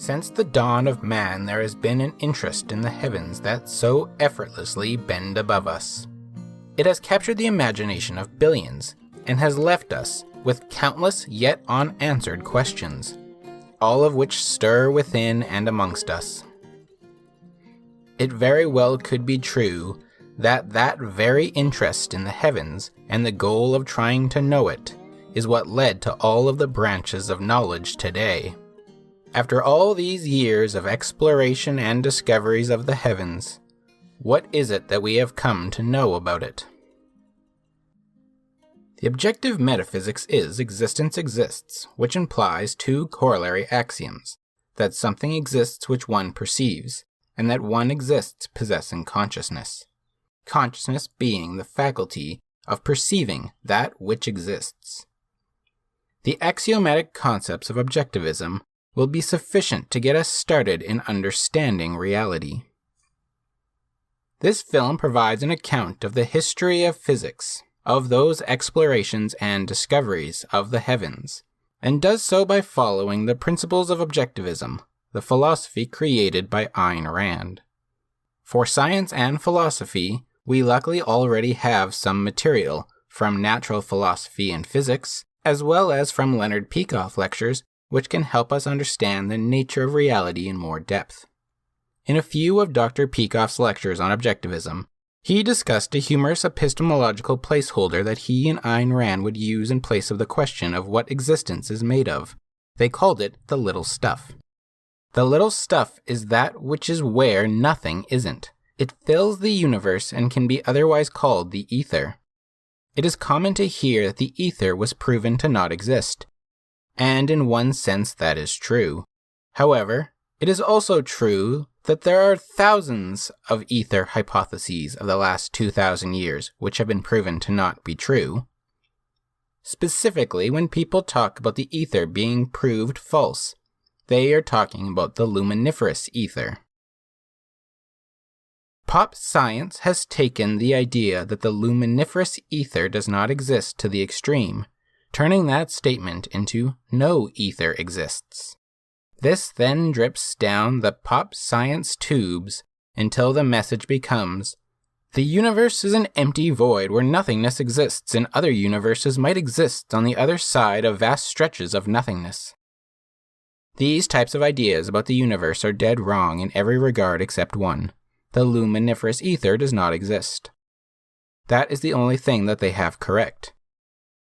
Since the dawn of man, there has been an interest in the heavens that so effortlessly bend above us. It has captured the imagination of billions and has left us with countless yet unanswered questions, all of which stir within and amongst us. It very well could be true that that very interest in the heavens and the goal of trying to know it is what led to all of the branches of knowledge today. After all these years of exploration and discoveries of the heavens, what is it that we have come to know about it? The objective metaphysics is existence exists, which implies two corollary axioms, that something exists which one perceives, and that one exists possessing consciousness. Consciousness being the faculty of perceiving that which exists. The axiomatic concepts of objectivism will be sufficient to get us started in understanding reality. This film provides an account of the history of physics, of those explorations and discoveries of the heavens, and does so by following the principles of objectivism, the philosophy created by Ayn Rand. For science and philosophy, we luckily already have some material from natural philosophy and physics, as well as from Leonard Peikoff lectures, which can help us understand the nature of reality in more depth. In a few of Dr. Peikoff's lectures on objectivism, he discussed a humorous epistemological placeholder that he and Ayn Rand would use in place of the question of what existence is made of. They called it the little stuff. The little stuff is that which is where nothing isn't. It fills the universe and can be otherwise called the ether. It is common to hear that the ether was proven to not exist, and in one sense that is true. However, it is also true that there are thousands of ether hypotheses of the last 2,000 years which have been proven to not be true. Specifically, when people talk about the ether being proved false, they are talking about the luminiferous ether. Pop science has taken the idea that the luminiferous ether does not exist to the extreme, turning that statement into no ether exists. This then drips down the pop science tubes until the message becomes, the universe is an empty void where nothingness exists and other universes might exist on the other side of vast stretches of nothingness. These types of ideas about the universe are dead wrong in every regard except one. The luminiferous ether does not exist. That is the only thing that they have correct.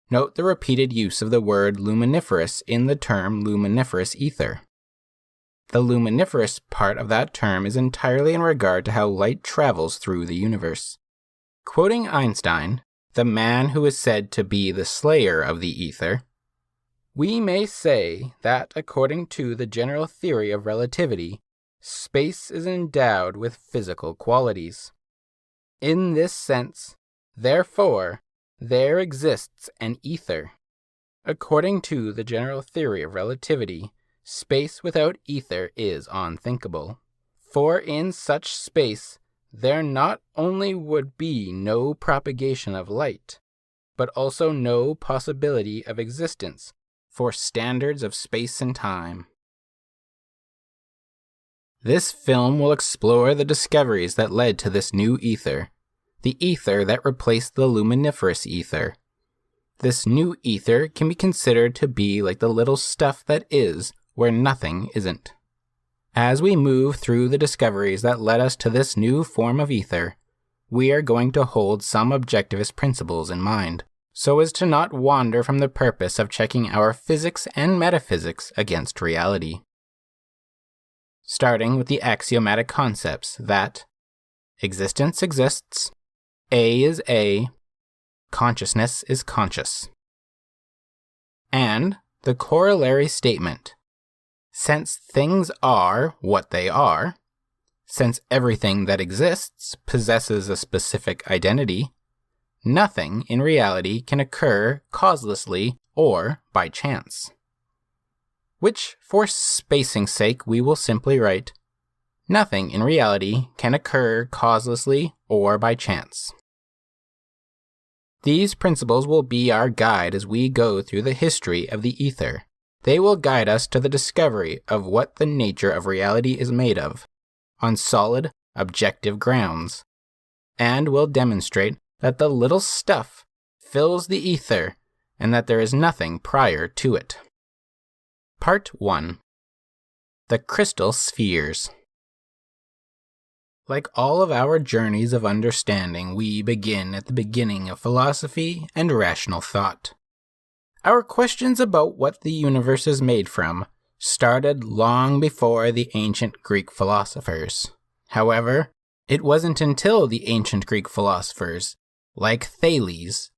Note the repeated use of the word luminiferous in the term luminiferous ether. The luminiferous part of that term is entirely in regard to how light travels through the universe. Quoting Einstein, the man who is said to be the slayer of the ether, we may say that according to the general theory of relativity, space is endowed with physical qualities. In this sense, therefore, there exists an ether. According to the general theory of relativity, space without ether is unthinkable. For in such space, there not only would be no propagation of light, but also no possibility of existence for standards of space and time. This film will explore the discoveries that led to this new ether, the ether that replaced the luminiferous ether. This new ether can be considered to be like the little stuff that is where nothing isn't. As we move through the discoveries that led us to this new form of ether, we are going to hold some objectivist principles in mind, so as to not wander from the purpose of checking our physics and metaphysics against reality. Starting with the axiomatic concepts that existence exists, A is A, consciousness is conscious. And the corollary statement, since things are what they are, since everything that exists possesses a specific identity, nothing in reality can occur causelessly or by chance. Which, for spacing's sake, we will simply write, nothing in reality can occur causelessly or by chance. These principles will be our guide as we go through the history of the ether, They will guide us to the discovery of what the nature of reality is made of, on solid, objective grounds, and will demonstrate that the little stuff fills the ether and that there is nothing prior to it. Part 1. The Crystal Spheres. Like all of our journeys of understanding, we begin at the beginning of philosophy and rational thought. Our questions about what the universe is made from started long before the ancient Greek philosophers. However, it wasn't until the ancient Greek philosophers, like Thales,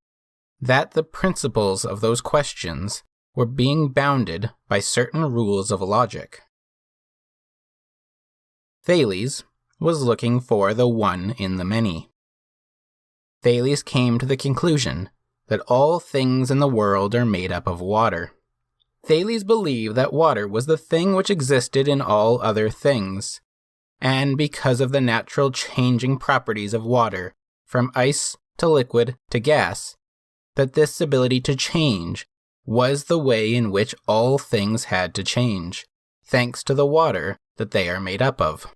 that the principles of those questions were being bounded by certain rules of logic. Thales was looking for the one in the many. Thales came to the conclusion that all things in the world are made up of water. Thales believed that water was the thing which existed in all other things, and because of the natural changing properties of water, from ice to liquid to gas, that this ability to change was the way in which all things had to change, thanks to the water that they are made up of.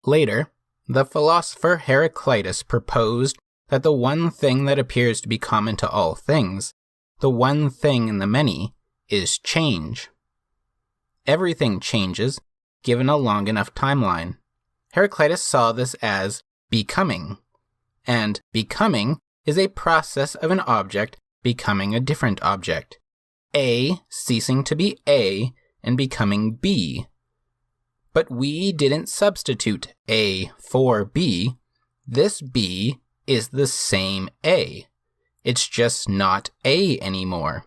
Later, the philosopher Heraclitus proposed that the one thing that appears to be common to all things, the one thing in the many, is change. Everything changes, given a long enough timeline. Heraclitus saw this as becoming, and becoming is a process of an object becoming a different object, A ceasing to be A and becoming B. But we didn't substitute A for B. This B is the same A. It's just not A anymore.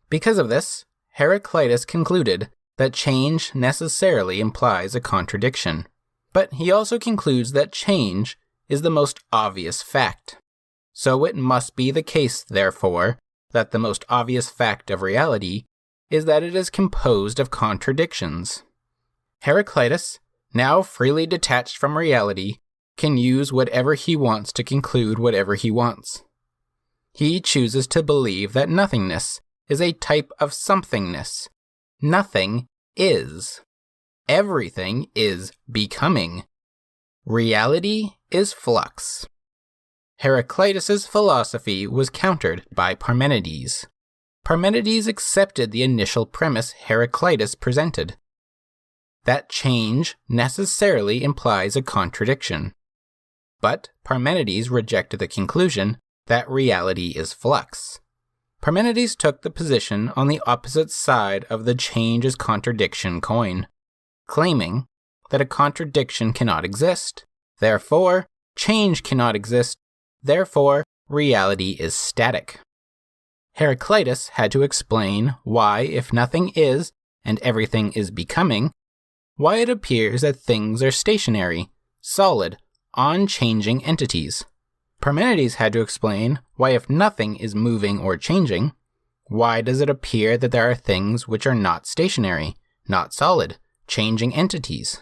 Because of this, Heraclitus concluded that change necessarily implies a contradiction. But he also concludes that change is the most obvious fact. So it must be the case, therefore, that the most obvious fact of reality is that it is composed of contradictions. Heraclitus, now freely detached from reality, can use whatever he wants to conclude whatever he wants. He chooses to believe that nothingness is a type of somethingness. Nothing is. Everything is becoming. Reality is flux. Heraclitus's philosophy was countered by Parmenides. Parmenides accepted the initial premise Heraclitus presented, that change necessarily implies a contradiction. But Parmenides rejected the conclusion that reality is flux. Parmenides took the position on the opposite side of the change is contradiction coin, claiming that a contradiction cannot exist, therefore change cannot exist, therefore reality is static. Heraclitus had to explain why, if nothing is and everything is becoming, why it appears that things are stationary, solid, unchanging entities. Parmenides had to explain why, if nothing is moving or changing, why does it appear that there are things which are not stationary, not solid, changing entities?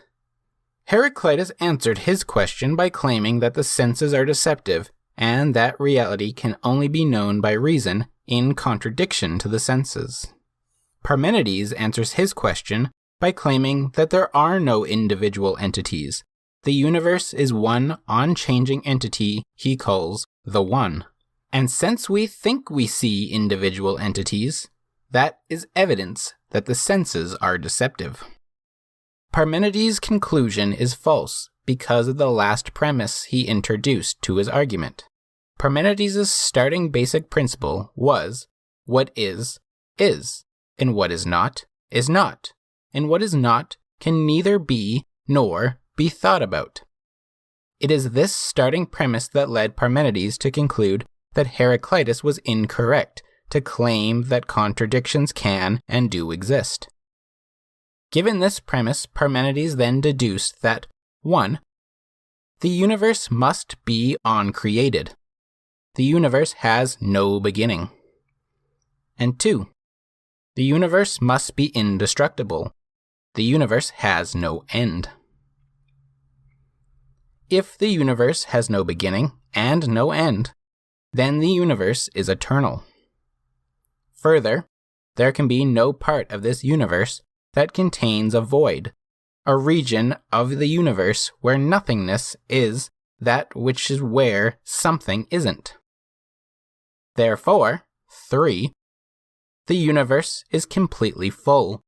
Heraclitus answered his question by claiming that the senses are deceptive and that reality can only be known by reason in contradiction to the senses. Parmenides answers his question by claiming that there are no individual entities. The universe is one unchanging entity he calls the One. And since we think we see individual entities, that is evidence that the senses are deceptive. Parmenides' conclusion is false because of the last premise he introduced to his argument. Parmenides' starting basic principle was, what is, and what is not, and what is not can neither be nor be thought about. It is this starting premise that led Parmenides to conclude that Heraclitus was incorrect to claim that contradictions can and do exist. Given this premise, Parmenides then deduced that 1. The universe must be uncreated. The universe has no beginning. And 2. The universe must be indestructible. The universe has no end. If the universe has no beginning and no end, then the universe is eternal. Further, there can be no part of this universe that contains a void, a region of the universe where nothingness is that which is where something isn't. Therefore, 3. The universe is completely full,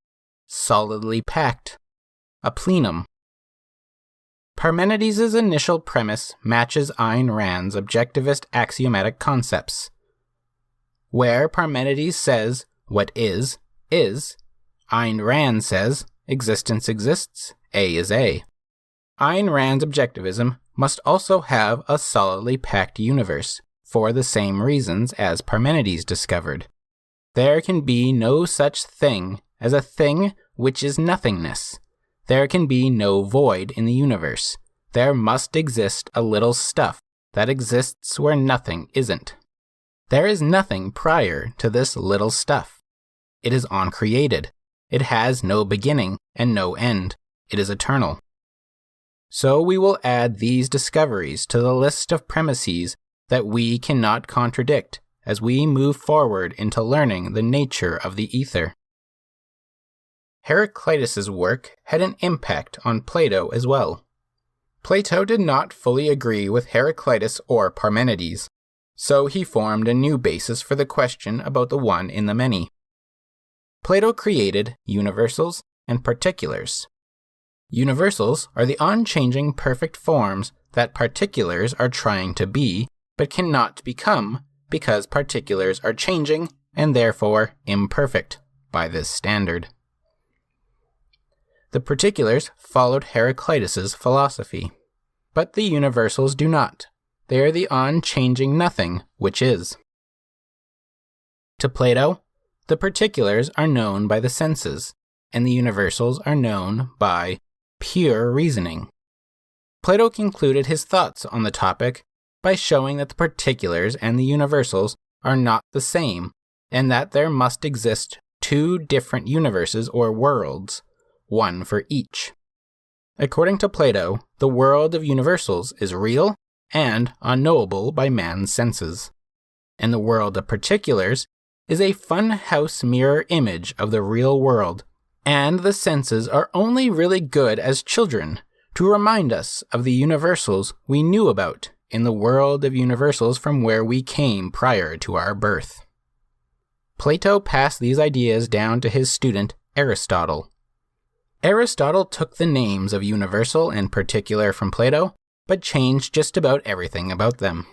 solidly packed, a plenum. Parmenides' initial premise matches Ayn Rand's objectivist axiomatic concepts. Where Parmenides says, what is, Ayn Rand says, existence exists, A is A. Ayn Rand's objectivism must also have a solidly packed universe, for the same reasons as Parmenides discovered. There can be no such thing as a thing which is nothingness. There can be no void in the universe. There must exist a little stuff that exists where nothing isn't. There is nothing prior to this little stuff. It is uncreated. It has no beginning and no end. It is eternal. So we will add these discoveries to the list of premises that we cannot contradict as we move forward into learning the nature of the ether. Heraclitus' work had an impact on Plato as well. Plato did not fully agree with Heraclitus or Parmenides, so he formed a new basis for the question about the one in the many. Plato created universals and particulars. Universals are the unchanging perfect forms that particulars are trying to be, but cannot become because particulars are changing and therefore imperfect by this standard. The particulars followed Heraclitus' philosophy, but the universals do not. They are the unchanging nothing which is. To Plato, the particulars are known by the senses, and the universals are known by pure reasoning. Plato concluded his thoughts on the topic by showing that the particulars and the universals are not the same, and that there must exist two different universes or worlds, one for each. According to Plato, the world of universals is real and unknowable by man's senses, and the world of particulars is a fun-house mirror image of the real world, and the senses are only really good as children to remind us of the universals we knew about in the world of universals from where we came prior to our birth. Plato passed these ideas down to his student Aristotle. Aristotle took the names of universal and particular from Plato, but changed just about everything about them.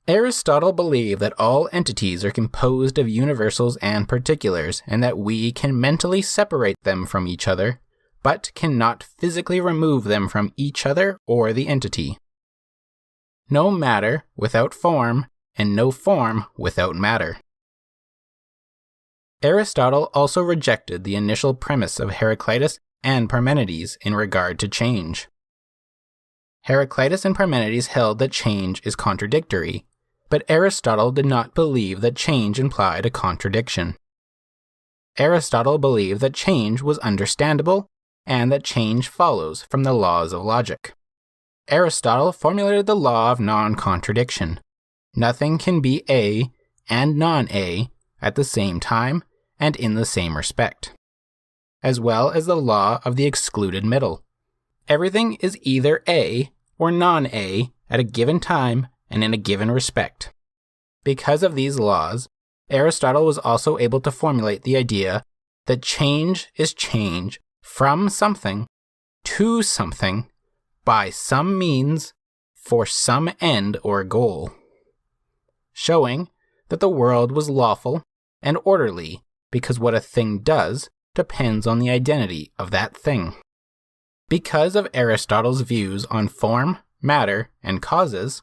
Aristotle believed that all entities are composed of universals and particulars, and that we can mentally separate them from each other, but cannot physically remove them from each other or the entity. No matter without form, and no form without matter. Aristotle also rejected the initial premise of Heraclitus and Parmenides in regard to change. Heraclitus and Parmenides held that change is contradictory, but Aristotle did not believe that change implied a contradiction. Aristotle believed that change was understandable and that change follows from the laws of logic. Aristotle formulated the law of non-contradiction. Nothing can be A and non-A at the same time and in the same respect, as well as the law of the excluded middle. Everything is either A or non-A at a given time and in a given respect. Because of these laws, Aristotle was also able to formulate the idea that change is change from something to something by some means for some end or goal, showing that the world was lawful and orderly because what a thing does depends on the identity of that thing. Because of Aristotle's views on form, matter, and causes,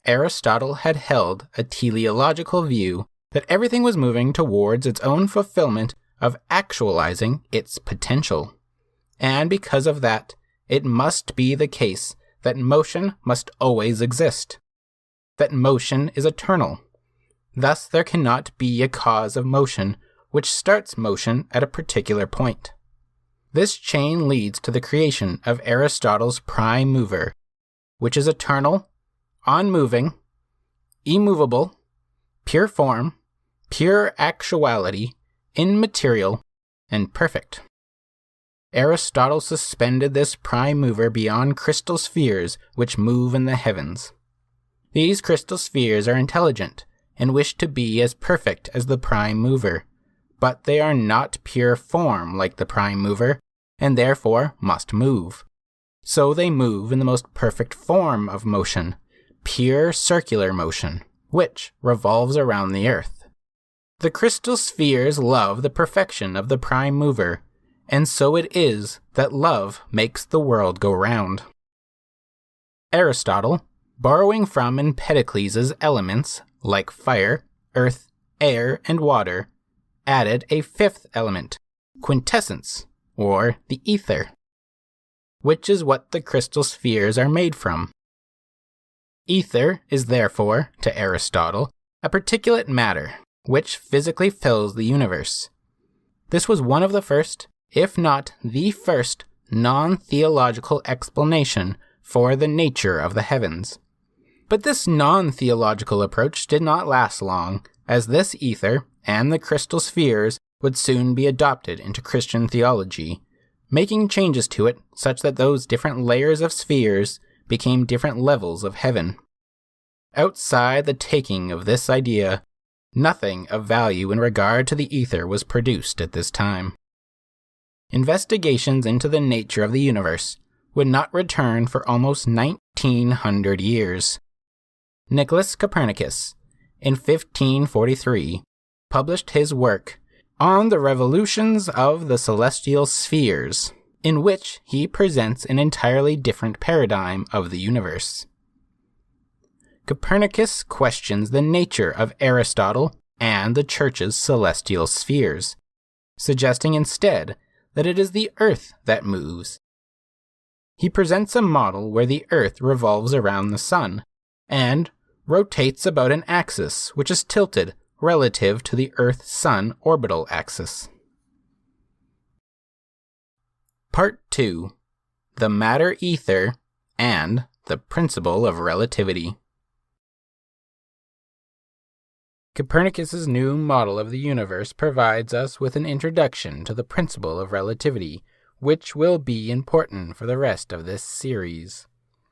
Aristotle had held a teleological view that everything was moving towards its own fulfillment of actualizing its potential. And because of that, it must be the case that motion must always exist, that motion is eternal. Thus, there cannot be a cause of motion which starts motion at a particular point. This chain leads to the creation of Aristotle's prime mover, which is eternal, unmoving, immovable, pure form, pure actuality, immaterial, and perfect. Aristotle suspended this prime mover beyond crystal spheres which move in the heavens. These crystal spheres are intelligent and wish to be as perfect as the prime mover, but they are not pure form like the prime mover, and therefore must move. So they move in the most perfect form of motion, pure circular motion, which revolves around the earth. The crystal spheres love the perfection of the prime mover, and so it is that love makes the world go round. Aristotle, borrowing from Empedocles' elements like fire, earth, air, and water, added a fifth element, quintessence, or the ether, which is what the crystal spheres are made from. Ether is therefore, to Aristotle, a particulate matter, which physically fills the universe. This was one of the first, if not the first, non-theological explanation for the nature of the heavens. But this non-theological approach did not last long, as this ether and the crystal spheres would soon be adopted into Christian theology, making changes to it such that those different layers of spheres became different levels of heaven. Outside the taking of this idea, nothing of value in regard to the ether was produced at this time. Investigations into the nature of the universe would not return for almost 1900 years. Nicholas Copernicus, in 1543, published his work On the Revolutions of the Celestial Spheres, in which he presents an entirely different paradigm of the universe. Copernicus questions the nature of Aristotle and the Church's celestial spheres, suggesting instead that it is the Earth that moves. He presents a model where the Earth revolves around the Sun, and rotates about an axis which is tilted relative to the Earth-Sun orbital axis. Part 2. The Matter-Ether and the Principle of Relativity. Copernicus's new model of the universe provides us with an introduction to the principle of relativity, which will be important for the rest of this series.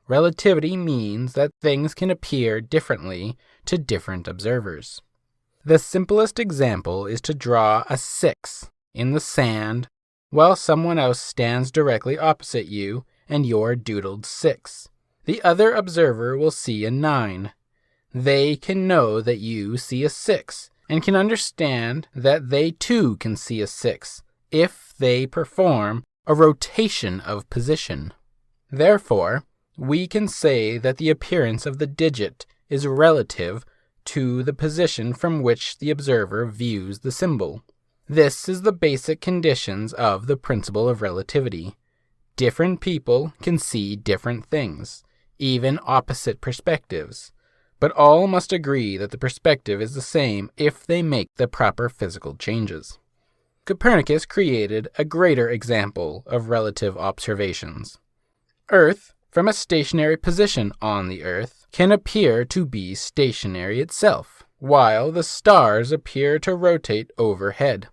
Relativity means that things can appear differently to different observers. The simplest example is to draw a 6 in the sand while someone else stands directly opposite you and your doodled 6. The other observer will see a 9. They can know that you see a 6 and can understand that they too can see a 6 if they perform a rotation of position. Therefore, we can say that the appearance of the digit is relative to the position from which the observer views the symbol. This is the basic conditions of the principle of relativity. Different people can see different things, even opposite perspectives, but all must agree that the perspective is the same if they make the proper physical changes. Copernicus created a greater example of relative observations. Earth, from a stationary position on the Earth, can appear to be stationary itself, while the stars appear to rotate overhead.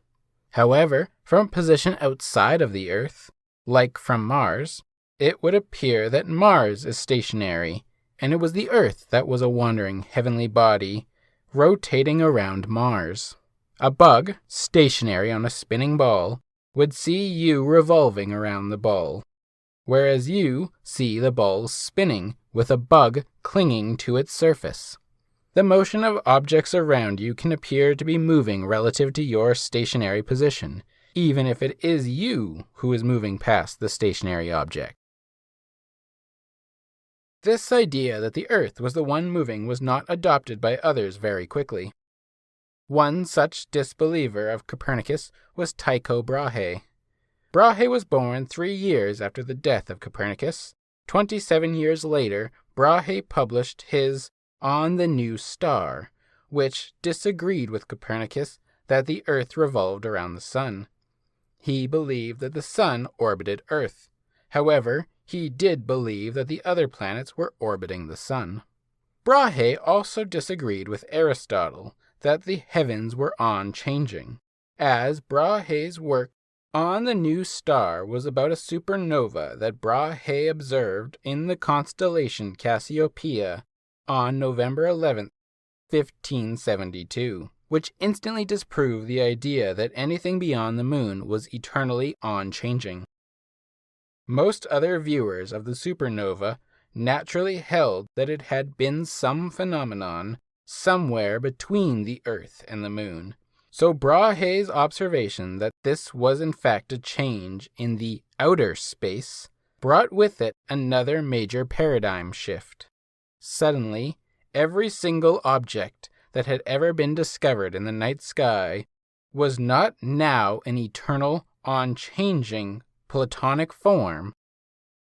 However, from a position outside of the Earth, like from Mars, it would appear that Mars is stationary, and it was the Earth that was a wandering heavenly body rotating around Mars. A bug, stationary on a spinning ball, would see you revolving around the ball, whereas you see the ball spinning with a bug clinging to its surface. The motion of objects around you can appear to be moving relative to your stationary position, even if it is you who is moving past the stationary object. This idea that the Earth was the one moving was not adopted by others very quickly. One such disbeliever of Copernicus was Tycho Brahe. Brahe was born 3 years after the death of Copernicus. 27 years later, Brahe published his On the New Star, which disagreed with Copernicus that the Earth revolved around the Sun. He believed that the Sun orbited Earth. However, he did believe that the other planets were orbiting the Sun. Brahe also disagreed with Aristotle that the heavens were on-changing. as Brahe's work on the new star was about a supernova that Brahe observed in the constellation Cassiopeia on November 11th, 1572, which instantly disproved the idea that anything beyond the moon was eternally unchanging. Most other viewers of the supernova naturally held that it had been some phenomenon somewhere between the Earth and the moon. So Brahe's observation that this was in fact a change in the outer space brought with it another major paradigm shift. Suddenly, every single object that had ever been discovered in the night sky was not now an eternal, unchanging Platonic form,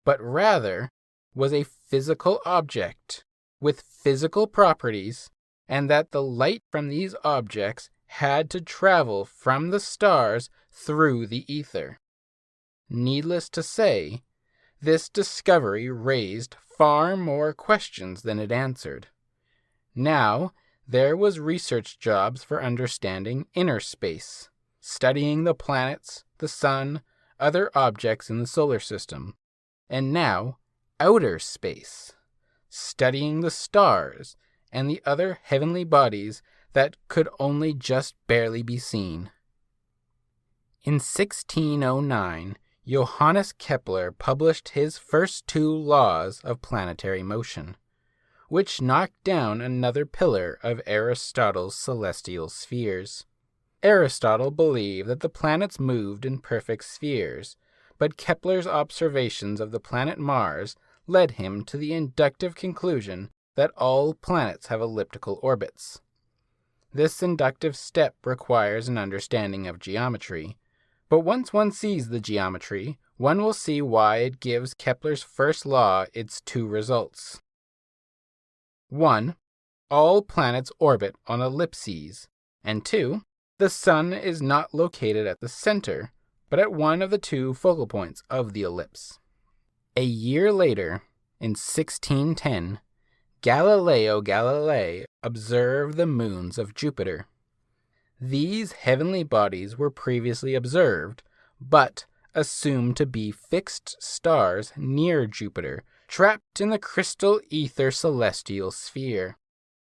but rather was a physical object with physical properties, and that the light from these objects had to travel from the stars through the ether. Needless to say, this discovery raised far more questions than it answered. Now, there was research jobs for understanding inner space, studying the planets, the sun, other objects in the solar system, and now outer space, studying the stars and the other heavenly bodies that could only just barely be seen. In 1609, Johannes Kepler published his first 2 laws of planetary motion, which knocked down another pillar of Aristotle's celestial spheres. Aristotle believed that the planets moved in perfect spheres, but Kepler's observations of the planet Mars led him to the inductive conclusion that all planets have elliptical orbits. This inductive step requires an understanding of geometry, but once one sees the geometry, one will see why it gives Kepler's first law its 2 results. 1. All planets orbit on ellipses, and 2. The sun is not located at the center, but at one of the 2 focal points of the ellipse. A year later, in 1610, Galileo Galilei observed the moons of Jupiter. These heavenly bodies were previously observed, but assumed to be fixed stars near Jupiter, trapped in the crystal ether celestial sphere.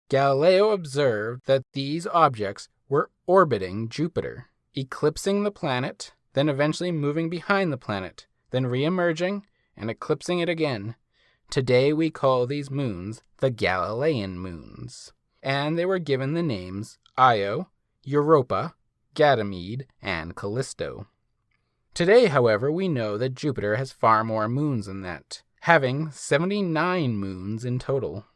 Galileo observed that these objects were orbiting Jupiter, eclipsing the planet, then eventually moving behind the planet, then re-emerging and eclipsing it again. Today we call these moons the Galilean moons, and they were given the names Io, Europa, Ganymede, and Callisto. Today, however, we know that Jupiter has far more moons than that, having 79 moons in total.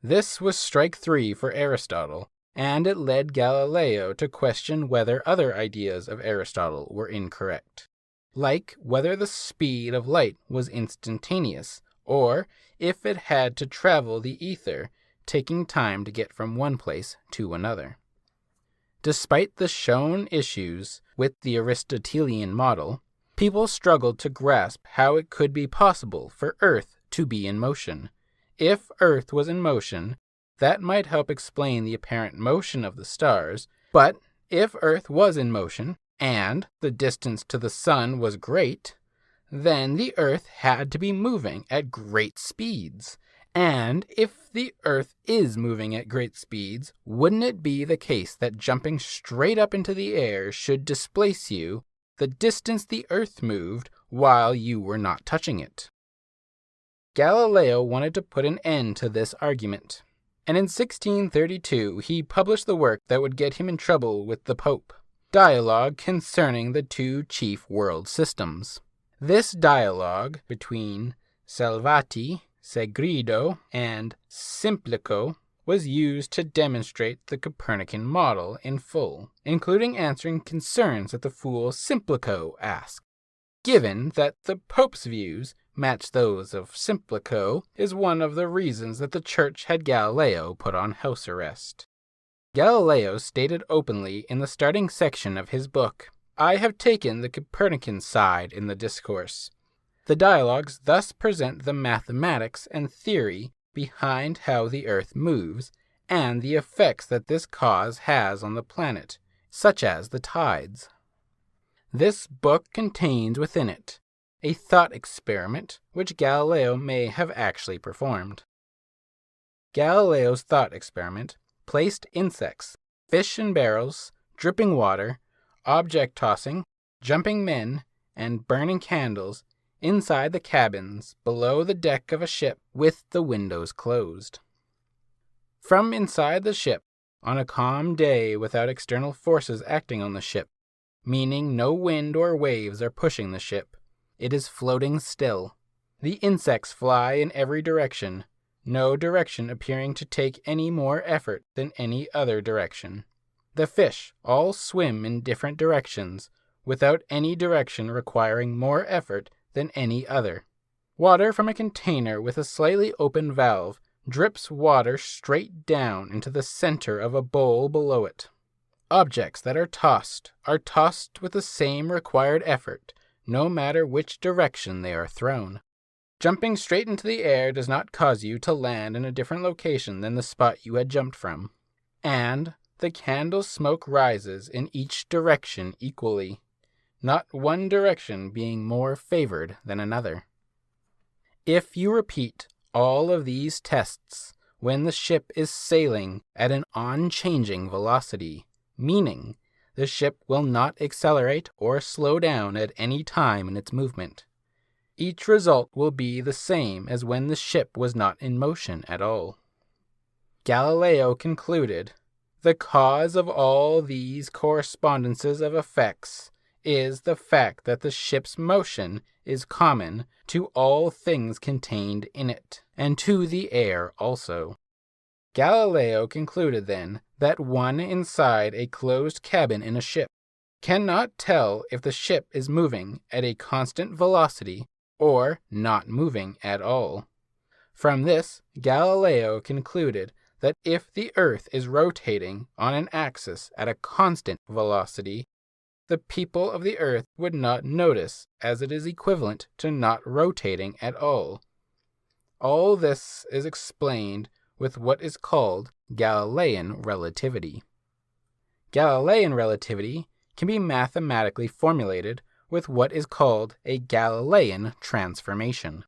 This was strike 3 for Aristotle, and it led Galileo to question whether other ideas of Aristotle were incorrect, like whether the speed of light was instantaneous, or if it had to travel the ether, taking time to get from one place to another. Despite the shown issues with the Aristotelian model, people struggled to grasp how it could be possible for Earth to be in motion. If Earth was in motion, that might help explain the apparent motion of the stars, but if Earth was in motion, and the distance to the sun was great, then the Earth had to be moving at great speeds. And if the Earth is moving at great speeds, wouldn't it be the case that jumping straight up into the air should displace you the distance the Earth moved while you were not touching it? Galileo wanted to put an end to this argument, and in 1632 he published the work that would get him in trouble with the Pope, Dialogue Concerning the 2 Chief World Systems. This dialogue between Salvati, Segredo, and Simplico was used to demonstrate the Copernican model in full, including answering concerns that the fool Simplico asked. Given that the Pope's views match those of Simplico is one of the reasons that the Church had Galileo put on house arrest. Galileo stated openly in the starting section of his book, "I have taken the Copernican side in the discourse." The dialogues thus present the mathematics and theory behind how the Earth moves and the effects that this cause has on the planet, such as the tides. This book contains within it a thought experiment which Galileo may have actually performed. Galileo's thought experiment placed insects, fish in barrels, dripping water, object tossing, jumping men, and burning candles inside the cabins below the deck of a ship with the windows closed. From inside the ship, on a calm day without external forces acting on the ship, meaning no wind or waves are pushing the ship, it is floating still. The insects fly in every direction, no direction appearing to take any more effort than any other direction. The fish all swim in different directions, without any direction requiring more effort than any other. Water from a container with a slightly open valve drips water straight down into the center of a bowl below it. Objects that are tossed with the same required effort, no matter which direction they are thrown. Jumping straight into the air does not cause you to land in a different location than the spot you had jumped from. And the candle smoke rises in each direction equally, not one direction being more favored than another. If you repeat all of these tests when the ship is sailing at an unchanging velocity, meaning the ship will not accelerate or slow down at any time in its movement, each result will be the same as when the ship was not in motion at all. Galileo concluded, the cause of all these correspondences of effects is the fact that the ship's motion is common to all things contained in it, and to the air also. Galileo concluded then that one inside a closed cabin in a ship cannot tell if the ship is moving at a constant velocity or not moving at all. From this, Galileo concluded that if the Earth is rotating on an axis at a constant velocity, the people of the Earth would not notice, as it is equivalent to not rotating at all. All this is explained with what is called Galilean relativity. Galilean relativity can be mathematically formulated with what is called a Galilean transformation.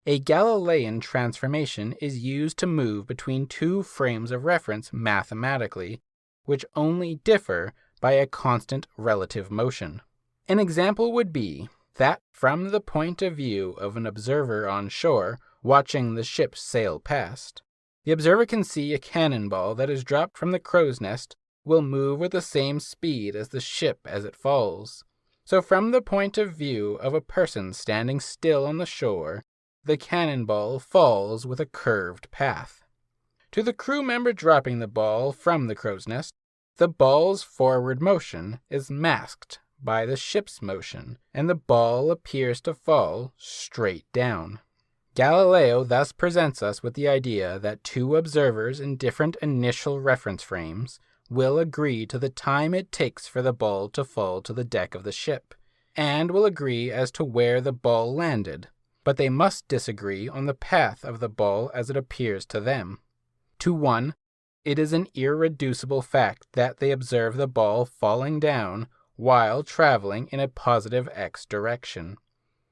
A Galilean transformation is used to move between two frames of reference mathematically, which only differ by a constant relative motion. An example would be that from the point of view of an observer on shore watching the ship sail past, the observer can see a cannonball that is dropped from the crow's nest will move with the same speed as the ship as it falls. So from the point of view of a person standing still on the shore, the cannonball falls with a curved path. To the crew member dropping the ball from the crow's nest, the ball's forward motion is masked by the ship's motion, and the ball appears to fall straight down. Galileo thus presents us with the idea that two observers in different initial reference frames will agree to the time it takes for the ball to fall to the deck of the ship, and will agree as to where the ball landed, but they must disagree on the path of the ball as it appears to them. To one, it is an irreducible fact that they observe the ball falling down while traveling in a positive x direction,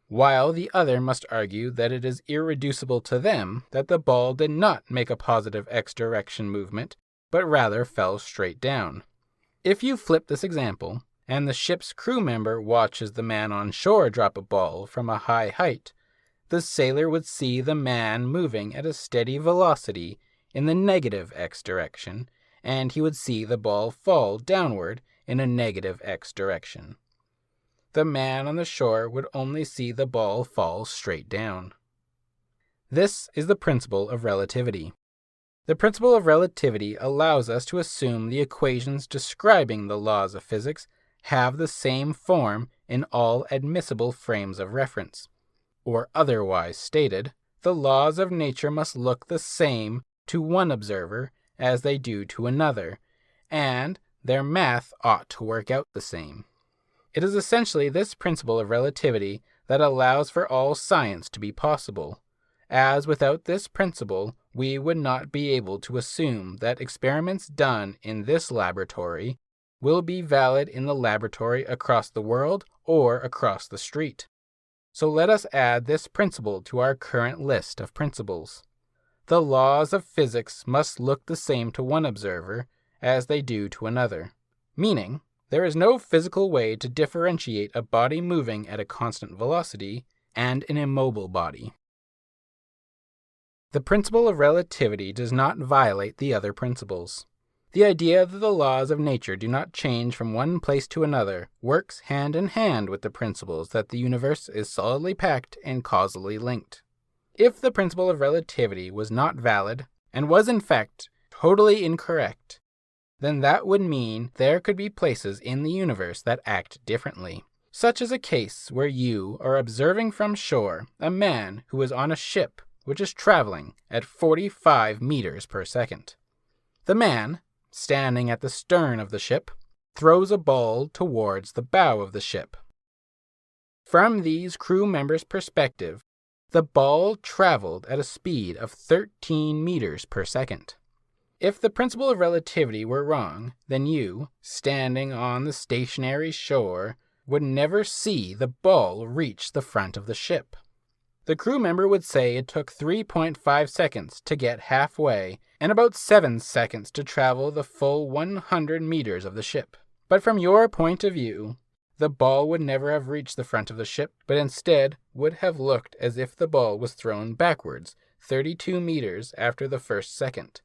while the other must argue that it is irreducible to them that the ball did not make a positive x direction movement, but rather fell straight down. If you flip this example, and the ship's crew member watches the man on shore drop a ball from a high height, the sailor would see the man moving at a steady velocity in the negative x direction, and he would see the ball fall downward in a negative x direction. The man on the shore would only see the ball fall straight down. This is the principle of relativity. The principle of relativity allows us to assume the equations describing the laws of physics have the same form in all admissible frames of reference. Or otherwise stated, the laws of nature must look the same to one observer as they do to another, and their math ought to work out the same. It is essentially this principle of relativity that allows for all science to be possible, as without this principle we would not be able to assume that experiments done in this laboratory will be valid in the laboratory across the world or across the street. So let us add this principle to our current list of principles. The laws of physics must look the same to one observer as they do to another, meaning there is no physical way to differentiate a body moving at a constant velocity and an immobile body. The principle of relativity does not violate the other principles. The idea that the laws of nature do not change from one place to another works hand in hand with the principles that the universe is solidly packed and causally linked. If the principle of relativity was not valid, and was in fact totally incorrect, then that would mean there could be places in the universe that act differently, such as a case where you are observing from shore a man who is on a ship which is traveling at 45 meters per second. The man, standing at the stern of the ship, throws a ball towards the bow of the ship. From these crew members' perspective, the ball traveled at a speed of 13 meters per second. If the principle of relativity were wrong, then you, standing on the stationary shore, would never see the ball reach the front of the ship. The crew member would say it took 3.5 seconds to get halfway and about 7 seconds to travel the full 100 meters of the ship. But from your point of view, the ball would never have reached the front of the ship, but instead would have looked as if the ball was thrown backwards 32 meters after the first second.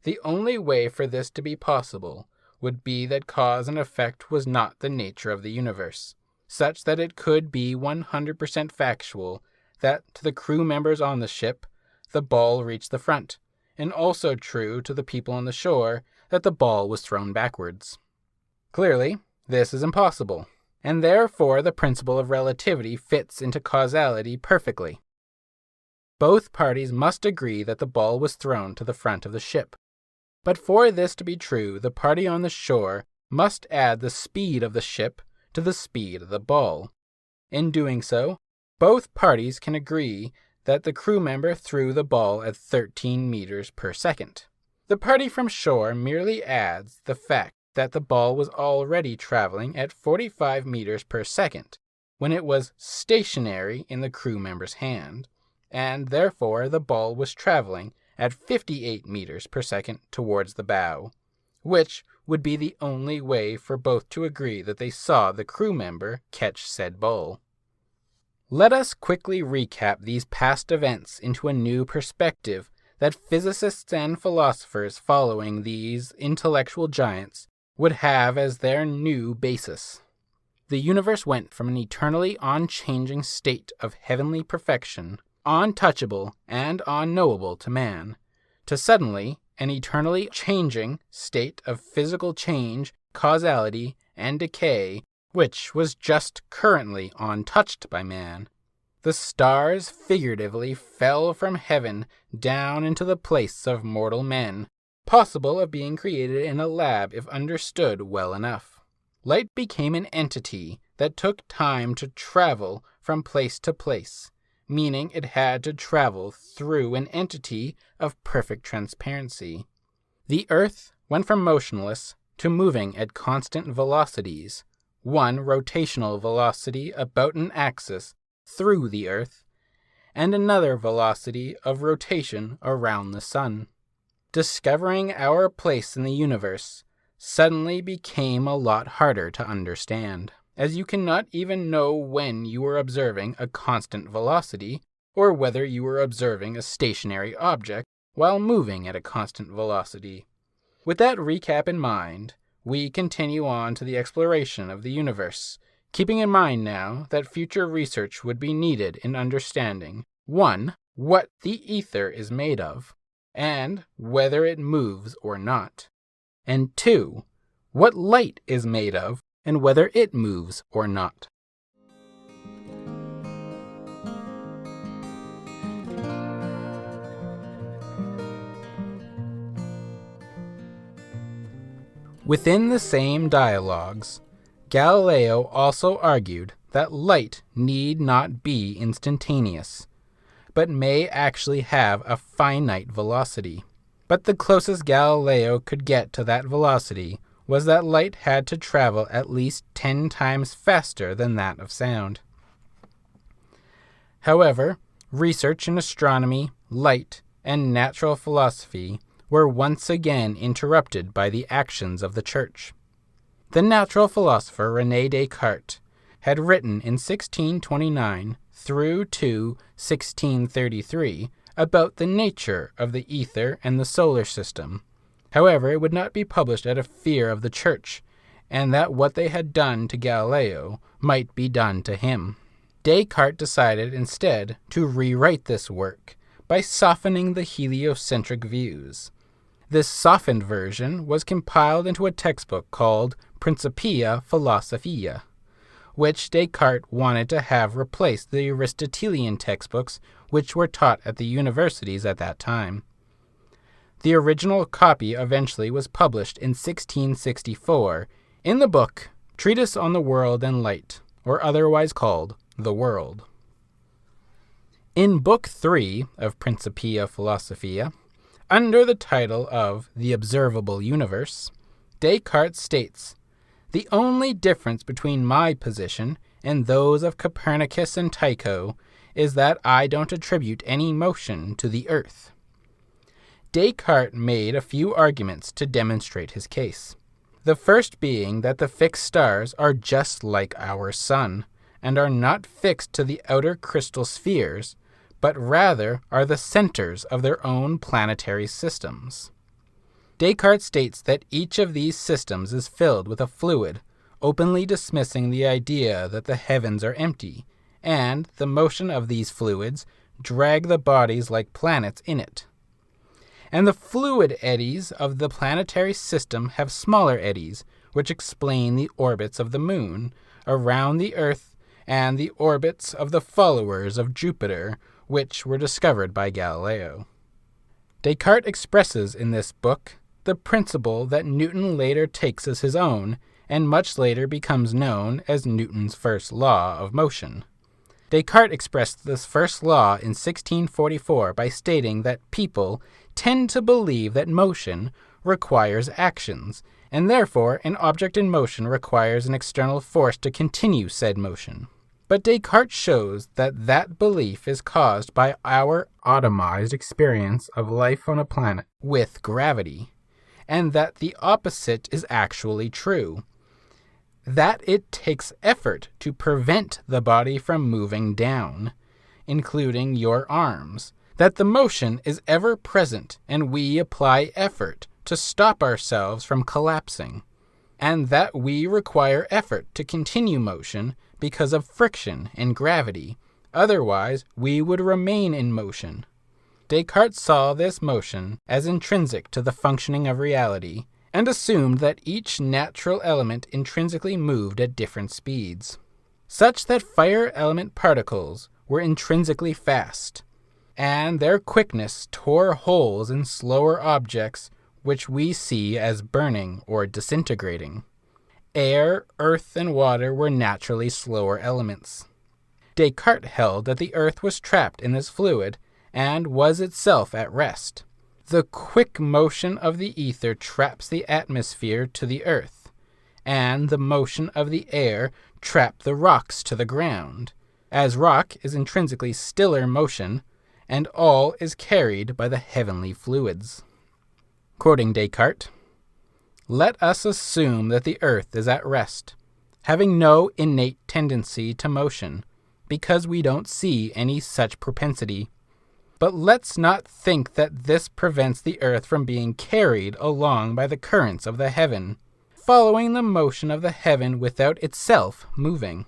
The only way for this to be possible would be that cause and effect was not the nature of the universe, such that it could be 100% factual that to the crew members on the ship, the ball reached the front, and also true to the people on the shore that the ball was thrown backwards. Clearly, this is impossible, and therefore the principle of relativity fits into causality perfectly. Both parties must agree that the ball was thrown to the front of the ship. But for this to be true, the party on the shore must add the speed of the ship to the speed of the ball. In doing so, both parties can agree that the crew member threw the ball at 13 meters per second. The party from shore merely adds the fact that the ball was already traveling at 45 meters per second when it was stationary in the crew member's hand, and therefore the ball was traveling at 58 meters per second towards the bow, which would be the only way for both to agree that they saw the crew member catch said ball. Let us quickly recap these past events into a new perspective that physicists and philosophers following these intellectual giants would have as their new basis. The universe went from an eternally unchanging state of heavenly perfection, untouchable and unknowable to man, to suddenly an eternally changing state of physical change, causality, and decay, which was just currently untouched by man. The stars figuratively fell from heaven down into the place of mortal men, possible of being created in a lab if understood well enough. Light became an entity that took time to travel from place to place, meaning it had to travel through an entity of perfect transparency. The Earth went from motionless to moving at constant velocities, one rotational velocity about an axis through the Earth, and another velocity of rotation around the Sun. Discovering our place in the universe suddenly became a lot harder to understand, as you cannot even know when you are observing a constant velocity or whether you are observing a stationary object while moving at a constant velocity. With that recap in mind, we continue on to the exploration of the universe, keeping in mind now that future research would be needed in understanding 1. What the ether is made of, and whether it moves or not, and 2. What light is made of, and whether it moves or not. Within the same dialogues, Galileo also argued that light need not be instantaneous, but may actually have a finite velocity. But the closest Galileo could get to that velocity was that light had to travel at least 10 times faster than that of sound. However, research in astronomy, light, and natural philosophy were once again interrupted by the actions of the Church. The natural philosopher René Descartes had written in 1629 through to 1633 about the nature of the ether and the solar system. However, it would not be published out of fear of the Church, and that what they had done to Galileo might be done to him. Descartes decided instead to rewrite this work by softening the heliocentric views. This softened version was compiled into a textbook called Principia Philosophiae, which Descartes wanted to have replace the Aristotelian textbooks which were taught at the universities at that time. The original copy eventually was published in 1664 in the book Treatise on the World and Light, or otherwise called The World. In Book 3 of Principia Philosophiae, under the title of The Observable Universe, Descartes states, "The only difference between my position and those of Copernicus and Tycho is that I don't attribute any motion to the earth." Descartes made a few arguments to demonstrate his case. The first being that the fixed stars are just like our sun, and are not fixed to the outer crystal spheres, but rather are the centers of their own planetary systems. Descartes states that each of these systems is filled with a fluid, openly dismissing the idea that the heavens are empty, and the motion of these fluids drag the bodies like planets in it. And the fluid eddies of the planetary system have smaller eddies, which explain the orbits of the moon around the earth and the orbits of the followers of Jupiter, which were discovered by Galileo. Descartes expresses in this book the principle that Newton later takes as his own, and much later becomes known as Newton's first law of motion. Descartes expressed this first law in 1644 by stating that people tend to believe that motion requires actions, and therefore an object in motion requires an external force to continue said motion. But Descartes shows that that belief is caused by our atomized experience of life on a planet with gravity, and that the opposite is actually true. That it takes effort to prevent the body from moving down, including your arms, that the motion is ever present and we apply effort to stop ourselves from collapsing, and that we require effort to continue motion because of friction and gravity, otherwise we would remain in motion. Descartes saw this motion as intrinsic to the functioning of reality, and assumed that each natural element intrinsically moved at different speeds, such that fire element particles were intrinsically fast, and their quickness tore holes in slower objects which we see as burning or disintegrating. Air, earth, and water were naturally slower elements. Descartes held that the earth was trapped in this fluid and was itself at rest. The quick motion of the ether traps the atmosphere to the earth, and the motion of the air trapped the rocks to the ground, as rock is intrinsically stiller motion, and all is carried by the heavenly fluids. Quoting Descartes, "Let us assume that the earth is at rest, having no innate tendency to motion, because we don't see any such propensity. But let's not think that this prevents the earth from being carried along by the currents of the heaven, following the motion of the heaven without itself moving.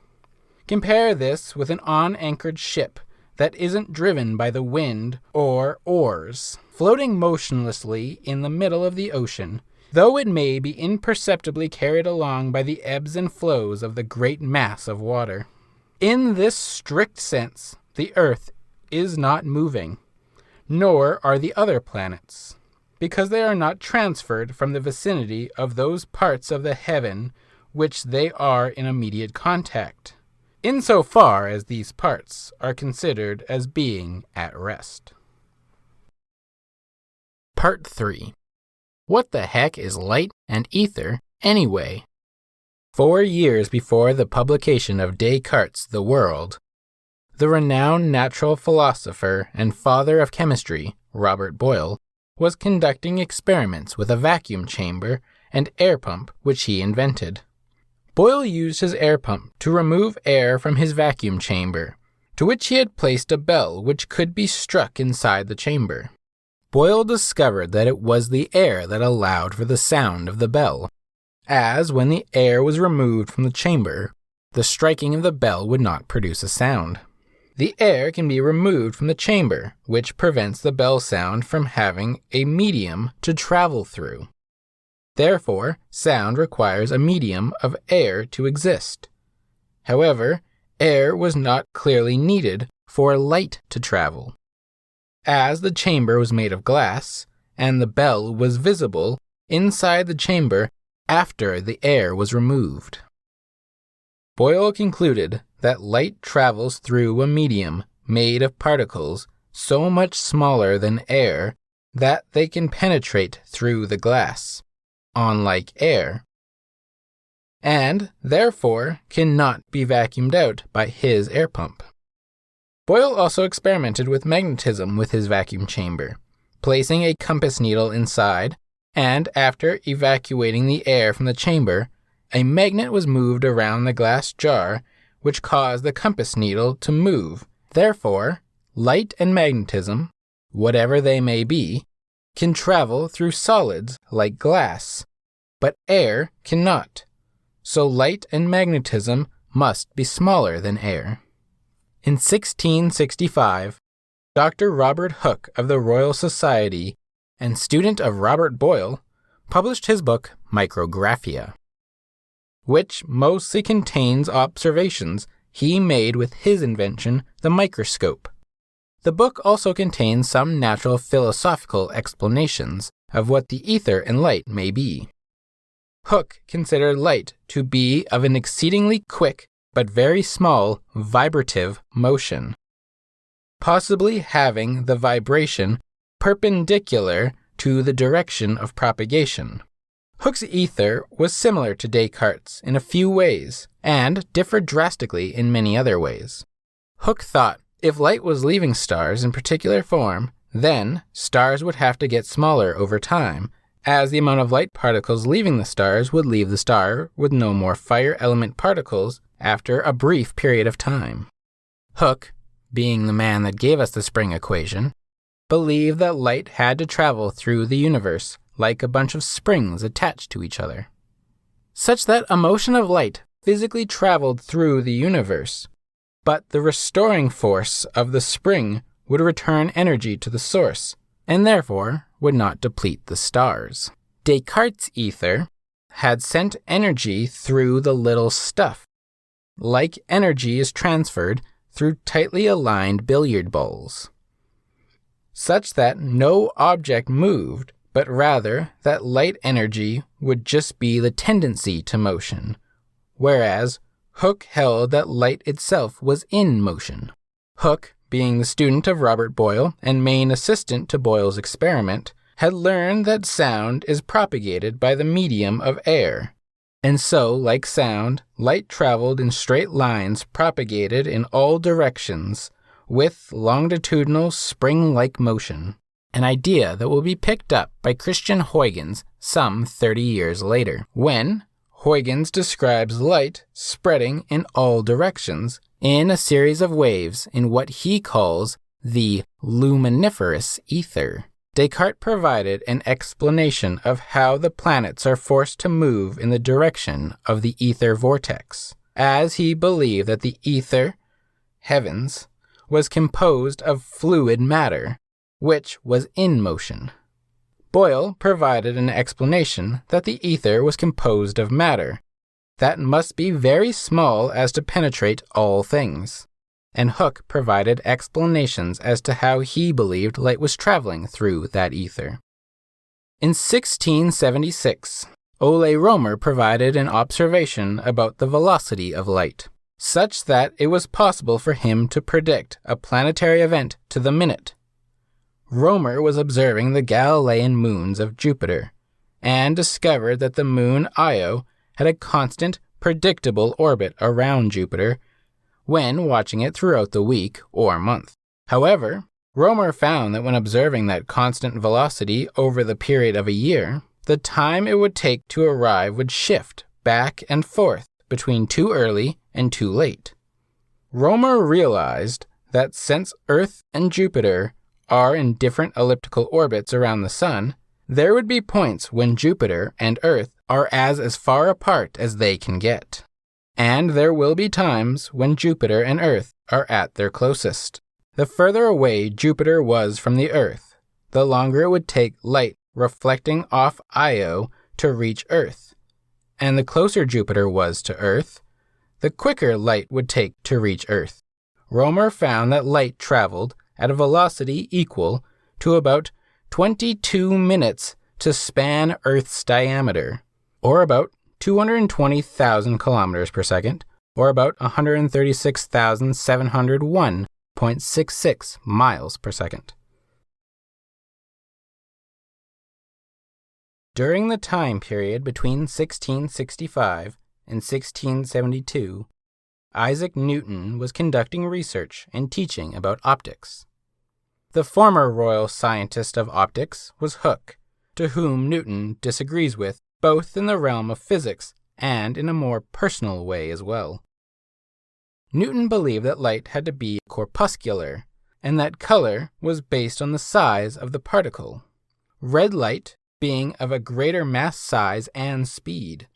Compare this with an unanchored ship that isn't driven by the wind or oars, floating motionlessly in the middle of the ocean, though it may be imperceptibly carried along by the ebbs and flows of the great mass of water. In this strict sense, the earth is not moving, nor are the other planets, because they are not transferred from the vicinity of those parts of the heaven which they are in immediate contact, insofar as these parts are considered as being at rest." Part 3. What the heck is light and ether anyway. 4 years before the publication of Descartes' The World, the renowned natural philosopher and father of chemistry, Robert Boyle, was conducting experiments with a vacuum chamber and air pump which he invented. Boyle used his air pump to remove air from his vacuum chamber, to which he had placed a bell which could be struck inside the chamber. Boyle discovered that it was the air that allowed for the sound of the bell, as when the air was removed from the chamber, the striking of the bell would not produce a sound. The air can be removed from the chamber, which prevents the bell sound from having a medium to travel through. Therefore, sound requires a medium of air to exist. However, air was not clearly needed for light to travel. As the chamber was made of glass, and the bell was visible inside the chamber after the air was removed. Boyle concluded that light travels through a medium made of particles so much smaller than air that they can penetrate through the glass, unlike air, and therefore cannot be vacuumed out by his air pump. Boyle also experimented with magnetism with his vacuum chamber, placing a compass needle inside, and after evacuating the air from the chamber, a magnet was moved around the glass jar, which caused the compass needle to move. Therefore, light and magnetism, whatever they may be, can travel through solids like glass, but air cannot. So light and magnetism must be smaller than air. In 1665, Dr. Robert Hooke of the Royal Society and student of Robert Boyle published his book Micrographia, which mostly contains observations he made with his invention, the microscope. The book also contains some natural philosophical explanations of what the ether and light may be. Hooke considered light to be of an exceedingly quick but very small vibrative motion, possibly having the vibration perpendicular to the direction of propagation. Hooke's ether was similar to Descartes' in a few ways, and differed drastically in many other ways. Hooke thought if light was leaving stars in particular form, then stars would have to get smaller over time, as the amount of light particles leaving the stars would leave the star with no more fire element particles after a brief period of time. Hooke, being the man that gave us the spring equation, believed that light had to travel through the universe like a bunch of springs attached to each other, such that a motion of light physically traveled through the universe, but the restoring force of the spring would return energy to the source, and therefore would not deplete the stars. Descartes' ether had sent energy through the little stuff, like energy is transferred through tightly aligned billiard balls, such that no object moved, but rather that light energy would just be the tendency to motion, whereas Hooke held that light itself was in motion. Hooke, being the student of Robert Boyle and main assistant to Boyle's experiment, had learned that sound is propagated by the medium of air, and so, like sound, light traveled in straight lines propagated in all directions with longitudinal spring-like motion, an idea that will be picked up by Christian Huygens some 30 years later, when Huygens describes light spreading in all directions in a series of waves in what he calls the luminiferous ether. Descartes provided an explanation of how the planets are forced to move in the direction of the ether vortex, as he believed that the ether, heavens, was composed of fluid matter, which was in motion. Boyle provided an explanation that the ether was composed of matter that must be very small as to penetrate all things, and Hooke provided explanations as to how he believed light was traveling through that ether. In 1676, Ole Romer provided an observation about the velocity of light, such that it was possible for him to predict a planetary event to the minute. Romer was observing the Galilean moons of Jupiter, and discovered that the moon Io had a constant, predictable orbit around Jupiter when watching it throughout the week or month. However, Romer found that when observing that constant velocity over the period of a year, the time it would take to arrive would shift back and forth between too early and too late. Romer realized that since Earth and Jupiter are in different elliptical orbits around the Sun, there would be points when Jupiter and Earth are as far apart as they can get. And there will be times when Jupiter and Earth are at their closest. The further away Jupiter was from the Earth, the longer it would take light reflecting off Io to reach Earth. And the closer Jupiter was to Earth, the quicker light would take to reach Earth. Romer found that light traveled at a velocity equal to about 22 minutes to span Earth's diameter, or about 220,000 kilometers per second, or about 136,701.66 miles per second. During the time period between 1665 and 1672, Isaac Newton was conducting research and teaching about optics. The former royal scientist of optics was Hooke, to whom Newton disagrees with both in the realm of physics and in a more personal way as well. Newton believed that light had to be corpuscular, and that color was based on the size of the particle, red light being of a greater mass size and speed,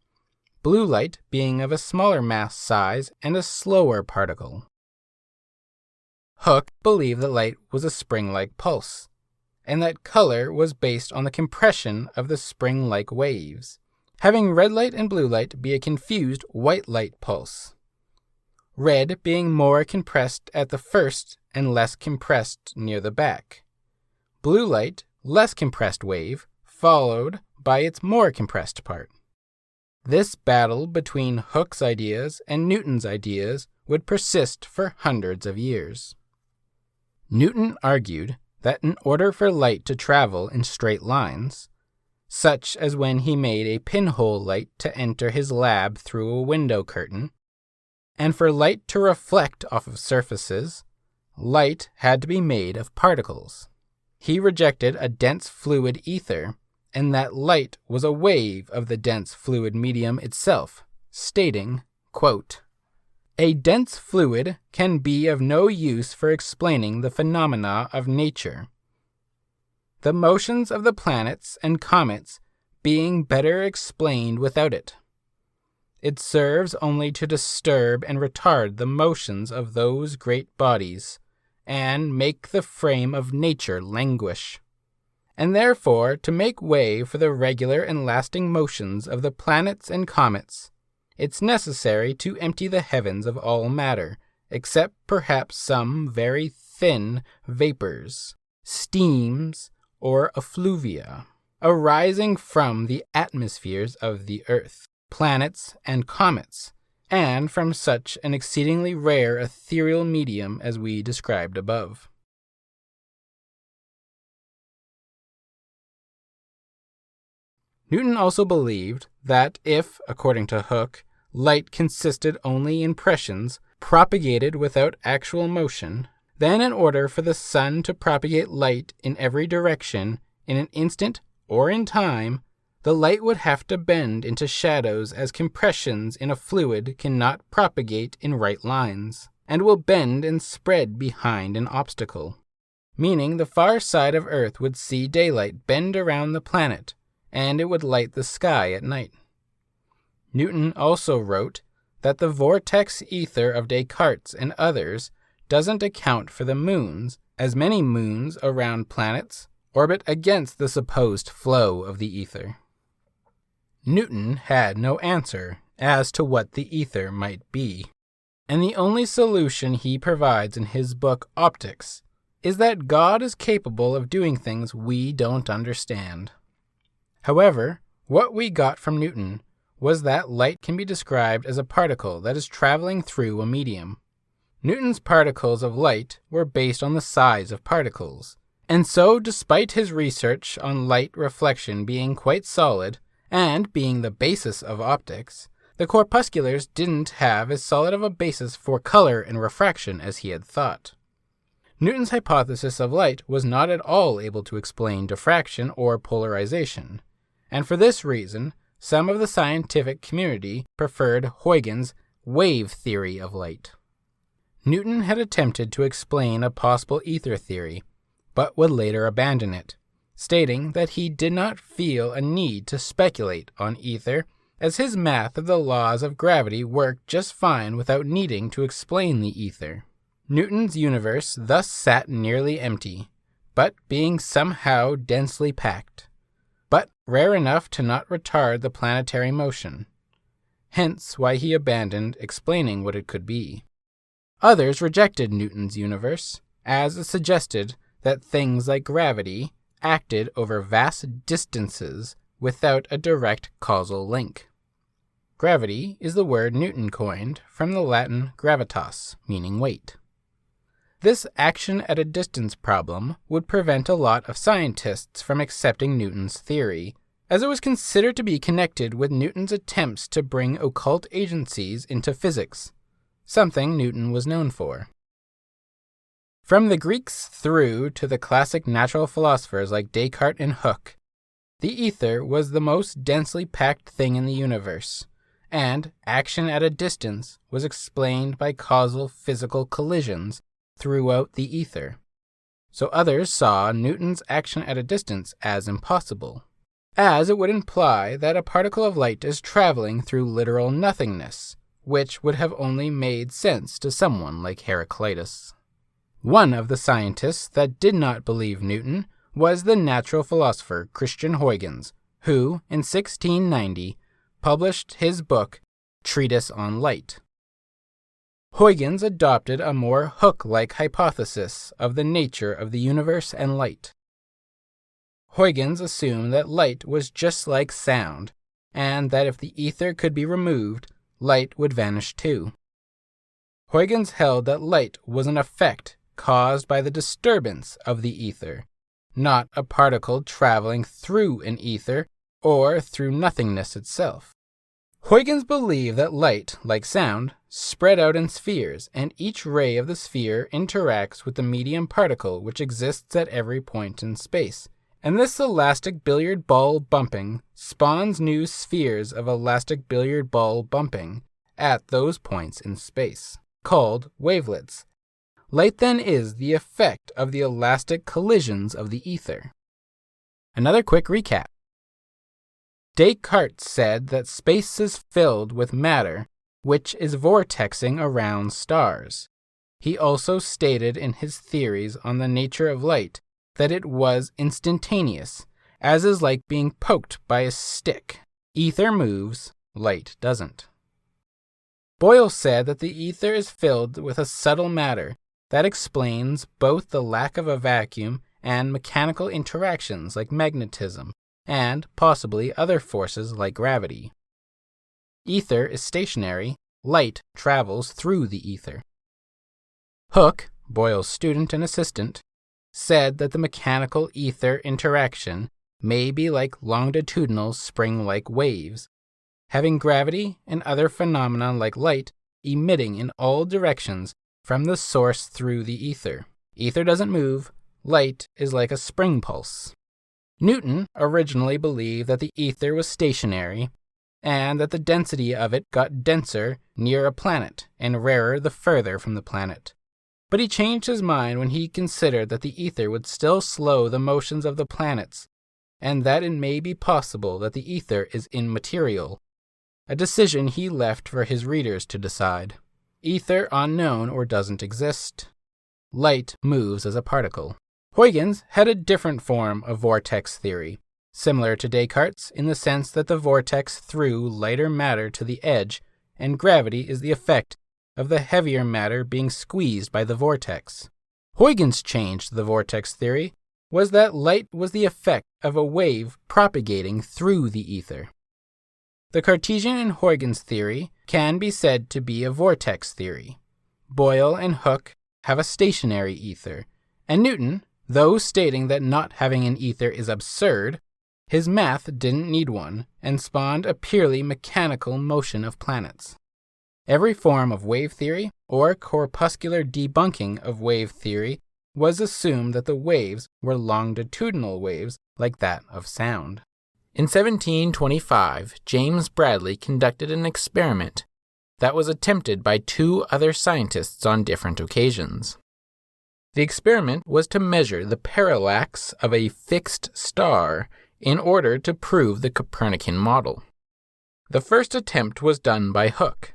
blue light being of a smaller mass size and a slower particle. Hooke believed that light was a spring-like pulse, and that color was based on the compression of the spring-like waves, having red light and blue light be a confused white light pulse, red being more compressed at the first and less compressed near the back, blue light less compressed wave followed by its more compressed part. This battle between Hooke's ideas and Newton's ideas would persist for hundreds of years. Newton argued that in order for light to travel in straight lines, such as when he made a pinhole light to enter his lab through a window curtain, and for light to reflect off of surfaces, light had to be made of particles. He rejected a dense fluid ether, and that light was a wave of the dense fluid medium itself, stating, quote, "A dense fluid can be of no use for explaining the phenomena of nature. The motions of the planets and comets being better explained without it. It serves only to disturb and retard the motions of those great bodies, and make the frame of nature languish. And therefore to make way for the regular and lasting motions of the planets and comets, it's necessary to empty the heavens of all matter, except perhaps some very thin vapors, steams, or effluvia, arising from the atmospheres of the earth, planets, and comets, and from such an exceedingly rare ethereal medium as we described above." Newton also believed that if, according to Hooke, light consisted only in impressions propagated without actual motion, then in order for the sun to propagate light in every direction in an instant or in time, the light would have to bend into shadows as compressions in a fluid cannot propagate in right lines, and will bend and spread behind an obstacle, meaning the far side of Earth would see daylight bend around the planet, and it would light the sky at night. Newton also wrote that the vortex ether of Descartes and others doesn't account for the moons, as many moons around planets orbit against the supposed flow of the ether. Newton had no answer as to what the ether might be, and the only solution he provides in his book Optics is that God is capable of doing things we don't understand. However, what we got from Newton was that light can be described as a particle that is traveling through a medium. Newton's particles of light were based on the size of particles, And so, despite his research on light reflection being quite solid, and being the basis of optics, the corpusculars didn't have as solid of a basis for color and refraction as he had thought. Newton's hypothesis of light was not at all able to explain diffraction or polarization, and for this reason, some of the scientific community preferred Huygens' wave theory of light. Newton had attempted to explain a possible ether theory, but would later abandon it, stating that he did not feel a need to speculate on ether, as his math of the laws of gravity worked just fine without needing to explain the ether. Newton's universe thus sat nearly empty, but being somehow densely packed, but rare enough to not retard the planetary motion. Hence why he abandoned explaining what it could be. Others rejected Newton's universe, as it suggested that things like gravity acted over vast distances without a direct causal link. Gravity is the word Newton coined from the Latin gravitas, meaning weight. This action at a distance problem would prevent a lot of scientists from accepting Newton's theory, as it was considered to be connected with Newton's attempts to bring occult agencies into physics, something Newton was known for. From the Greeks through to the classic natural philosophers like Descartes and Hooke, the ether was the most densely packed thing in the universe, and action at a distance was explained by causal physical collisions throughout the ether. So others saw Newton's action at a distance as impossible, as it would imply that a particle of light is traveling through literal nothingness, which would have only made sense to someone like Heraclitus. One of the scientists that did not believe Newton was the natural philosopher Christian Huygens, who, in 1690, published his book, Treatise on Light. Huygens adopted a more Hooke-like hypothesis of the nature of the universe and light. Huygens assumed that light was just like sound, and that if the ether could be removed, light would vanish too. Huygens held that light was an effect caused by the disturbance of the ether, not a particle traveling through an ether or through nothingness itself. Huygens believed that light, like sound, spread out in spheres, and each ray of the sphere interacts with the medium particle which exists at every point in space, and this elastic billiard ball bumping spawns new spheres of elastic billiard ball bumping at those points in space, called wavelets. Light then is the effect of the elastic collisions of the ether. Another quick recap. Descartes said that space is filled with matter, which is vortexing around stars. He also stated in his theories on the nature of light that it was instantaneous, as is like being poked by a stick. Ether moves, light doesn't. Boyle said that the ether is filled with a subtle matter that explains both the lack of a vacuum and mechanical interactions like magnetism, and possibly other forces like gravity. Ether is stationary, light travels through the ether. Hooke, Boyle's student and assistant, said that the mechanical ether interaction may be like longitudinal spring-like waves, having gravity and other phenomena like light emitting in all directions from the source through the ether. Ether doesn't move, light is like a spring pulse. Newton originally believed that the ether was stationary, and that the density of it got denser near a planet and rarer the further from the planet. But he changed his mind when he considered that the ether would still slow the motions of the planets, and that it may be possible that the ether is immaterial, a decision he left for his readers to decide. Ether unknown or doesn't exist. Light moves as a particle. Huygens had a different form of vortex theory, similar to Descartes in the sense that the vortex threw lighter matter to the edge, and gravity is the effect of the heavier matter being squeezed by the vortex. Huygens' change to the vortex theory was that light was the effect of a wave propagating through the ether. The Cartesian and Huygens theory can be said to be a vortex theory. Boyle and Hooke have a stationary ether, and Newton, Though stating that not having an ether is absurd, his math didn't need one and spawned a purely mechanical motion of planets. Every form of wave theory or corpuscular debunking of wave theory was assumed that the waves were longitudinal waves like that of sound. In 1725, James Bradley conducted an experiment that was attempted by two other scientists on different occasions. The experiment was to measure the parallax of a fixed star in order to prove the Copernican model. The first attempt was done by Hooke,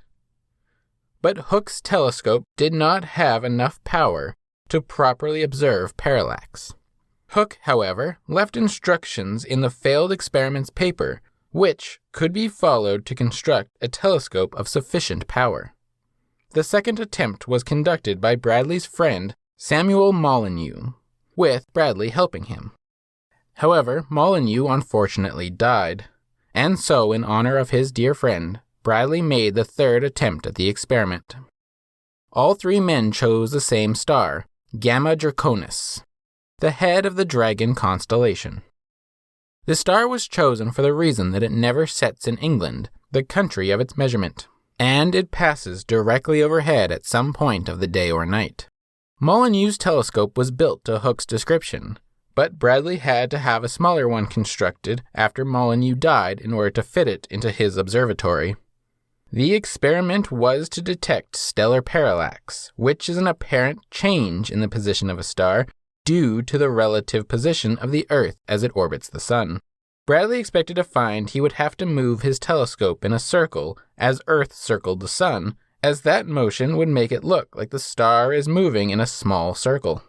but Hooke's telescope did not have enough power to properly observe parallax. Hooke, however, left instructions in the failed experiment's paper, which could be followed to construct a telescope of sufficient power. The second attempt was conducted by Bradley's friend Samuel Molyneux, with Bradley helping him. However, Molyneux unfortunately died, and so in honor of his dear friend, Bradley made the third attempt at the experiment. All three men chose the same star, Gamma Draconis, the head of the Dragon constellation. The star was chosen for the reason that it never sets in England, the country of its measurement, and it passes directly overhead at some point of the day or night. Molyneux's telescope was built to Hooke's description, but Bradley had to have a smaller one constructed after Molyneux died in order to fit it into his observatory. The experiment was to detect stellar parallax, which is an apparent change in the position of a star due to the relative position of the Earth as it orbits the Sun. Bradley expected to find he would have to move his telescope in a circle as Earth circled the Sun, as that motion would make it look like the star is moving in a small circle.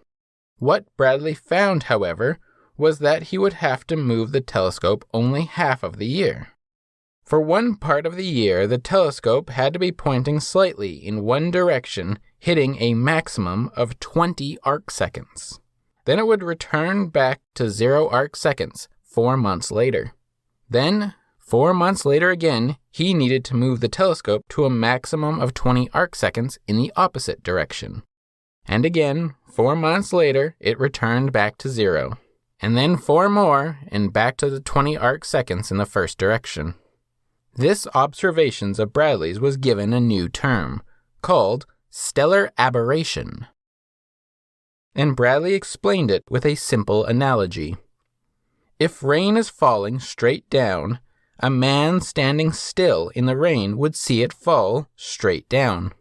What Bradley found, however, was that he would have to move the telescope only half of the year. For one part of the year, the telescope had to be pointing slightly in one direction, hitting a maximum of 20 arcseconds. Then it would return back to 0 arcseconds 4 months later. Then, 4 months later again, he needed to move the telescope to a maximum of 20 arcseconds in the opposite direction. And again, 4 months later, it returned back to 0. And then 4 more, and back to the 20 arcseconds in the first direction. This observations of Bradley's was given a new term, called stellar aberration. And Bradley explained it with a simple analogy. If rain is falling straight down, a man standing still in the rain would see it fall straight down.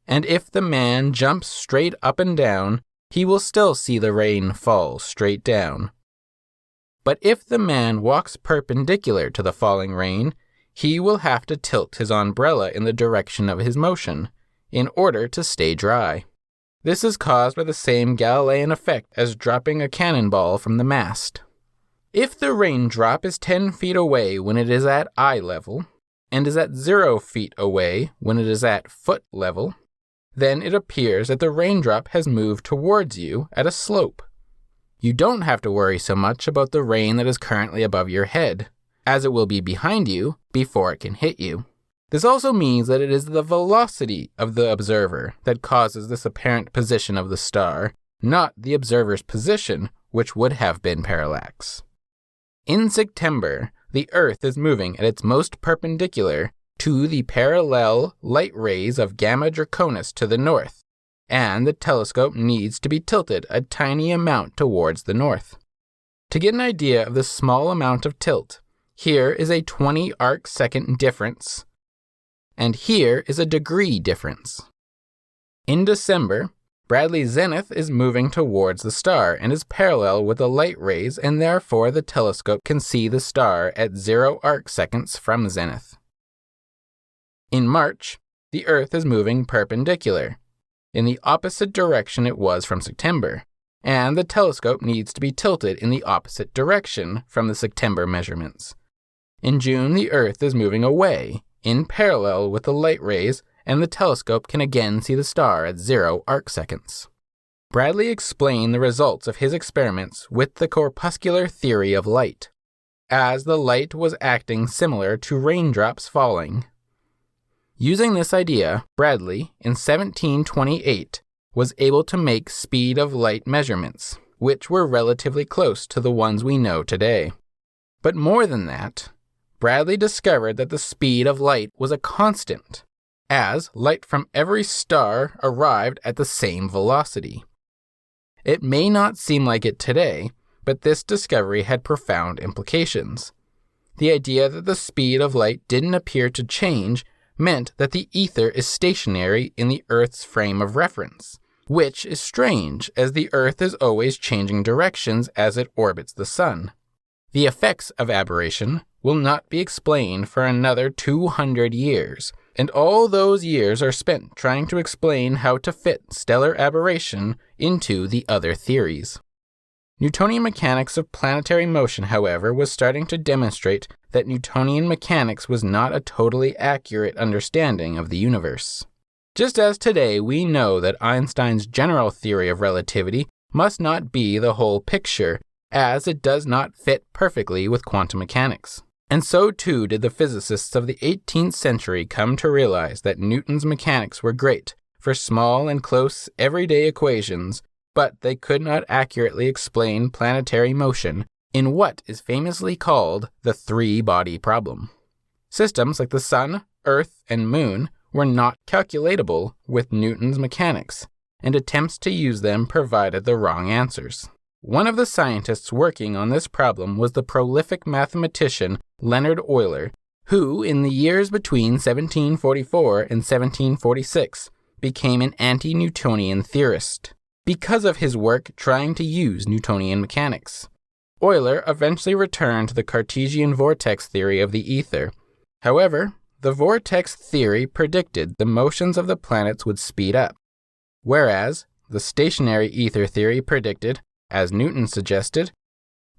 And if the man jumps straight up and down, he will still see the rain fall straight down. But if the man walks perpendicular to the falling rain, he will have to tilt his umbrella in the direction of his motion in order to stay dry. This is caused by the same Galilean effect as dropping a cannonball from the mast. If the raindrop is 10 feet away when it is at eye level, and is at 0 feet away when it is at foot level, then it appears that the raindrop has moved towards you at a slope. You don't have to worry so much about the rain that is currently above your head, as it will be behind you before it can hit you. This also means that it is the velocity of the observer that causes this apparent position of the star, not the observer's position, which would have been parallax. In September, the Earth is moving at its most perpendicular to the parallel light rays of Gamma Draconis to the north, and the telescope needs to be tilted a tiny amount towards the north. To get an idea of the small amount of tilt, here is a 20 arcsecond difference, and here is a degree difference. In December, Bradley's zenith is moving towards the star and is parallel with the light rays, and therefore the telescope can see the star at 0 arcseconds from zenith. In March, the Earth is moving perpendicular, in the opposite direction it was from September, and the telescope needs to be tilted in the opposite direction from the September measurements. In June, the Earth is moving away, in parallel with the light rays, and the telescope can again see the star at 0 arcseconds. Bradley explained the results of his experiments with the corpuscular theory of light, as the light was acting similar to raindrops falling. Using this idea, Bradley, in 1728, was able to make speed of light measurements, which were relatively close to the ones we know today. But more than that, Bradley discovered that the speed of light was a constant, as light from every star arrived at the same velocity. It may not seem like it today, but this discovery had profound implications. The idea that the speed of light didn't appear to change meant that the ether is stationary in the Earth's frame of reference, which is strange, as the Earth is always changing directions as it orbits the Sun. The effects of aberration will not be explained for another 200 years, and all those years are spent trying to explain how to fit stellar aberration into the other theories. Newtonian mechanics of planetary motion, however, was starting to demonstrate that Newtonian mechanics was not a totally accurate understanding of the universe. Just as today we know that Einstein's general theory of relativity must not be the whole picture, as it does not fit perfectly with quantum mechanics. And so too did the physicists of the 18th century come to realize that Newton's mechanics were great for small and close everyday equations, but they could not accurately explain planetary motion in what is famously called the three-body problem. Systems like the Sun, Earth, and Moon were not calculatable with Newton's mechanics, and attempts to use them provided the wrong answers. One of the scientists working on this problem was the prolific mathematician Leonhard Euler, who, in the years between 1744 and 1746, became an anti-Newtonian theorist because of his work trying to use Newtonian mechanics. Euler eventually returned to the Cartesian vortex theory of the ether. However, the vortex theory predicted the motions of the planets would speed up, whereas the stationary ether theory predicted, as Newton suggested,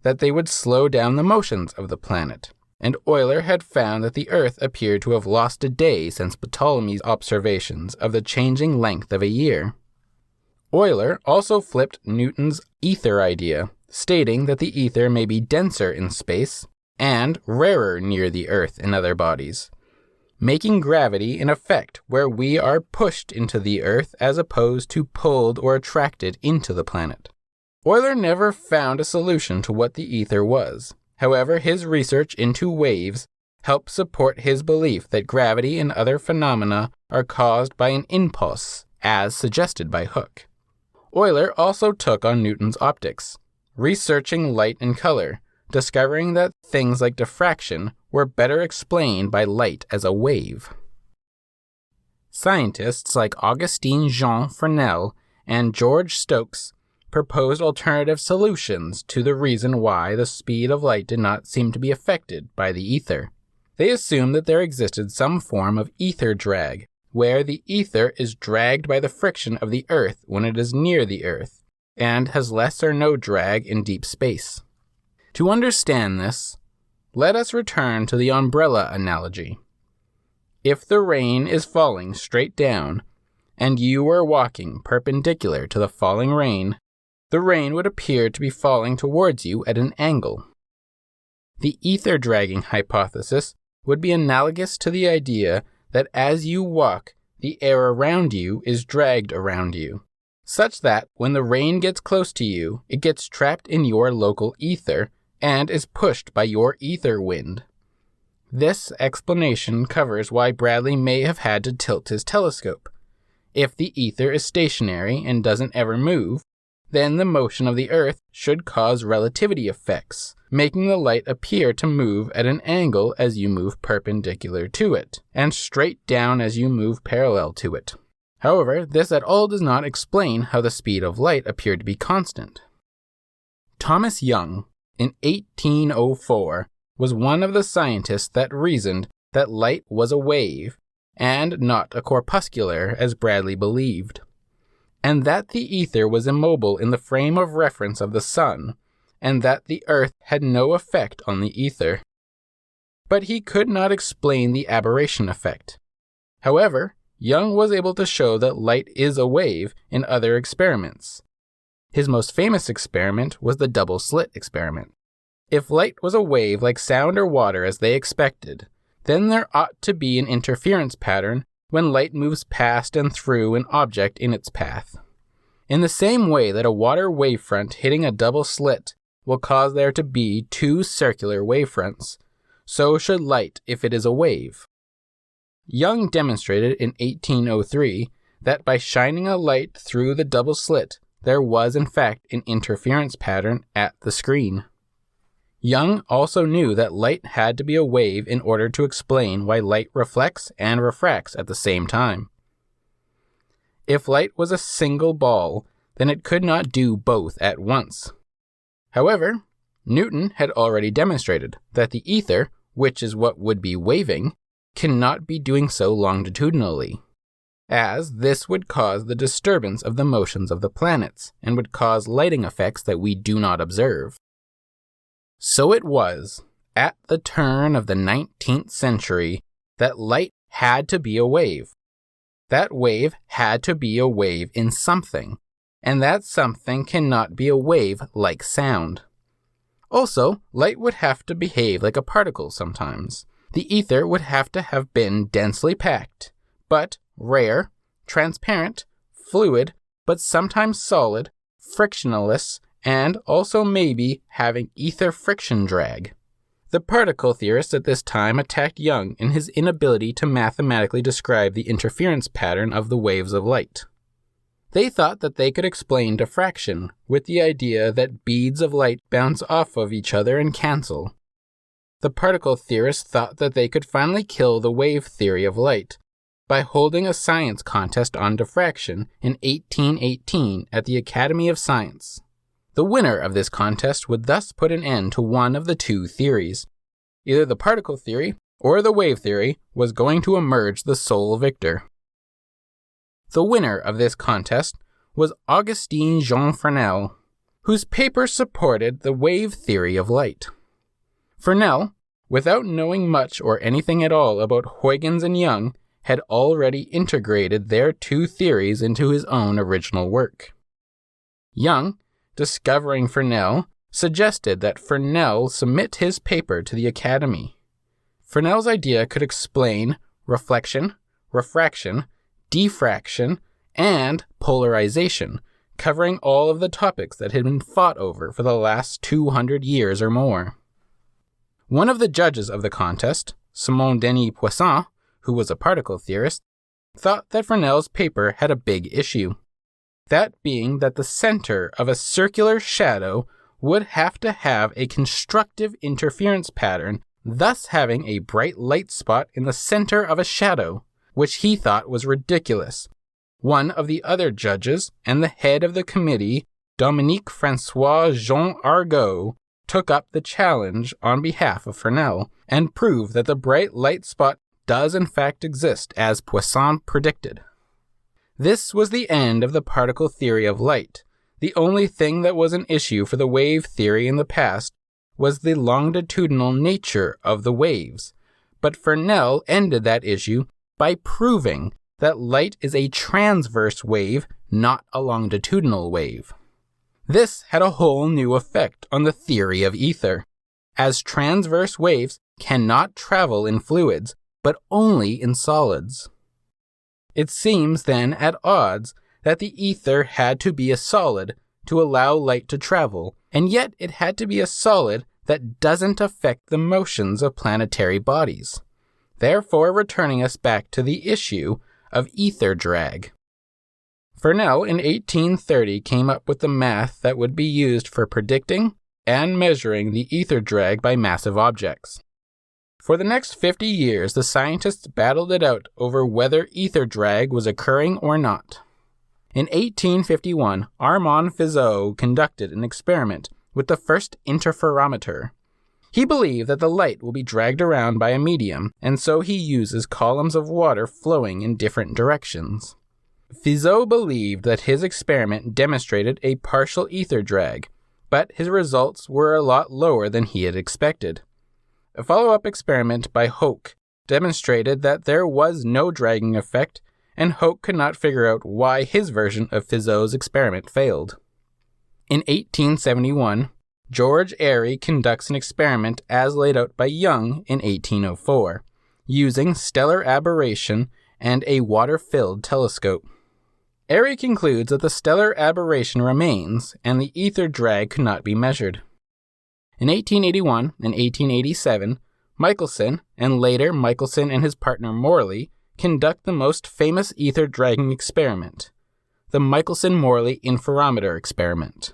that they would slow down the motions of the planet, and Euler had found that the Earth appeared to have lost a day since Ptolemy's observations of the changing length of a year. Euler also flipped Newton's ether idea, stating that the ether may be denser in space and rarer near the Earth in other bodies, making gravity an effect where we are pushed into the Earth as opposed to pulled or attracted into the planet. Euler never found a solution to what the ether was. However, his research into waves helped support his belief that gravity and other phenomena are caused by an impulse, as suggested by Hooke. Euler also took on Newton's optics, researching light and color, discovering that things like diffraction were better explained by light as a wave. Scientists like Augustin Jean Fresnel and George Stokes proposed alternative solutions to the reason why the speed of light did not seem to be affected by the ether. They assumed that there existed some form of ether drag, where the ether is dragged by the friction of the Earth when it is near the Earth, and has less or no drag in deep space. To understand this, let us return to the umbrella analogy. If the rain is falling straight down, and you are walking perpendicular to the falling rain, the rain would appear to be falling towards you at an angle. The ether dragging hypothesis would be analogous to the idea that as you walk, the air around you is dragged around you, such that when the rain gets close to you, it gets trapped in your local ether and is pushed by your ether wind. This explanation covers why Bradley may have had to tilt his telescope. If the ether is stationary and doesn't ever move, then the motion of the Earth should cause relativity effects, making the light appear to move at an angle as you move perpendicular to it, and straight down as you move parallel to it. However, this at all does not explain how the speed of light appeared to be constant. Thomas Young, in 1804, was one of the scientists that reasoned that light was a wave, and not a corpuscular as Bradley believed, and that the ether was immobile in the frame of reference of the Sun, and that the Earth had no effect on the ether. But he could not explain the aberration effect. However, Young was able to show that light is a wave in other experiments. His most famous experiment was the double-slit experiment. If light was a wave like sound or water as they expected, then there ought to be an interference pattern when light moves past and through an object in its path. In the same way that a water wavefront hitting a double slit will cause there to be two circular wavefronts, so should light if it is a wave. Young demonstrated in 1803 that by shining a light through the double slit, there was in fact an interference pattern at the screen. Young also knew that light had to be a wave in order to explain why light reflects and refracts at the same time. If light was a single ball, then it could not do both at once. However, Newton had already demonstrated that the ether, which is what would be waving, cannot be doing so longitudinally, as this would cause the disturbance of the motions of the planets and would cause lighting effects that we do not observe. So it was, at the turn of the 19th century, that light had to be a wave. That wave had to be a wave in something, and that something cannot be a wave like sound. Also, light would have to behave like a particle sometimes. The ether would have to have been densely packed, but rare, transparent, fluid, but sometimes solid, frictionless, and also maybe having ether friction drag. The particle theorists at this time attacked Young in his inability to mathematically describe the interference pattern of the waves of light. They thought that they could explain diffraction with the idea that beads of light bounce off of each other and cancel. The particle theorists thought that they could finally kill the wave theory of light by holding a science contest on diffraction in 1818 at the Academy of Science. The winner of this contest would thus put an end to one of the two theories. Either the particle theory or the wave theory was going to emerge the sole victor. The winner of this contest was Augustin Jean Fresnel, whose paper supported the wave theory of light. Fresnel, without knowing much or anything at all about Huygens and Young, had already integrated their two theories into his own original work. Young, discovering Fresnel, suggested that Fresnel submit his paper to the Academy. Fresnel's idea could explain reflection, refraction, diffraction, and polarization, covering all of the topics that had been fought over for the last 200 years or more. One of the judges of the contest, Simon Denis Poisson, who was a particle theorist, thought that Fresnel's paper had a big issue. That being that the center of a circular shadow would have to have a constructive interference pattern, thus having a bright light spot in the center of a shadow, which he thought was ridiculous. One of the other judges and the head of the committee, Dominique Francois Jean Argot, took up the challenge on behalf of Fresnel and proved that the bright light spot does in fact exist as Poisson predicted. This was the end of the particle theory of light. The only thing that was an issue for the wave theory in the past was the longitudinal nature of the waves, but Fresnel ended that issue by proving that light is a transverse wave, not a longitudinal wave. This had a whole new effect on the theory of ether, as transverse waves cannot travel in fluids, but only in solids. It seems then at odds that the ether had to be a solid to allow light to travel, and yet it had to be a solid that doesn't affect the motions of planetary bodies, therefore returning us back to the issue of ether drag. Fresnel in 1830 came up with the math that would be used for predicting and measuring the ether drag by massive objects. For the next 50 years, the scientists battled it out over whether ether drag was occurring or not. In 1851, Armand Fizeau conducted an experiment with the first interferometer. He believed that the light will be dragged around by a medium, and so he uses columns of water flowing in different directions. Fizeau believed that his experiment demonstrated a partial ether drag, but his results were a lot lower than he had expected. A follow-up experiment by Hoek demonstrated that there was no dragging effect, and Hoek could not figure out why his version of Fizeau's experiment failed. In 1871, George Airy conducts an experiment as laid out by Young in 1804, using stellar aberration and a water-filled telescope. Airy concludes that the stellar aberration remains, and the ether drag could not be measured. In 1881 and 1887, Michelson, and later Michelson and his partner Morley, conduct the most famous ether dragging experiment, the Michelson-Morley interferometer experiment.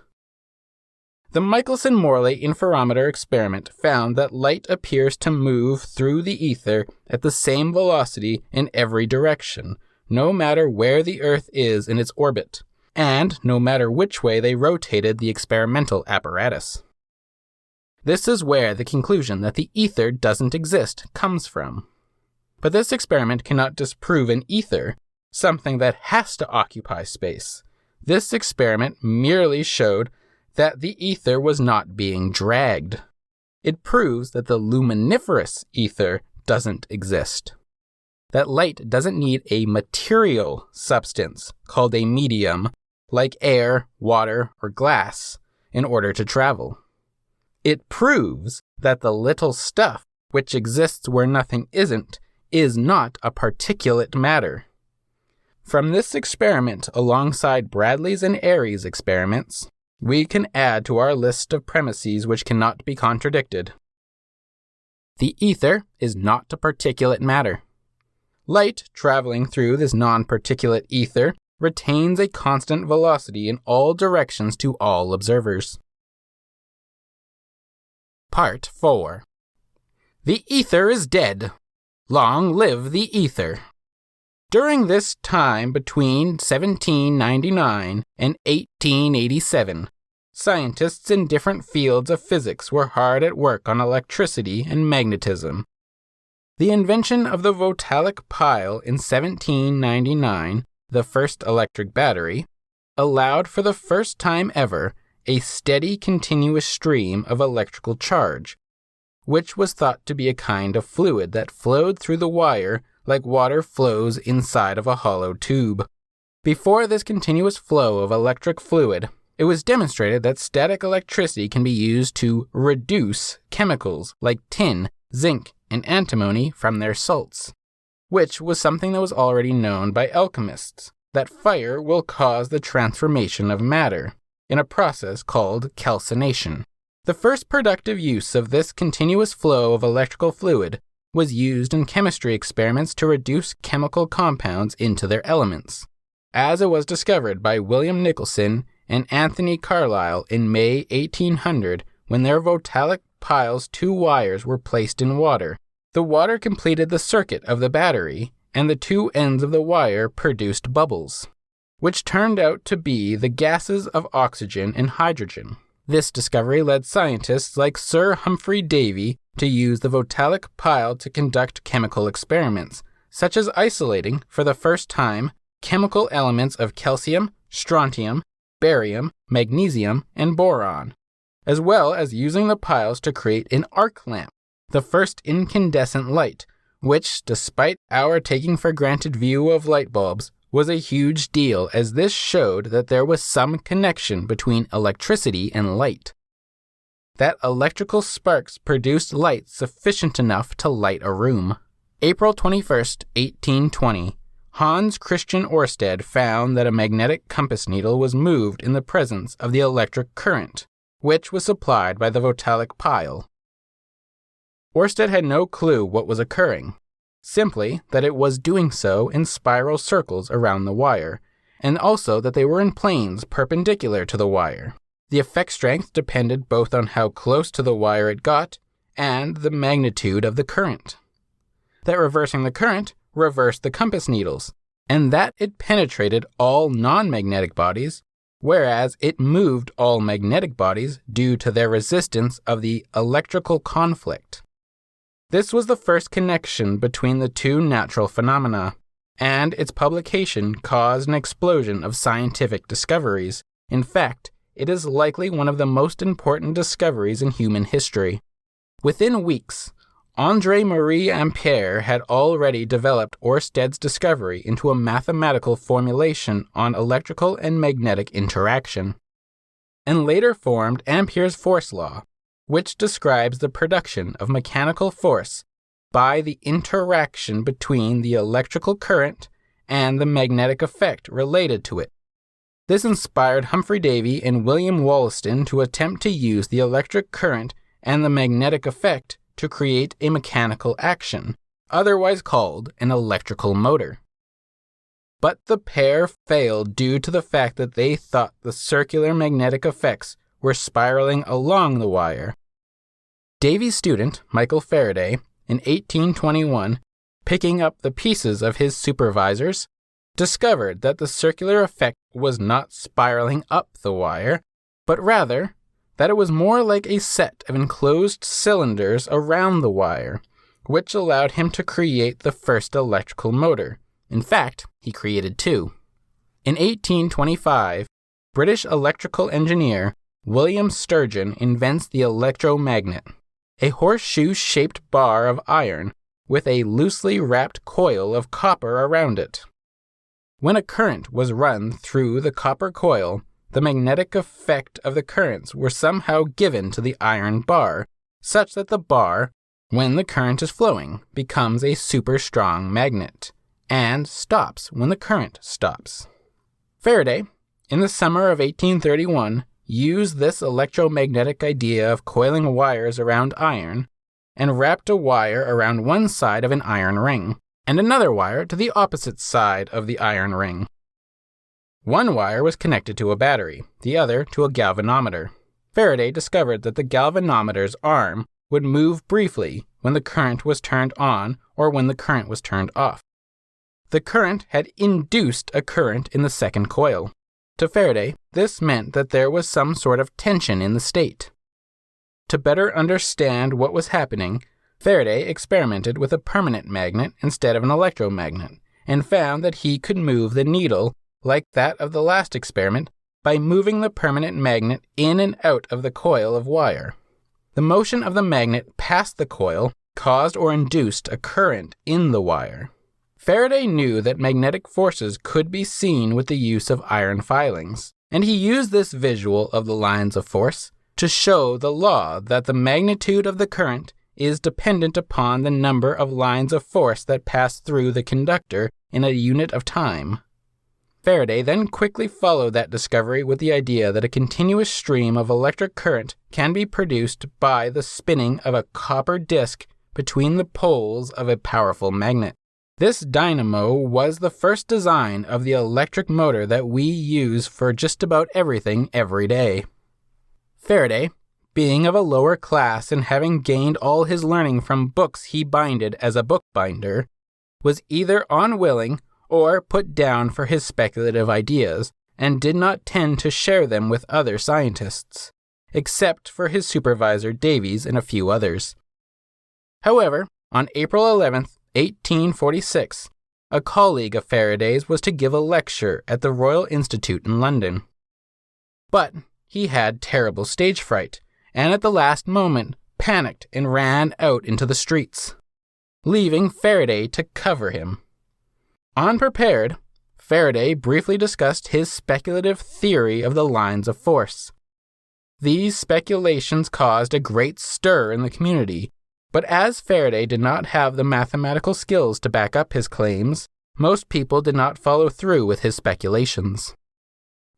The Michelson-Morley interferometer experiment found that light appears to move through the ether at the same velocity in every direction, no matter where the Earth is in its orbit, and no matter which way they rotated the experimental apparatus. This is where the conclusion that the ether doesn't exist comes from. But this experiment cannot disprove an ether, something that has to occupy space. This experiment merely showed that the ether was not being dragged. It proves that the luminiferous ether doesn't exist. That light doesn't need a material substance called a medium, like air, water, or glass, in order to travel. It proves that the little stuff which exists where nothing isn't is not a particulate matter. From this experiment, alongside Bradley's and Airy's experiments, we can add to our list of premises which cannot be contradicted. The ether is not a particulate matter. Light traveling through this non-particulate ether retains a constant velocity in all directions to all observers. Part 4. The ether is dead. Long live the ether. During this time between 1799 and 1887, scientists in different fields of physics were hard at work on electricity and magnetism. The invention of the Voltaic pile in 1799, the first electric battery, allowed for the first time ever a steady continuous stream of electrical charge, which was thought to be a kind of fluid that flowed through the wire like water flows inside of a hollow tube. Before this continuous flow of electric fluid, it was demonstrated that static electricity can be used to reduce chemicals like tin, zinc, and antimony from their salts, which was something that was already known by alchemists, that fire will cause the transformation of matter in a process called calcination. The first productive use of this continuous flow of electrical fluid was used in chemistry experiments to reduce chemical compounds into their elements, as it was discovered by William Nicholson and Anthony Carlisle in May 1800 when their Voltaic pile's two wires were placed in water. The water completed the circuit of the battery, and the two ends of the wire produced bubbles, which turned out to be the gases of oxygen and hydrogen. This discovery led scientists like Sir Humphrey Davy to use the Voltaic pile to conduct chemical experiments, such as isolating, for the first time, chemical elements of calcium, strontium, barium, magnesium, and boron, as well as using the piles to create an arc lamp, the first incandescent light, which, despite our taking for granted view of light bulbs, was a huge deal, as this showed that there was some connection between electricity and light. That electrical sparks produced light sufficient enough to light a room. April 21st, 1820, Hans Christian Ørsted found that a magnetic compass needle was moved in the presence of the electric current, which was supplied by the Voltaic pile. Ørsted had no clue what was occurring, simply that it was doing so in spiral circles around the wire, and also that they were in planes perpendicular to the wire. The effect strength depended both on how close to the wire it got and the magnitude of the current. That reversing the current reversed the compass needles, and that it penetrated all non-magnetic bodies, whereas it moved all magnetic bodies due to their resistance of the electrical conflict. This was the first connection between the two natural phenomena, and its publication caused an explosion of scientific discoveries. In fact, it is likely one of the most important discoveries in human history. Within weeks, André-Marie Ampère had already developed Ørsted's discovery into a mathematical formulation on electrical and magnetic interaction, and later formed Ampère's force law, which describes the production of mechanical force by the interaction between the electrical current and the magnetic effect related to it. This inspired Humphrey Davy and William Wollaston to attempt to use the electric current and the magnetic effect to create a mechanical action, otherwise called an electrical motor. But the pair failed due to the fact that they thought the circular magnetic effects were spiraling along the wire. Davy's student, Michael Faraday, in 1821, picking up the pieces of his supervisors, discovered that the circular effect was not spiraling up the wire, but rather that it was more like a set of enclosed cylinders around the wire, which allowed him to create the first electrical motor. In fact, he created two. In 1825, British electrical engineer William Sturgeon invents the electromagnet, a horseshoe-shaped bar of iron with a loosely wrapped coil of copper around it. When a current was run through the copper coil, the magnetic effect of the currents were somehow given to the iron bar, such that the bar, when the current is flowing, becomes a super strong magnet, and stops when the current stops. Faraday, in the summer of 1831, used this electromagnetic idea of coiling wires around iron, and wrapped a wire around one side of an iron ring, and another wire to the opposite side of the iron ring. One wire was connected to a battery, the other to a galvanometer. Faraday discovered that the galvanometer's arm would move briefly when the current was turned on or when the current was turned off. The current had induced a current in the second coil. To Faraday, this meant that there was some sort of tension in the state. To better understand what was happening, Faraday experimented with a permanent magnet instead of an electromagnet, and found that he could move the needle like that of the last experiment by moving the permanent magnet in and out of the coil of wire. The motion of the magnet past the coil caused or induced a current in the wire. Faraday knew that magnetic forces could be seen with the use of iron filings, and he used this visual of the lines of force to show the law that the magnitude of the current is dependent upon the number of lines of force that pass through the conductor in a unit of time. Faraday then quickly followed that discovery with the idea that a continuous stream of electric current can be produced by the spinning of a copper disc between the poles of a powerful magnet. This dynamo was the first design of the electric motor that we use for just about everything every day. Faraday, being of a lower class and having gained all his learning from books he binded as a bookbinder, was either unwilling or put down for his speculative ideas, and did not tend to share them with other scientists, except for his supervisor Davies and a few others. However, on April 11th, 1846, a colleague of Faraday's was to give a lecture at the Royal Institute in London. But he had terrible stage fright, and at the last moment panicked and ran out into the streets, leaving Faraday to cover him. Unprepared, Faraday briefly discussed his speculative theory of the lines of force. These speculations caused a great stir in the community, but as Faraday did not have the mathematical skills to back up his claims, most people did not follow through with his speculations.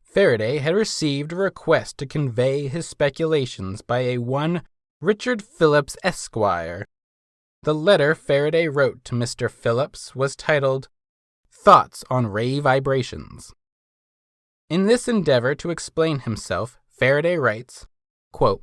Faraday had received a request to convey his speculations by a one Richard Phillips, Esquire. The letter Faraday wrote to Mr. Phillips was titled, Thoughts on Ray Vibrations. In this endeavor to explain himself, Faraday writes, quote,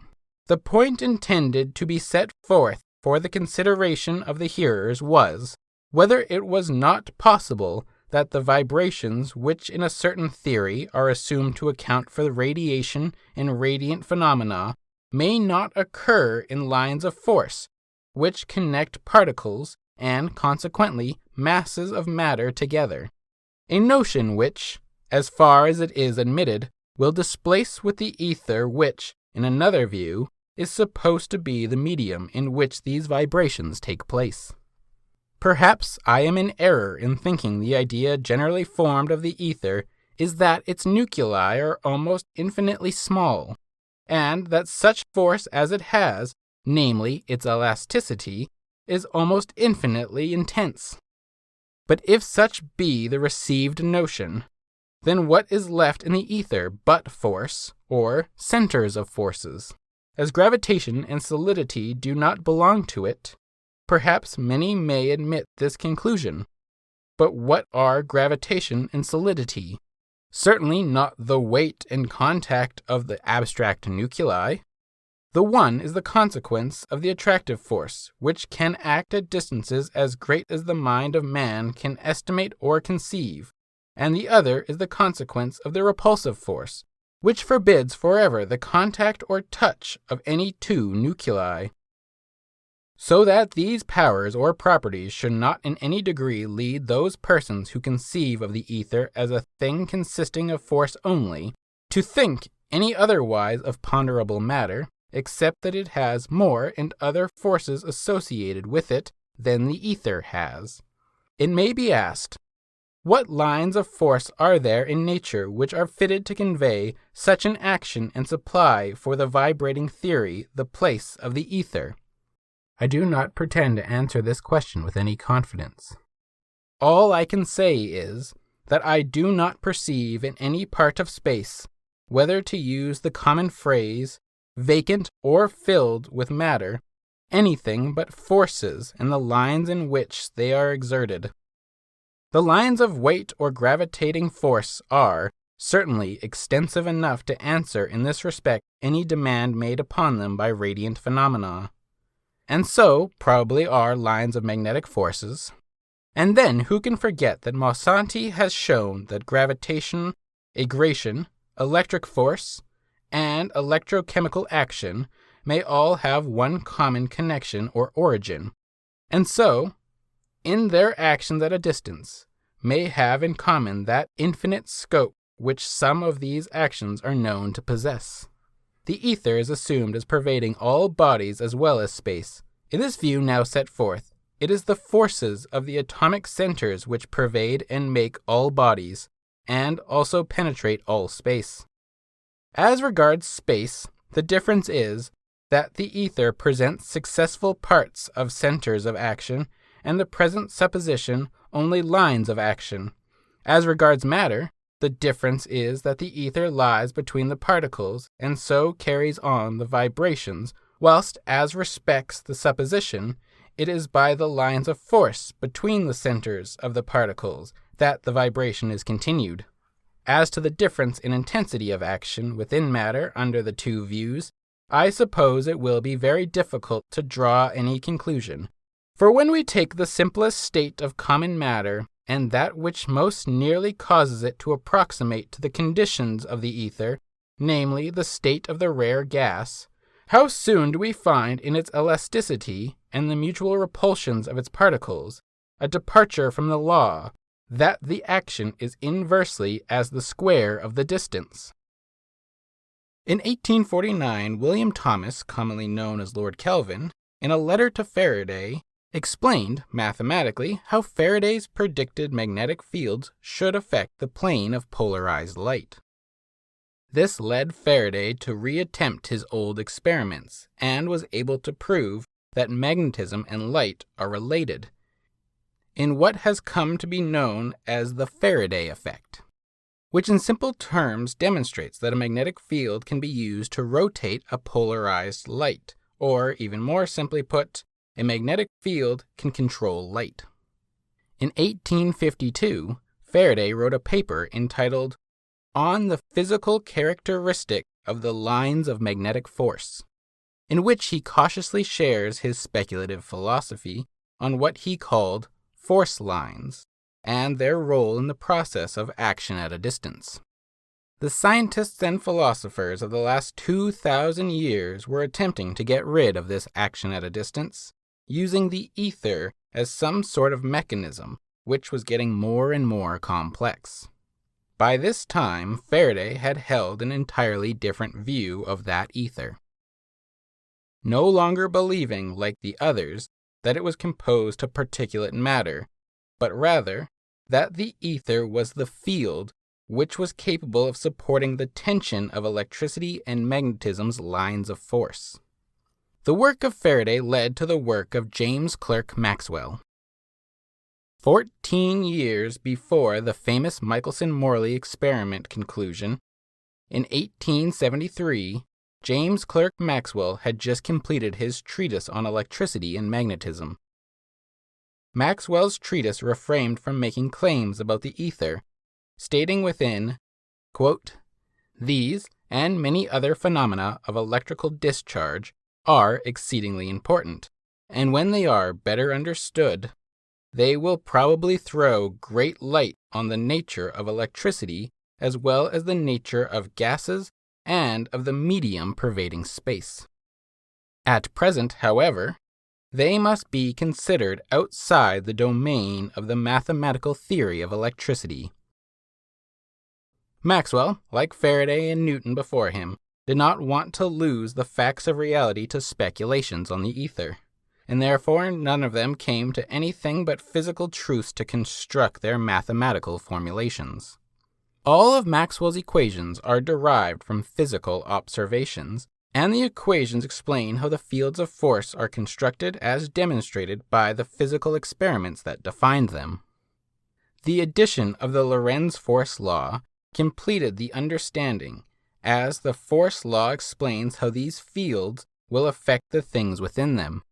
The point intended to be set forth for the consideration of the hearers was, whether it was not possible that the vibrations which in a certain theory are assumed to account for the radiation and radiant phenomena may not occur in lines of force, which connect particles and, consequently, masses of matter together, a notion which, as far as it is admitted, will displace with the ether which, in another view, is supposed to be the medium in which these vibrations take place. Perhaps I am in error in thinking the idea generally formed of the ether is that its nuclei are almost infinitely small, and that such force as it has, namely its elasticity, is almost infinitely intense. But if such be the received notion, then what is left in the ether but force, or centers of forces? As gravitation and solidity do not belong to it, perhaps many may admit this conclusion. But what are gravitation and solidity? Certainly not the weight and contact of the abstract nuclei. The one is the consequence of the attractive force, which can act at distances as great as the mind of man can estimate or conceive, and the other is the consequence of the repulsive force, which forbids forever the contact or touch of any two nuclei. So that these powers or properties should not in any degree lead those persons who conceive of the ether as a thing consisting of force only, to think any otherwise of ponderable matter, except that it has more and other forces associated with it than the ether has. It may be asked, what lines of force are there in nature which are fitted to convey such an action and supply for the vibrating theory the place of the ether? I do not pretend to answer this question with any confidence. All I can say is that I do not perceive in any part of space, whether to use the common phrase, vacant or filled with matter, anything but forces and the lines in which they are exerted. The lines of weight or gravitating force are certainly extensive enough to answer in this respect any demand made upon them by radiant phenomena. And so probably are lines of magnetic forces. And then who can forget that Monsanti has shown that gravitation, agration, electric force, and electrochemical action may all have one common connection or origin, and so, in their actions at a distance, may have in common that infinite scope which some of these actions are known to possess. The ether is assumed as pervading all bodies as well as space. In this view now set forth, it is the forces of the atomic centers which pervade and make all bodies, and also penetrate all space. As regards space, the difference is that the ether presents successful parts of centers of action, and the present supposition only lines of action. As regards matter, the difference is that the ether lies between the particles, and so carries on the vibrations, whilst as respects the supposition, it is by the lines of force between the centers of the particles that the vibration is continued. As to the difference in intensity of action within matter under the two views, I suppose it will be very difficult to draw any conclusion. For when we take the simplest state of common matter, and that which most nearly causes it to approximate to the conditions of the ether, namely the state of the rare gas, how soon do we find in its elasticity and the mutual repulsions of its particles a departure from the law that the action is inversely as the square of the distance. In 1849, William Thomas, commonly known as Lord Kelvin, in a letter to Faraday, explained mathematically how Faraday's predicted magnetic fields should affect the plane of polarized light. This led Faraday to reattempt his old experiments, and was able to prove that magnetism and light are related, in what has come to be known as the Faraday effect, which in simple terms demonstrates that a magnetic field can be used to rotate a polarized light, or, even more simply put, a magnetic field can control light. In 1852, Faraday wrote a paper entitled On the Physical Characteristic of the Lines of Magnetic Force, in which he cautiously shares his speculative philosophy on what he called force lines, and their role in the process of action at a distance. The scientists and philosophers of the last 2,000 years were attempting to get rid of this action at a distance, using the ether as some sort of mechanism, which was getting more and more complex. By this time, Faraday had held an entirely different view of that ether, no longer believing, like the others, that it was composed of particulate matter, but rather that the ether was the field which was capable of supporting the tension of electricity and magnetism's lines of force. The work of Faraday led to the work of James Clerk Maxwell. 14 years before the famous Michelson-Morley experiment conclusion, in 1873, James Clerk Maxwell had just completed his treatise on electricity and magnetism. Maxwell's treatise refrained from making claims about the ether, stating within, quote, "These and many other phenomena of electrical discharge are exceedingly important, and when they are better understood, they will probably throw great light on the nature of electricity as well as the nature of gases and of the medium pervading space. At present, however, they must be considered outside the domain of the mathematical theory of electricity." Maxwell, like Faraday and Newton before him, did not want to lose the facts of reality to speculations on the ether, and therefore none of them came to anything but physical truths to construct their mathematical formulations. All of Maxwell's equations are derived from physical observations, and the equations explain how the fields of force are constructed as demonstrated by the physical experiments that defined them. The addition of the Lorentz force law completed the understanding, as the force law explains how these fields will affect the things within them.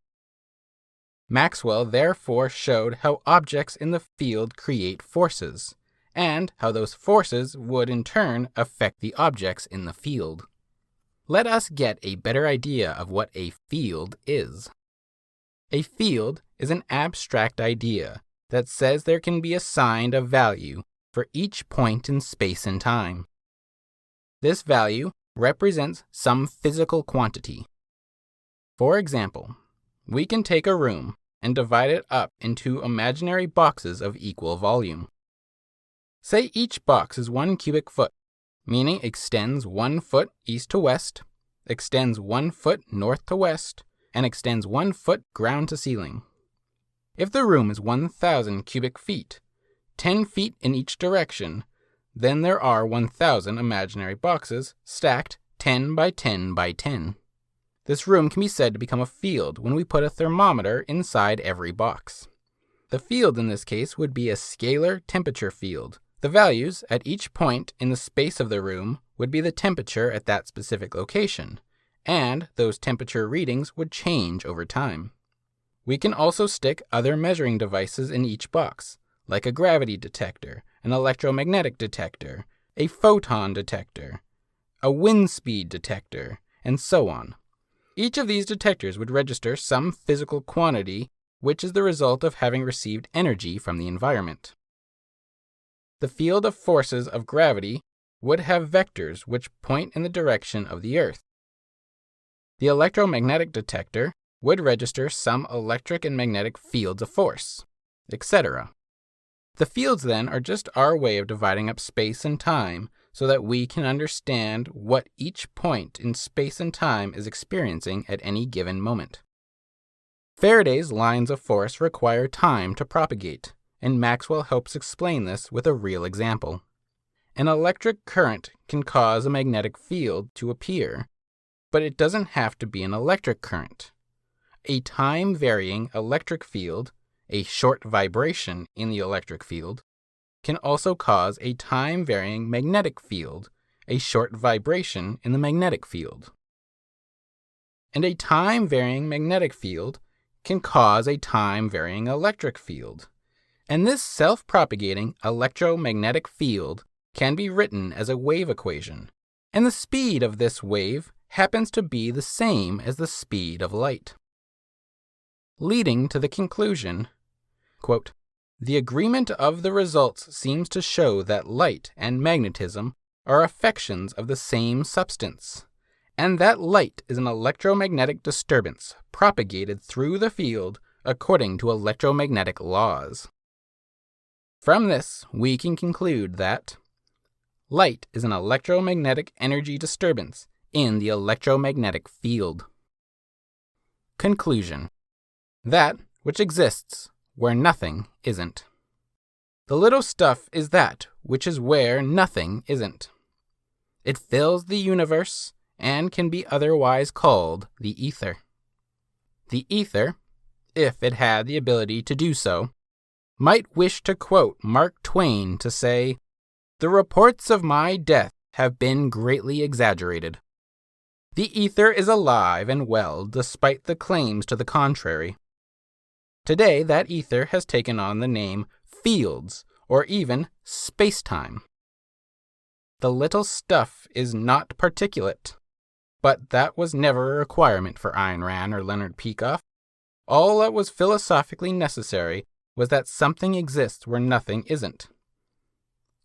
Maxwell therefore showed how objects in the field create forces, and how those forces would in turn affect the objects in the field. Let us get a better idea of what a field is. A field is an abstract idea that says there can be assigned a value for each point in space and time. This value represents some physical quantity. For example, we can take a room and divide it up into imaginary boxes of equal volume. Say each box is 1 cubic foot, meaning extends 1 foot east to west, extends 1 foot north to west, and extends 1 foot ground to ceiling. If the room is 1,000 cubic feet, 10 feet in each direction, then there are 1,000 imaginary boxes stacked 10 by 10 by 10. This room can be said to become a field when we put a thermometer inside every box. The field in this case would be a scalar temperature field. The values at each point in the space of the room would be the temperature at that specific location, and those temperature readings would change over time. We can also stick other measuring devices in each box, like a gravity detector, an electromagnetic detector, a photon detector, a wind speed detector, and so on. Each of these detectors would register some physical quantity, which is the result of having received energy from the environment. The field of forces of gravity would have vectors which point in the direction of the Earth. The electromagnetic detector would register some electric and magnetic fields of force, etc. The fields, then, are just our way of dividing up space and time so that we can understand what each point in space and time is experiencing at any given moment. Faraday's lines of force require time to propagate, and Maxwell helps explain this with a real example. An electric current can cause a magnetic field to appear, but it doesn't have to be an electric current. A time-varying electric field, a short vibration in the electric field, can also cause a time-varying magnetic field, a short vibration in the magnetic field. And a time-varying magnetic field can cause a time-varying electric field. And this self-propagating electromagnetic field can be written as a wave equation, and the speed of this wave happens to be the same as the speed of light. Leading to the conclusion, quote, "The agreement of the results seems to show that light and magnetism are affections of the same substance, and that light is an electromagnetic disturbance propagated through the field according to electromagnetic laws. From this, we can conclude that light is an electromagnetic energy disturbance in the electromagnetic field." Conclusion: that which exists where nothing isn't. The little stuff is that which is where nothing isn't. It fills the universe and can be otherwise called the ether. The ether, if it had the ability to do so, might wish to quote Mark Twain to say, "The reports of my death have been greatly exaggerated. The ether is alive and well despite the claims to the contrary." Today, that ether has taken on the name fields or even space-time. The little stuff is not particulate, but that was never a requirement for Ayn Rand or Leonard Peikoff. All that was philosophically necessary was that something exists where nothing isn't.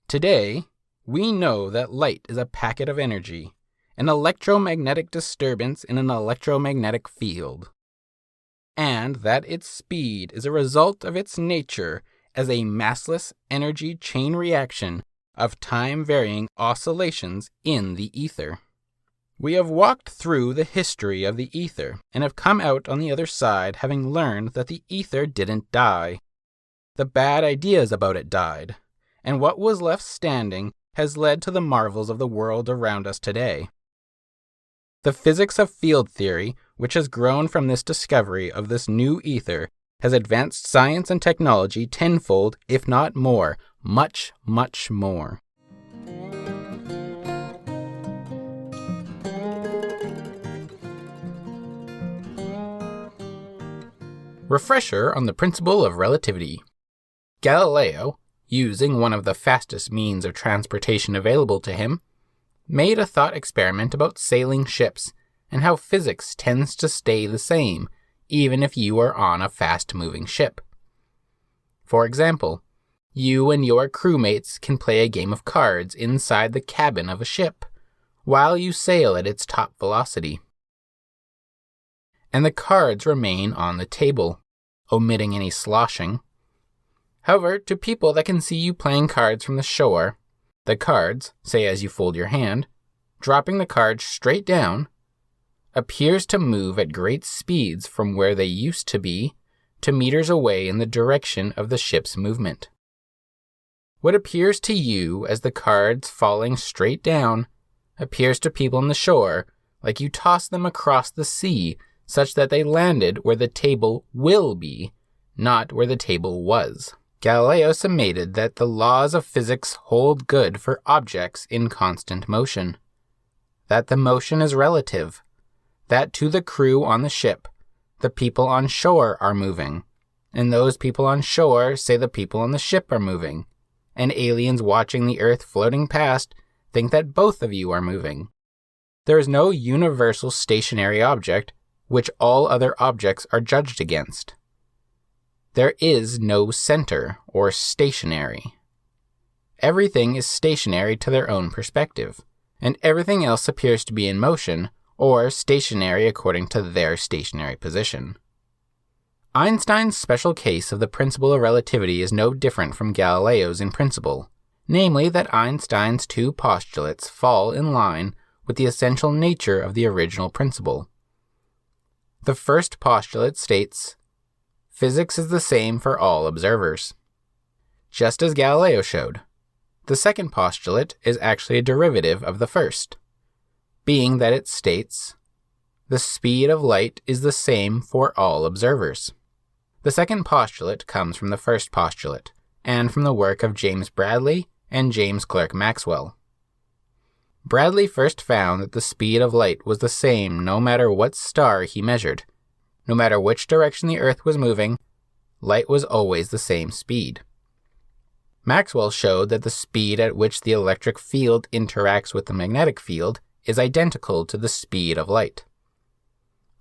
Today, we know that light is a packet of energy, an electromagnetic disturbance in an electromagnetic field, and that its speed is a result of its nature as a massless energy chain reaction of time-varying oscillations in the ether. We have walked through the history of the ether and have come out on the other side having learned that the ether didn't die. The bad ideas about it died, and what was left standing has led to the marvels of the world around us today. The physics of field theory, which has grown from this discovery of this new ether, has advanced science and technology tenfold, if not more, much, much more. Refresher on the principle of relativity. Galileo, using one of the fastest means of transportation available to him, made a thought experiment about sailing ships and how physics tends to stay the same even if you are on a fast-moving ship. For example, you and your crewmates can play a game of cards inside the cabin of a ship while you sail at its top velocity. And the cards remain on the table, omitting any sloshing. However, to people that can see you playing cards from the shore, the cards, say as you fold your hand, dropping the cards straight down, appears to move at great speeds from where they used to be to meters away in the direction of the ship's movement. What appears to you as the cards falling straight down appears to people on the shore like you tossed them across the sea such that they landed where the table will be, not where the table was. Galileo summated that the laws of physics hold good for objects in constant motion, that the motion is relative, that to the crew on the ship, the people on shore are moving, and those people on shore say the people on the ship are moving, and aliens watching the Earth floating past think that both of you are moving. There is no universal stationary object which all other objects are judged against. There is no center or stationary. Everything is stationary to their own perspective, and everything else appears to be in motion or stationary according to their stationary position. Einstein's special case of the principle of relativity is no different from Galileo's in principle, namely that Einstein's two postulates fall in line with the essential nature of the original principle. The first postulate states, physics is the same for all observers, just as Galileo showed. The second postulate is actually a derivative of the first, being that it states, the speed of light is the same for all observers. The second postulate comes from the first postulate, and from the work of James Bradley and James Clerk Maxwell. Bradley first found that the speed of light was the same no matter what star he measured. No matter which direction the Earth was moving, light was always the same speed. Maxwell showed that the speed at which the electric field interacts with the magnetic field is identical to the speed of light.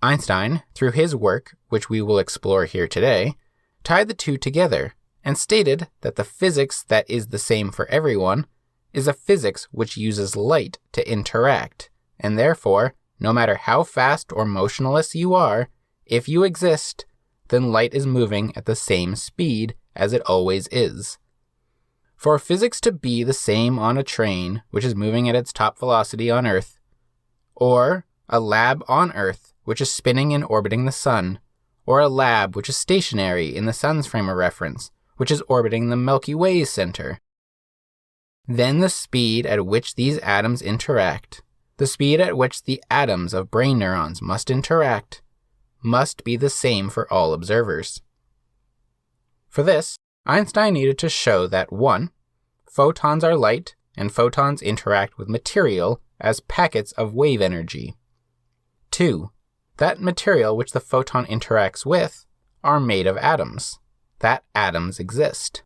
Einstein, through his work, which we will explore here today, tied the two together and stated that the physics that is the same for everyone is a physics which uses light to interact, and therefore, no matter how fast or motionless you are, if you exist, then light is moving at the same speed as it always is. For physics to be the same on a train which is moving at its top velocity on Earth, or a lab on Earth which is spinning and orbiting the Sun, or a lab which is stationary in the Sun's frame of reference, which is orbiting the Milky Way's center, then the speed at which these atoms interact, the speed at which the atoms of brain neurons must interact, must be the same for all observers. For this, Einstein needed to show that 1. Photons are light, and photons interact with material as packets of wave energy. 2. That material which the photon interacts with are made of atoms, that atoms exist.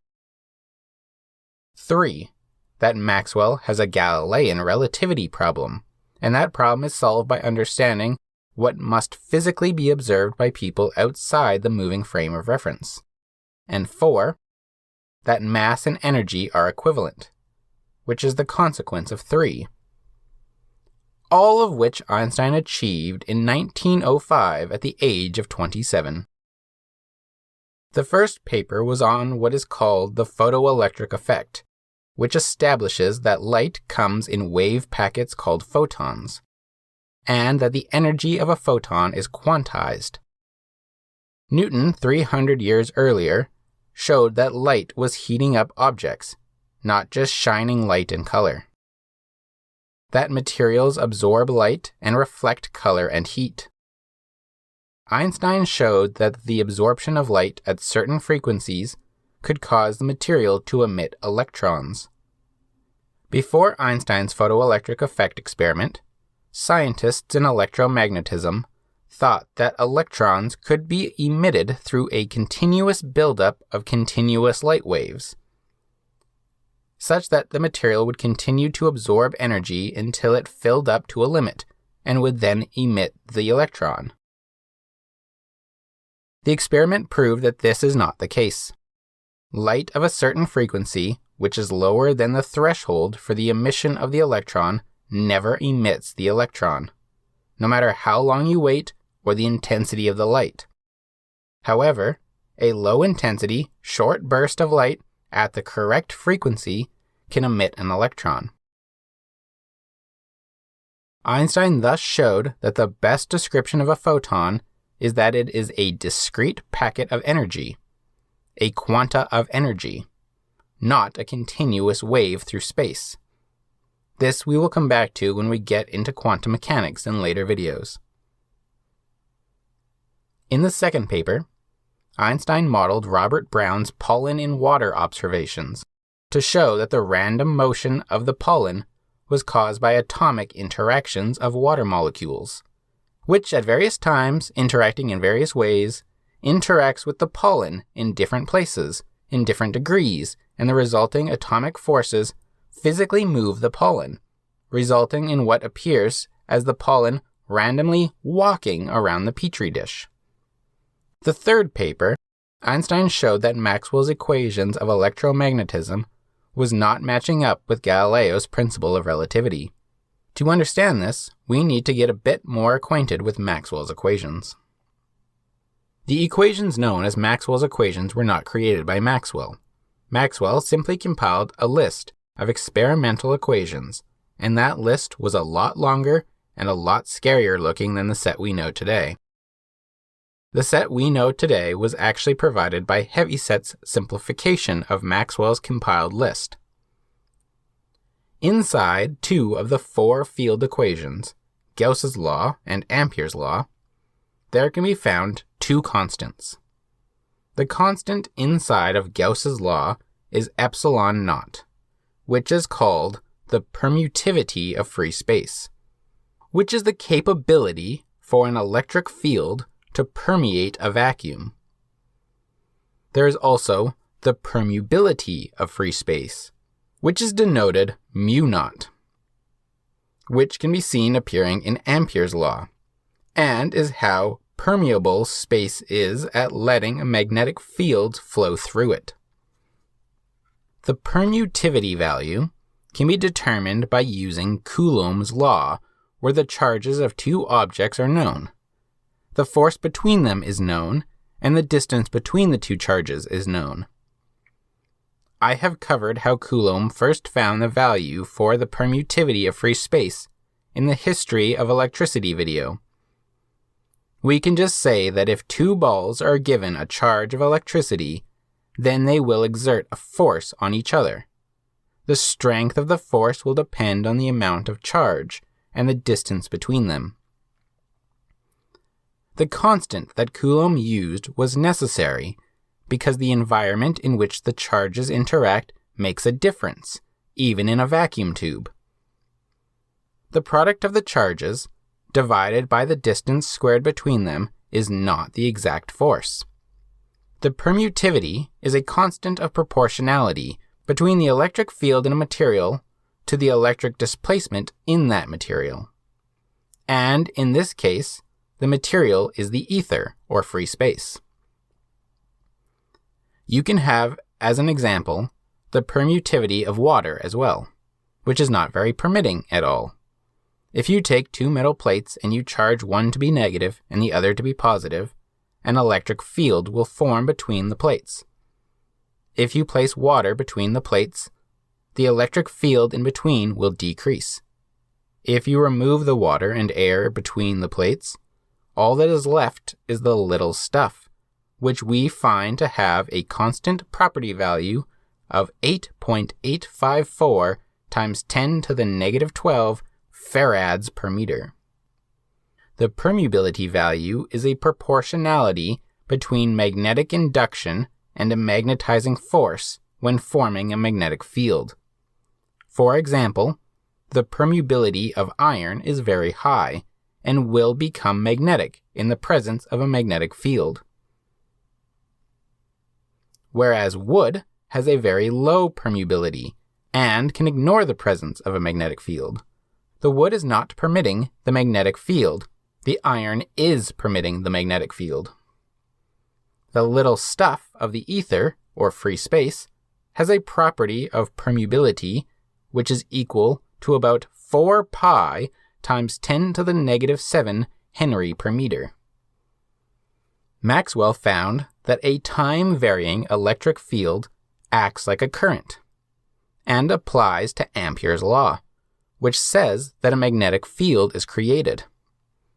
3. That Maxwell has a Galilean relativity problem, and that problem is solved by understanding what must physically be observed by people outside the moving frame of reference. And 4. That mass and energy are equivalent, which is the consequence of 3. All of which Einstein achieved in 1905 at the age of 27. The first paper was on what is called the photoelectric effect, which establishes that light comes in wave packets called photons, and that the energy of a photon is quantized. Newton, 300 years earlier, showed that light was heating up objects, not just shining light and color. That materials absorb light and reflect color and heat. Einstein showed that the absorption of light at certain frequencies could cause the material to emit electrons. Before Einstein's photoelectric effect experiment, scientists in electromagnetism thought that electrons could be emitted through a continuous buildup of continuous light waves, such that the material would continue to absorb energy until it filled up to a limit and would then emit the electron. The experiment proved that this is not the case. Light of a certain frequency, which is lower than the threshold for the emission of the electron, never emits the electron, no matter how long you wait or the intensity of the light. However, a low-intensity, short burst of light at the correct frequency can emit an electron. Einstein thus showed that the best description of a photon is that it is a discrete packet of energy, a quanta of energy, not a continuous wave through space. This we will come back to when we get into quantum mechanics in later videos. In the second paper, Einstein modeled Robert Brown's pollen in water observations to show that the random motion of the pollen was caused by atomic interactions of water molecules, which at various times, interacting in various ways, interacts with the pollen in different places, in different degrees, and the resulting atomic forces physically move the pollen, resulting in what appears as the pollen randomly walking around the petri dish. The third paper, Einstein showed that Maxwell's equations of electromagnetism was not matching up with Galileo's principle of relativity. To understand this, we need to get a bit more acquainted with Maxwell's equations. The equations known as Maxwell's equations were not created by Maxwell. Maxwell simply compiled a list of experimental equations, and that list was a lot longer and a lot scarier looking than the set we know today. The set we know today was actually provided by Heavyset's simplification of Maxwell's compiled list. Inside 2 of the 4 field equations, Gauss's law and Ampere's law, there can be found 2 constants. The constant inside of Gauss's law is epsilon naught, which is called the permutivity of free space, which is the capability for an electric field to permeate a vacuum. There is also the permeability of free space, which is denoted mu naught, which can be seen appearing in Ampere's law, and is how permeable space is at letting magnetic fields flow through it. The permutivity value can be determined by using Coulomb's law, where the charges of 2 objects are known. The force between them is known, and the distance between the 2 charges is known. I have covered how Coulomb first found the value for the permutivity of free space in the History of Electricity video. We can just say that if 2 balls are given a charge of electricity, then they will exert a force on each other. The strength of the force will depend on the amount of charge and the distance between them. The constant that Coulomb used was necessary because the environment in which the charges interact makes a difference, even in a vacuum tube. The product of the charges, divided by the distance squared between them, is not the exact force. The permittivity is a constant of proportionality between the electric field in a material to the electric displacement in that material. And in this case, the material is the ether, or free space. You can have, as an example, the permittivity of water as well, which is not very permitting at all. If you take two metal plates and you charge one to be negative and the other to be positive, an electric field will form between the plates. If you place water between the plates, the electric field in between will decrease. If you remove the water and air between the plates, all that is left is the little stuff, which we find to have a constant property value of 8.854 times 10 to the negative 12 farads per meter. The permeability value is a proportionality between magnetic induction and a magnetizing force when forming a magnetic field. For example, the permeability of iron is very high and will become magnetic in the presence of a magnetic field, whereas wood has a very low permeability and can ignore the presence of a magnetic field. The wood is not permitting the magnetic field. The iron is permitting the magnetic field. The little stuff of the ether, or free space, has a property of permeability which is equal to about 4 pi times 10 to the negative 7 Henry per meter. Maxwell found that a time-varying electric field acts like a current, and applies to Ampere's law, which says that a magnetic field is created.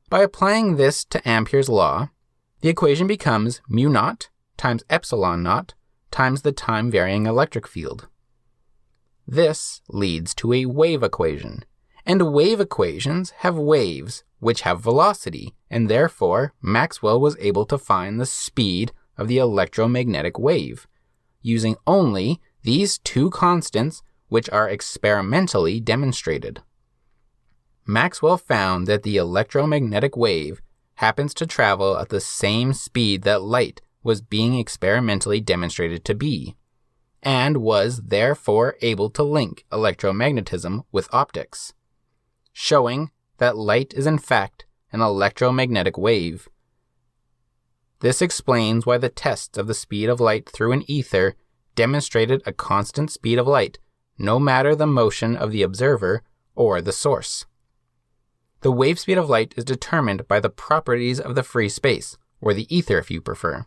By applying this to Ampere's law, the equation becomes mu naught times epsilon naught times the time-varying electric field. This leads to a wave equation, and wave equations have waves which have velocity, and therefore Maxwell was able to find the speed of the electromagnetic wave, using only these two constants which are experimentally demonstrated. Maxwell found that the electromagnetic wave happens to travel at the same speed that light was being experimentally demonstrated to be, and was therefore able to link electromagnetism with optics, showing that light is in fact an electromagnetic wave. This explains why the tests of the speed of light through an ether demonstrated a constant speed of light, no matter the motion of the observer or the source. The wave speed of light is determined by the properties of the free space, or the ether if you prefer.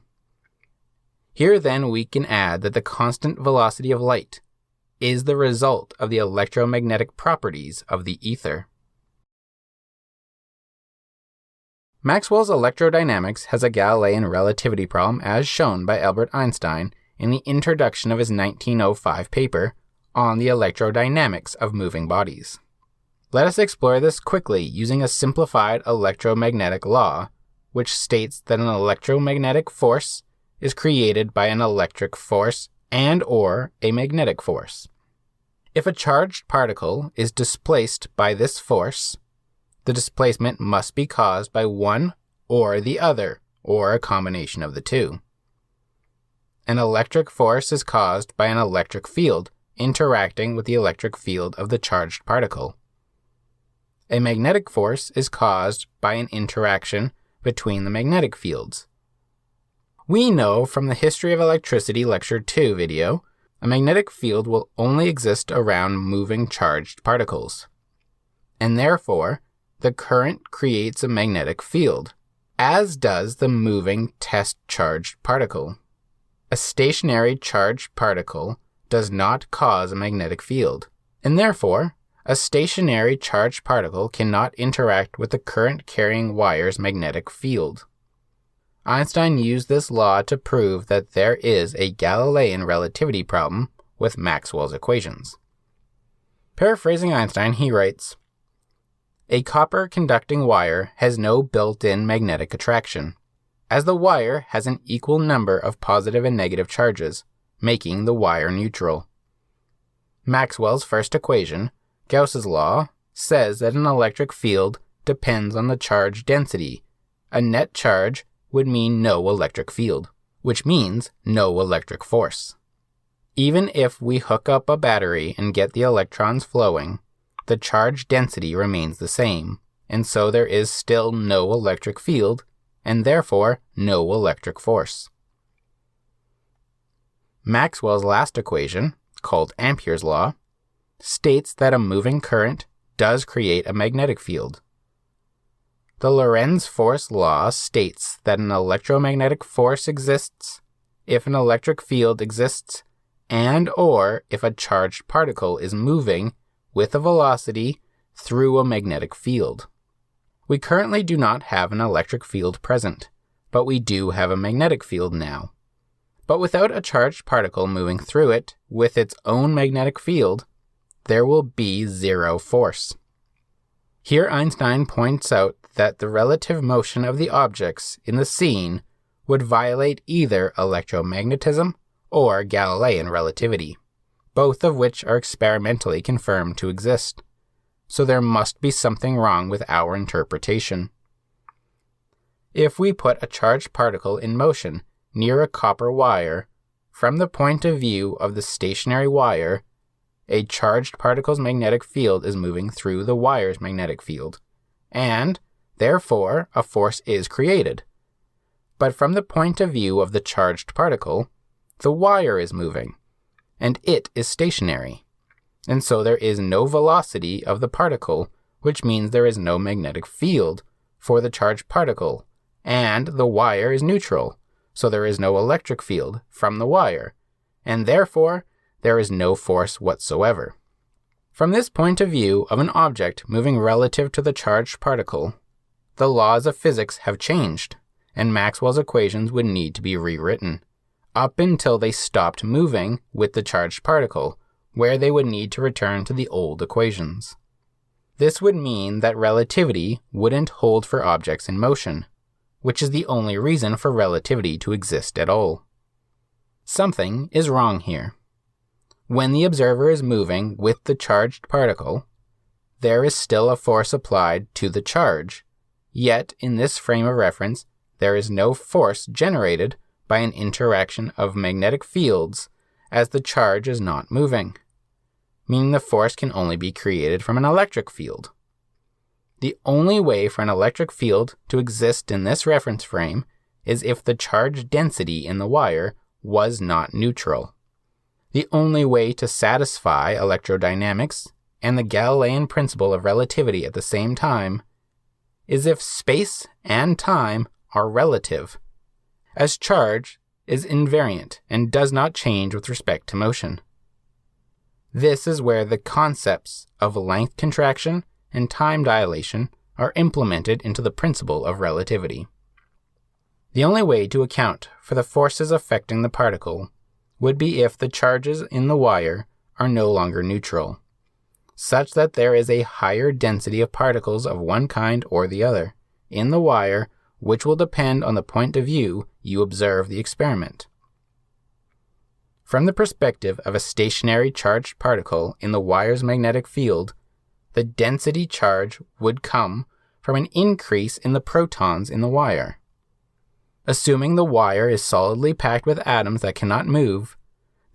Here then we can add that the constant velocity of light is the result of the electromagnetic properties of the ether. Maxwell's electrodynamics has a Galilean relativity problem as shown by Albert Einstein in the introduction of his 1905 paper on the electrodynamics of moving bodies. Let us explore this quickly using a simplified electromagnetic law, which states that an electromagnetic force is created by an electric force and/or a magnetic force. If a charged particle is displaced by this force, the displacement must be caused by one or the other, or a combination of the two. An electric force is caused by an electric field interacting with the electric field of the charged particle. A magnetic force is caused by an interaction between the magnetic fields. We know from the History of Electricity Lecture 2 video, a magnetic field will only exist around moving charged particles, and therefore, the current creates a magnetic field, as does the moving test charged particle. A stationary charged particle does not cause a magnetic field, and therefore, a stationary charged particle cannot interact with the current-carrying wire's magnetic field. Einstein used this law to prove that there is a Galilean relativity problem with Maxwell's equations. Paraphrasing Einstein, he writes, "A copper conducting wire has no built-in magnetic attraction. as the wire has an equal number of positive and negative charges, making the wire neutral. Maxwell's first equation, Gauss's law, says that an electric field depends on the charge density. A net charge would mean no electric field, which means no electric force. Even if we hook up a battery and get the electrons flowing, the charge density remains the same, and so there is still no electric field, and therefore no electric force. Maxwell's last equation, called Ampere's law, states that a moving current does create a magnetic field. The Lorentz force law states that an electromagnetic force exists if an electric field exists and/or if a charged particle is moving with a velocity through a magnetic field. We currently do not have an electric field present, but we do have a magnetic field now. But without a charged particle moving through it with its own magnetic field, there will be zero force. Here Einstein points out that the relative motion of the objects in the scene would violate either electromagnetism or Galilean relativity, both of which are experimentally confirmed to exist. So there must be something wrong with our interpretation. If we put a charged particle in motion near a copper wire, from the point of view of the stationary wire, a charged particle's magnetic field is moving through the wire's magnetic field, and, therefore, a force is created. But from the point of view of the charged particle, the wire is moving, and it is stationary, and so there is no velocity of the particle, which means there is no magnetic field for the charged particle, and the wire is neutral, so there is no electric field from the wire, and therefore there is no force whatsoever. From this point of view of an object moving relative to the charged particle, the laws of physics have changed, and Maxwell's equations would need to be rewritten, up until they stopped moving with the charged particle, where they would need to return to the old equations. This would mean that relativity wouldn't hold for objects in motion, which is the only reason for relativity to exist at all. Something is wrong here. When the observer is moving with the charged particle, there is still a force applied to the charge, yet in this frame of reference, there is no force generated by an interaction of magnetic fields as the charge is not moving, meaning the force can only be created from an electric field. The only way for an electric field to exist in this reference frame is if the charge density in the wire was not neutral. The only way to satisfy electrodynamics and the Galilean principle of relativity at the same time is if space and time are relative, as charge is invariant and does not change with respect to motion. This is where the concepts of length contraction and time dilation are implemented into the principle of relativity. The only way to account for the forces affecting the particle would be if the charges in the wire are no longer neutral, such that there is a higher density of particles of one kind or the other in the wire, which will depend on the point of view you observe the experiment. From the perspective of a stationary charged particle in the wire's magnetic field, the density charge would come from an increase in the protons in the wire. Assuming the wire is solidly packed with atoms that cannot move,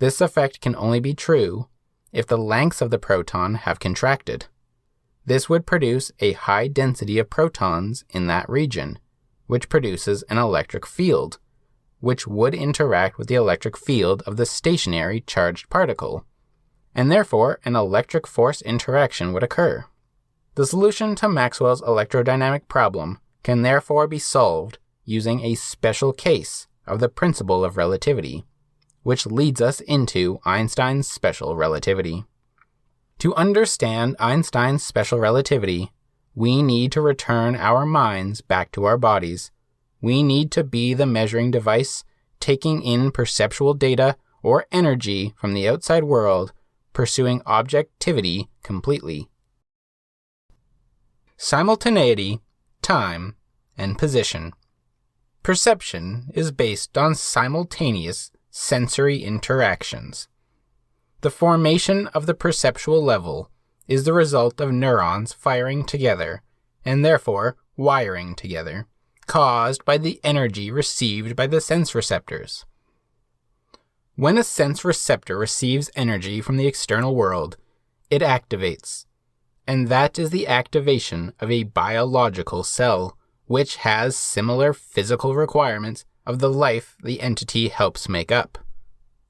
this effect can only be true if the lengths of the proton have contracted. This would produce a high density of protons in that region, which produces an electric field, which would interact with the electric field of the stationary charged particle, and therefore an electric force interaction would occur. The solution to Maxwell's electrodynamic problem can therefore be solved using a special case of the principle of relativity, which leads us into Einstein's special relativity. To understand Einstein's special relativity, we need to return our minds back to our bodies. We need to be the measuring device, taking in perceptual data or energy from the outside world, pursuing objectivity completely. Simultaneity, time, and position. Perception is based on simultaneous sensory interactions. The formation of the perceptual level is the result of neurons firing together, and therefore wiring together, caused by the energy received by the sense receptors. When a sense receptor receives energy from the external world, it activates, and that is the activation of a biological cell, which has similar physical requirements of the life the entity helps make up,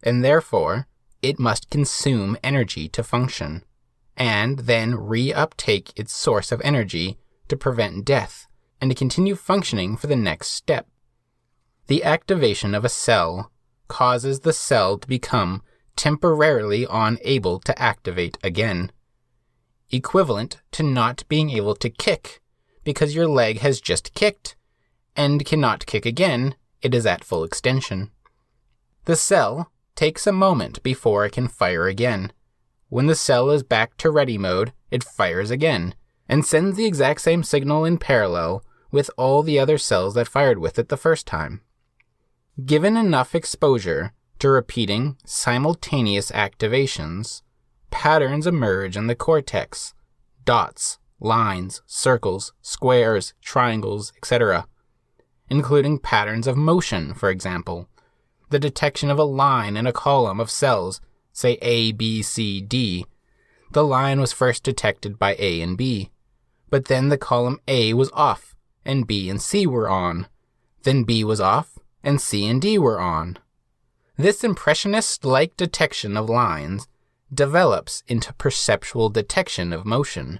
and therefore it must consume energy to function, and then reuptake its source of energy to prevent death and to continue functioning for the next step. The activation of a cell causes the cell to become temporarily unable to activate again, equivalent to not being able to kick because your leg has just kicked and cannot kick again, it is at full extension. The cell takes a moment before it can fire again. When the cell is back to ready mode, it fires again and sends the exact same signal in parallel with all the other cells that fired with it the first time. Given enough exposure to repeating simultaneous activations, patterns emerge in the cortex, dots, lines, circles, squares, triangles, etc., including patterns of motion, for example, the detection of a line in a column of cells, say A, B, C, D. The line was first detected by A and B, but then the column A was off, and B and C were on. Then B was off, and C and D were on. This impressionist-like detection of lines develops into perceptual detection of motion,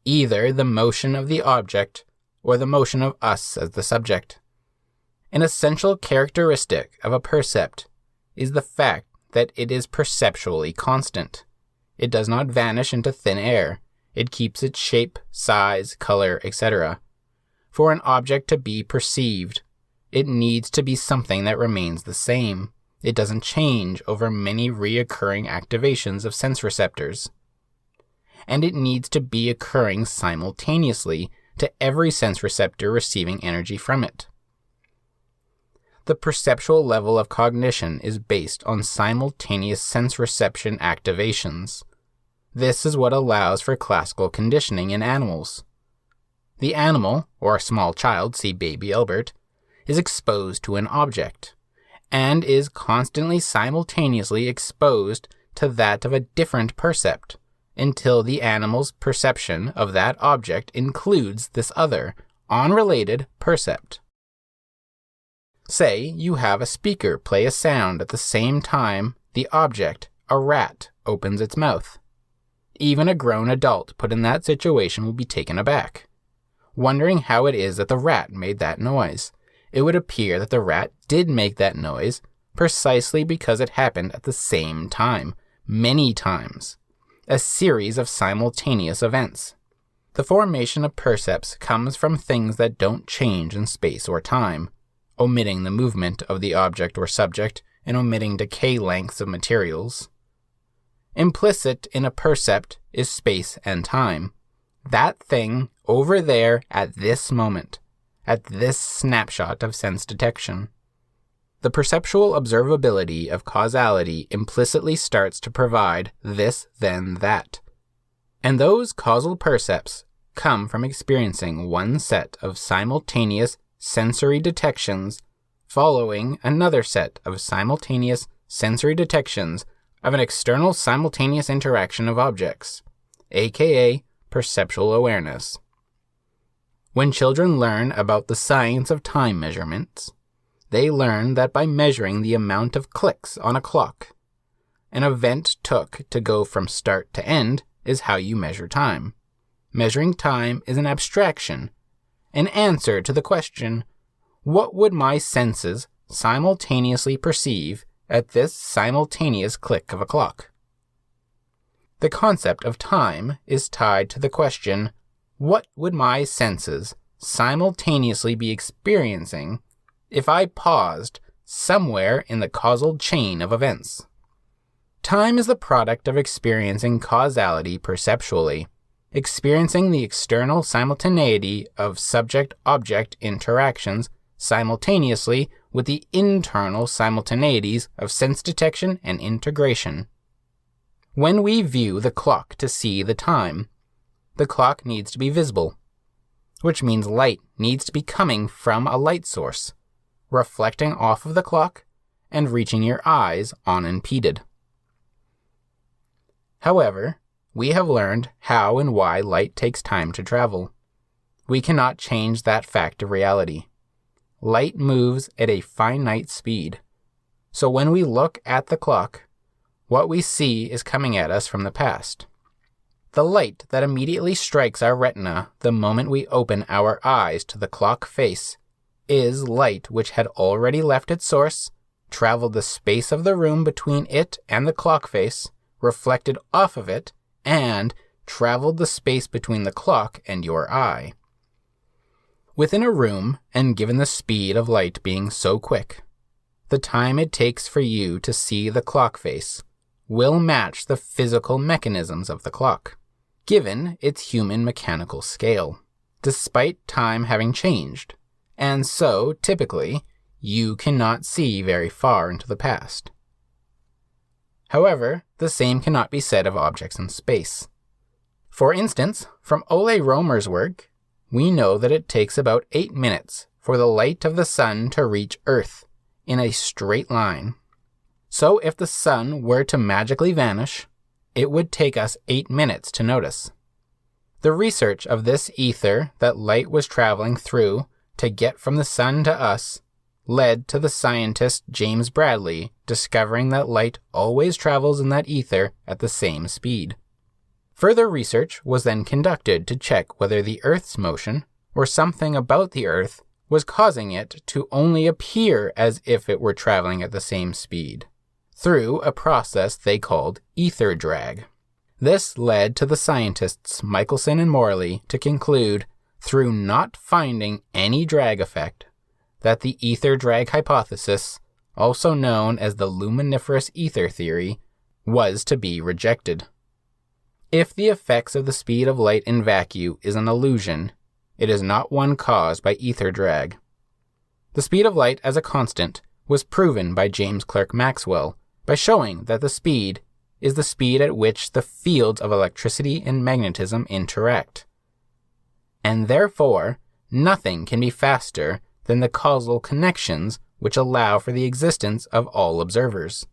either the motion of the object or the motion of us as the subject. An essential characteristic of a percept is the fact that it is perceptually constant. It does not vanish into thin air. It keeps its shape, size, color, etc. For an object to be perceived, it needs to be something that remains the same. It doesn't change over many reoccurring activations of sense receptors. And it needs to be occurring simultaneously to every sense receptor receiving energy from it. The perceptual level of cognition is based on simultaneous sense reception activations. This is what allows for classical conditioning in animals. The animal, or a small child, see baby Albert, is exposed to an object, and is constantly simultaneously exposed to that of a different percept, until the animal's perception of that object includes this other, unrelated percept. Say you have a speaker play a sound at the same time the object, a rat, opens its mouth. Even a grown adult put in that situation will be taken aback, wondering how it is that the rat made that noise. It would appear that the rat did make that noise precisely because it happened at the same time, many times, a series of simultaneous events. The formation of percepts comes from things that don't change in space or time, omitting the movement of the object or subject and omitting decay lengths of materials. Implicit in a percept is space and time. That thing over there at this moment, at this snapshot of sense detection. The perceptual observability of causality implicitly starts to provide this, then that. And those causal percepts come from experiencing one set of simultaneous sensory detections following another set of simultaneous sensory detections of an external simultaneous interaction of objects, aka perceptual awareness. When children learn about the science of time measurements, they learn that by measuring the amount of clicks on a clock an event took to go from start to end is how you measure time. Measuring time is an abstraction, an answer to the question, what would my senses simultaneously perceive at this simultaneous click of a clock? The concept of time is tied to the question, what would my senses simultaneously be experiencing if I paused somewhere in the causal chain of events? Time is the product of experiencing causality perceptually, experiencing the external simultaneity of subject-object interactions simultaneously with the internal simultaneities of sense detection and integration. When we view the clock to see the time, the clock needs to be visible, which means light needs to be coming from a light source, reflecting off of the clock and reaching your eyes unimpeded. However, we have learned how and why light takes time to travel. We cannot change that fact of reality. Light moves at a finite speed. So when we look at the clock, what we see is coming at us from the past. The light that immediately strikes our retina the moment we open our eyes to the clock face is light which had already left its source, traveled the space of the room between it and the clock face, reflected off of it, and traveled the space between the clock and your eye. Within a room, and given the speed of light being so quick, the time it takes for you to see the clock face will match the physical mechanisms of the clock, given its human mechanical scale, despite time having changed, and so, typically, you cannot see very far into the past. However, the same cannot be said of objects in space. For instance, from Ole Romer's work, we know that it takes about 8 minutes for the light of the sun to reach Earth in a straight line. So if the sun were to magically vanish, it would take us 8 minutes to notice. The research of this ether that light was traveling through to get from the sun to us led to the scientist James Bradley discovering that light always travels in that ether at the same speed. Further research was then conducted to check whether the Earth's motion, or something about the Earth, was causing it to only appear as if it were traveling at the same speed, through a process they called ether drag. This led to the scientists Michelson and Morley to conclude, through not finding any drag effect, that the ether drag hypothesis, also known as the luminiferous ether theory, was to be rejected. If the effects of the speed of light in vacuum is an illusion, it is not one caused by ether drag. The speed of light as a constant was proven by James Clerk Maxwell by showing that the speed is the speed at which the fields of electricity and magnetism interact. And therefore, nothing can be faster than the causal connections which allow for the existence of all observers.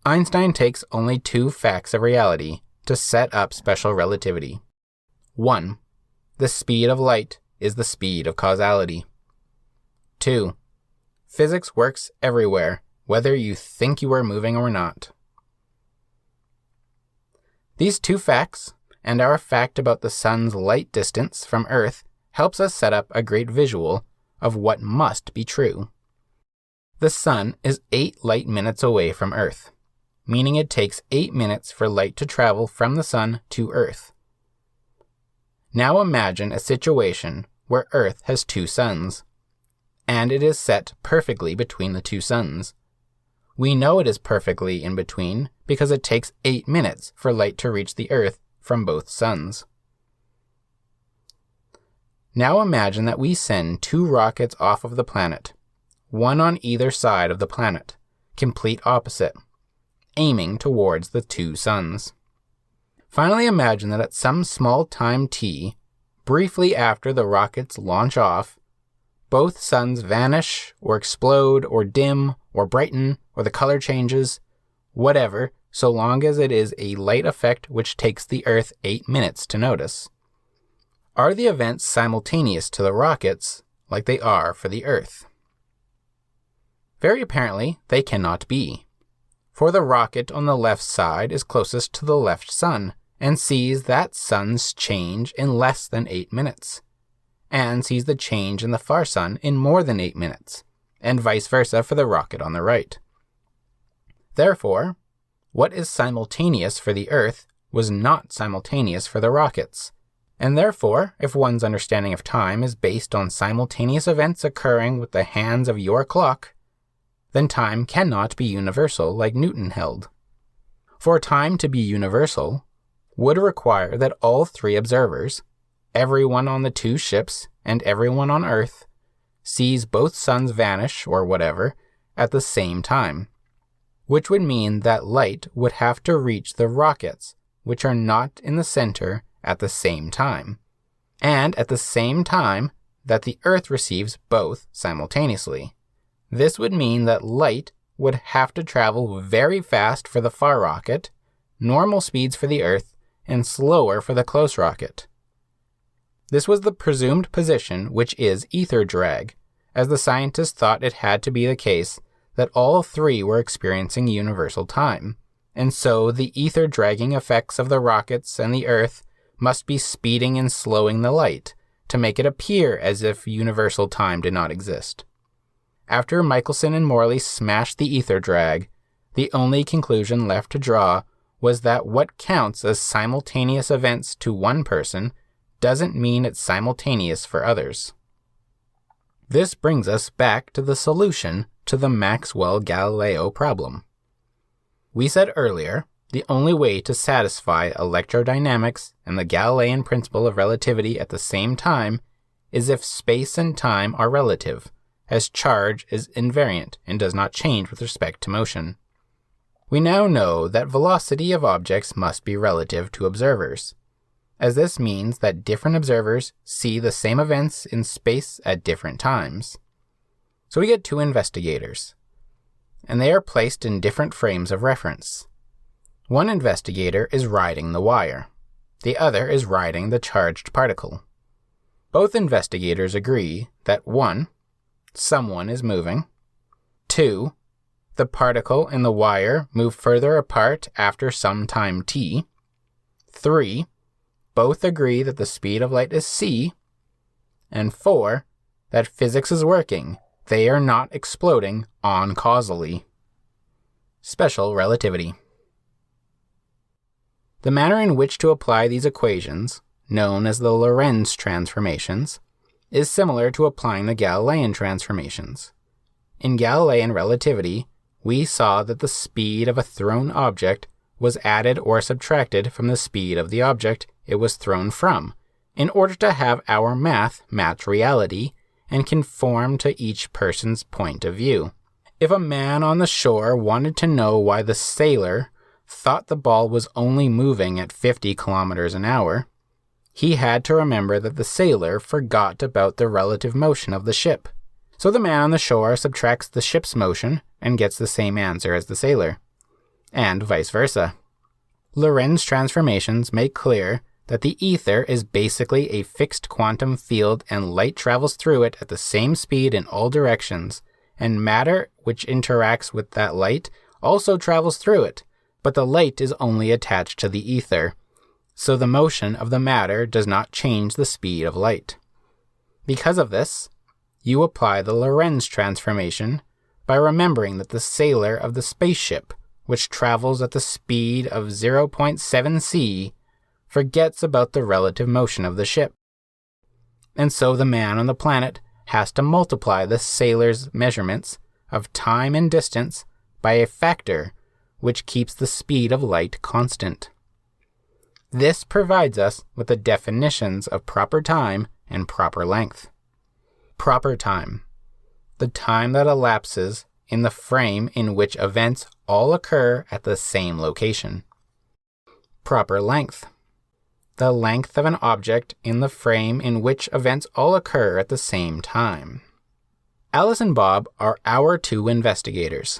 Einstein takes only 2 facts of reality to set up special relativity. 1. The speed of light is the speed of causality. 2. Physics works everywhere, whether you think you are moving or not. These 2 facts, and our fact about the sun's light distance from Earth, helps us set up a great visual of what must be true. The sun is 8 light minutes away from Earth, meaning it takes 8 minutes for light to travel from the sun to Earth. Now imagine a situation where Earth has 2 suns, and it is set perfectly between the 2 suns. We know it is perfectly in between because it takes 8 minutes for light to reach the Earth from both suns. Now imagine that we send 2 rockets off of the planet, one on either side of the planet, complete opposite, aiming towards the 2 suns. Finally imagine that at some small time t, briefly after the rockets launch off, both suns vanish or explode or dim or brighten or the color changes, whatever, so long as it is a light effect which takes the Earth 8 minutes to notice. Are the events simultaneous to the rockets like they are for the Earth? Very apparently, they cannot be. For the rocket on the left side is closest to the left sun and sees that sun's change in less than 8 minutes, and sees the change in the far sun in more than 8 minutes, and vice versa for the rocket on the right. Therefore, what is simultaneous for the Earth was not simultaneous for the rockets, and therefore, if one's understanding of time is based on simultaneous events occurring with the hands of your clock, then time cannot be universal like Newton held. For time to be universal would require that all 3 observers, everyone on the 2 ships and everyone on Earth, sees both suns vanish, or whatever, at the same time, which would mean that light would have to reach the rockets, which are not in the center, at the same time, and at the same time that the Earth receives both simultaneously. This would mean that light would have to travel very fast for the far rocket, normal speeds for the Earth, and slower for the close rocket. This was the presumed position, which is ether drag, as the scientists thought it had to be the case that all three were experiencing universal time, and so the ether dragging effects of the rockets and the Earth must be speeding and slowing the light to make it appear as if universal time did not exist. After Michelson and Morley smashed the ether drag, the only conclusion left to draw was that what counts as simultaneous events to one person doesn't mean it's simultaneous for others. This brings us back to the solution to the Maxwell-Galileo problem. We said earlier, the only way to satisfy electrodynamics and the Galilean principle of relativity at the same time is if space and time are relative, as charge is invariant and does not change with respect to motion. We now know that velocity of objects must be relative to observers, as this means that different observers see the same events in space at different times. So we get two investigators, and they are placed in different frames of reference. One investigator is riding the wire. The other is riding the charged particle. Both investigators agree that 1. Someone is moving. 2. The particle and the wire move further apart after some time t. 3. Both agree that the speed of light is c. And 4. That physics is working. They are not exploding on-causally. Special relativity. The manner in which to apply these equations, known as the Lorentz transformations, is similar to applying the Galilean transformations. In Galilean relativity, we saw that the speed of a thrown object was added or subtracted from the speed of the object it was thrown from, in order to have our math match reality and conform to each person's point of view. If a man on the shore wanted to know why the sailor thought the ball was only moving at 50 kilometers an hour, he had to remember that the sailor forgot about the relative motion of the ship. So the man on the shore subtracts the ship's motion and gets the same answer as the sailor, and vice versa. Lorentz transformations make clear that the ether is basically a fixed quantum field and light travels through it at the same speed in all directions, and matter which interacts with that light also travels through it, but the light is only attached to the ether, so the motion of the matter does not change the speed of light. Because of this, you apply the Lorentz transformation by remembering that the sailor of the spaceship, which travels at the speed of 0.7 c, forgets about the relative motion of the ship. And so the man on the planet has to multiply the sailor's measurements of time and distance by a factor which keeps the speed of light constant. This provides us with the definitions of proper time and proper length. Proper time: the time that elapses in the frame in which events all occur at the same location. Proper length: the length of an object in the frame in which events all occur at the same time. Alice and Bob are our two investigators.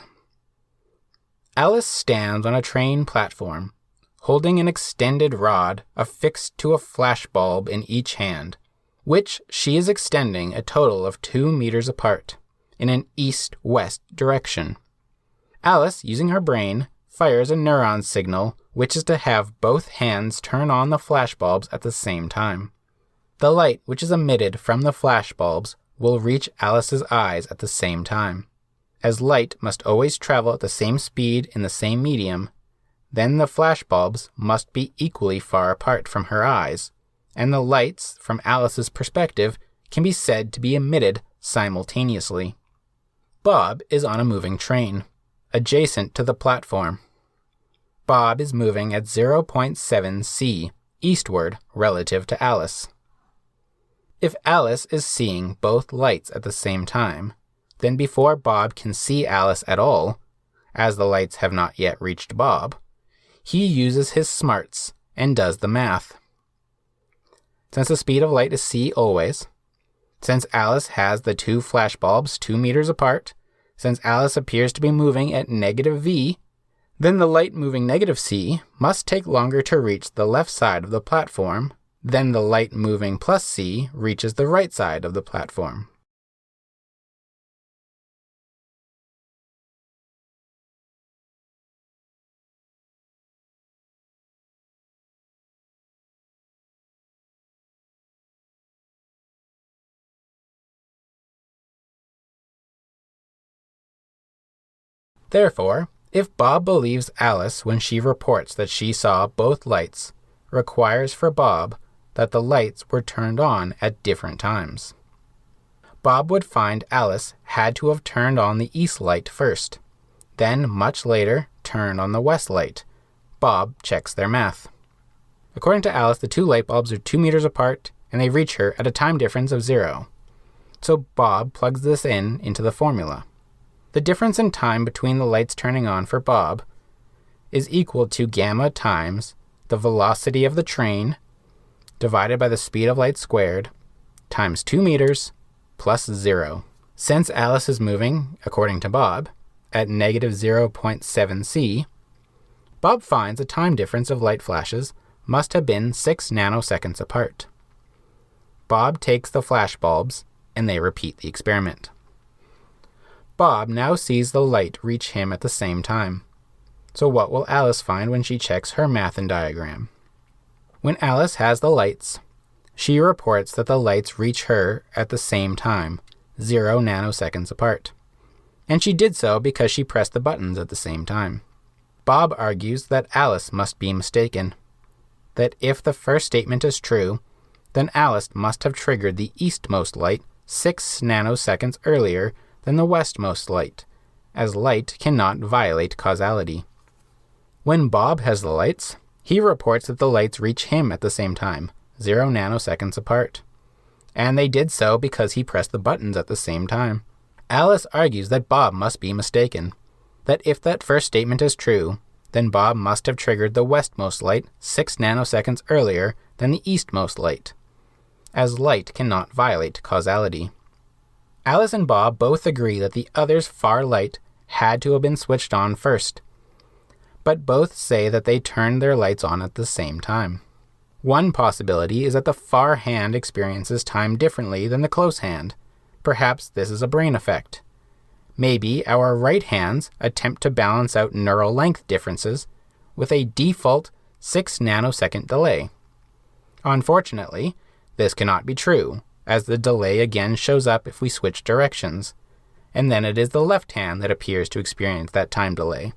Alice stands on a train platform, holding an extended rod affixed to a flashbulb in each hand, which she is extending a total of 2 meters apart, in an east-west direction. Alice, using her brain, fires a neuron signal which is to have both hands turn on the flashbulbs at the same time. The light which is emitted from the flashbulbs will reach Alice's eyes at the same time. As light must always travel at the same speed in the same medium, then the flashbulbs must be equally far apart from her eyes, and the lights, from Alice's perspective, can be said to be emitted simultaneously. Bob is on a moving train, adjacent to the platform. Bob is moving at 0.7 c, eastward relative to Alice. If Alice is seeing both lights at the same time, then before Bob can see Alice at all, as the lights have not yet reached Bob, he uses his smarts and does the math. Since the speed of light is c always, since Alice has the two flashbulbs 2 meters apart, since Alice appears to be moving at negative v, then the light moving negative c must take longer to reach the left side of the platform than the light moving plus c reaches the right side of the platform. Therefore, if Bob believes Alice when she reports that she saw both lights, requires for Bob that the lights were turned on at different times. Bob would find Alice had to have turned on the east light first, then much later turned on the west light. Bob checks their math. According to Alice, the two light bulbs are 2 meters apart and they reach her at a time difference of 0. So Bob plugs this into the formula. The difference in time between the lights turning on for Bob is equal to gamma times the velocity of the train divided by the speed of light squared times 2 meters plus 0. Since Alice is moving, according to Bob, at negative 0.7 c, Bob finds a time difference of light flashes must have been 6 nanoseconds apart. Bob takes the flashbulbs and they repeat the experiment. Bob now sees the light reach him at the same time. So what will Alice find when she checks her math and diagram? When Alice has the lights, she reports that the lights reach her at the same time, 0 nanoseconds apart. And she did so because she pressed the buttons at the same time. Bob argues that Alice must be mistaken, that if the first statement is true, then Alice must have triggered the eastmost light 6 nanoseconds earlier than the westmost light, as light cannot violate causality. When Bob has the lights, he reports that the lights reach him at the same time, 0 nanoseconds apart. And they did so because he pressed the buttons at the same time. Alice argues that Bob must be mistaken, that if that first statement is true, then Bob must have triggered the westmost light 6 nanoseconds earlier than the eastmost light, as light cannot violate causality. Alice and Bob both agree that the other's far light had to have been switched on first, but both say that they turned their lights on at the same time. One possibility is that the far hand experiences time differently than the close hand. Perhaps this is a brain effect. Maybe our right hands attempt to balance out neural length differences with a default 6 nanosecond delay. Unfortunately, this cannot be true, as the delay again shows up if we switch directions, and then it is the left hand that appears to experience that time delay.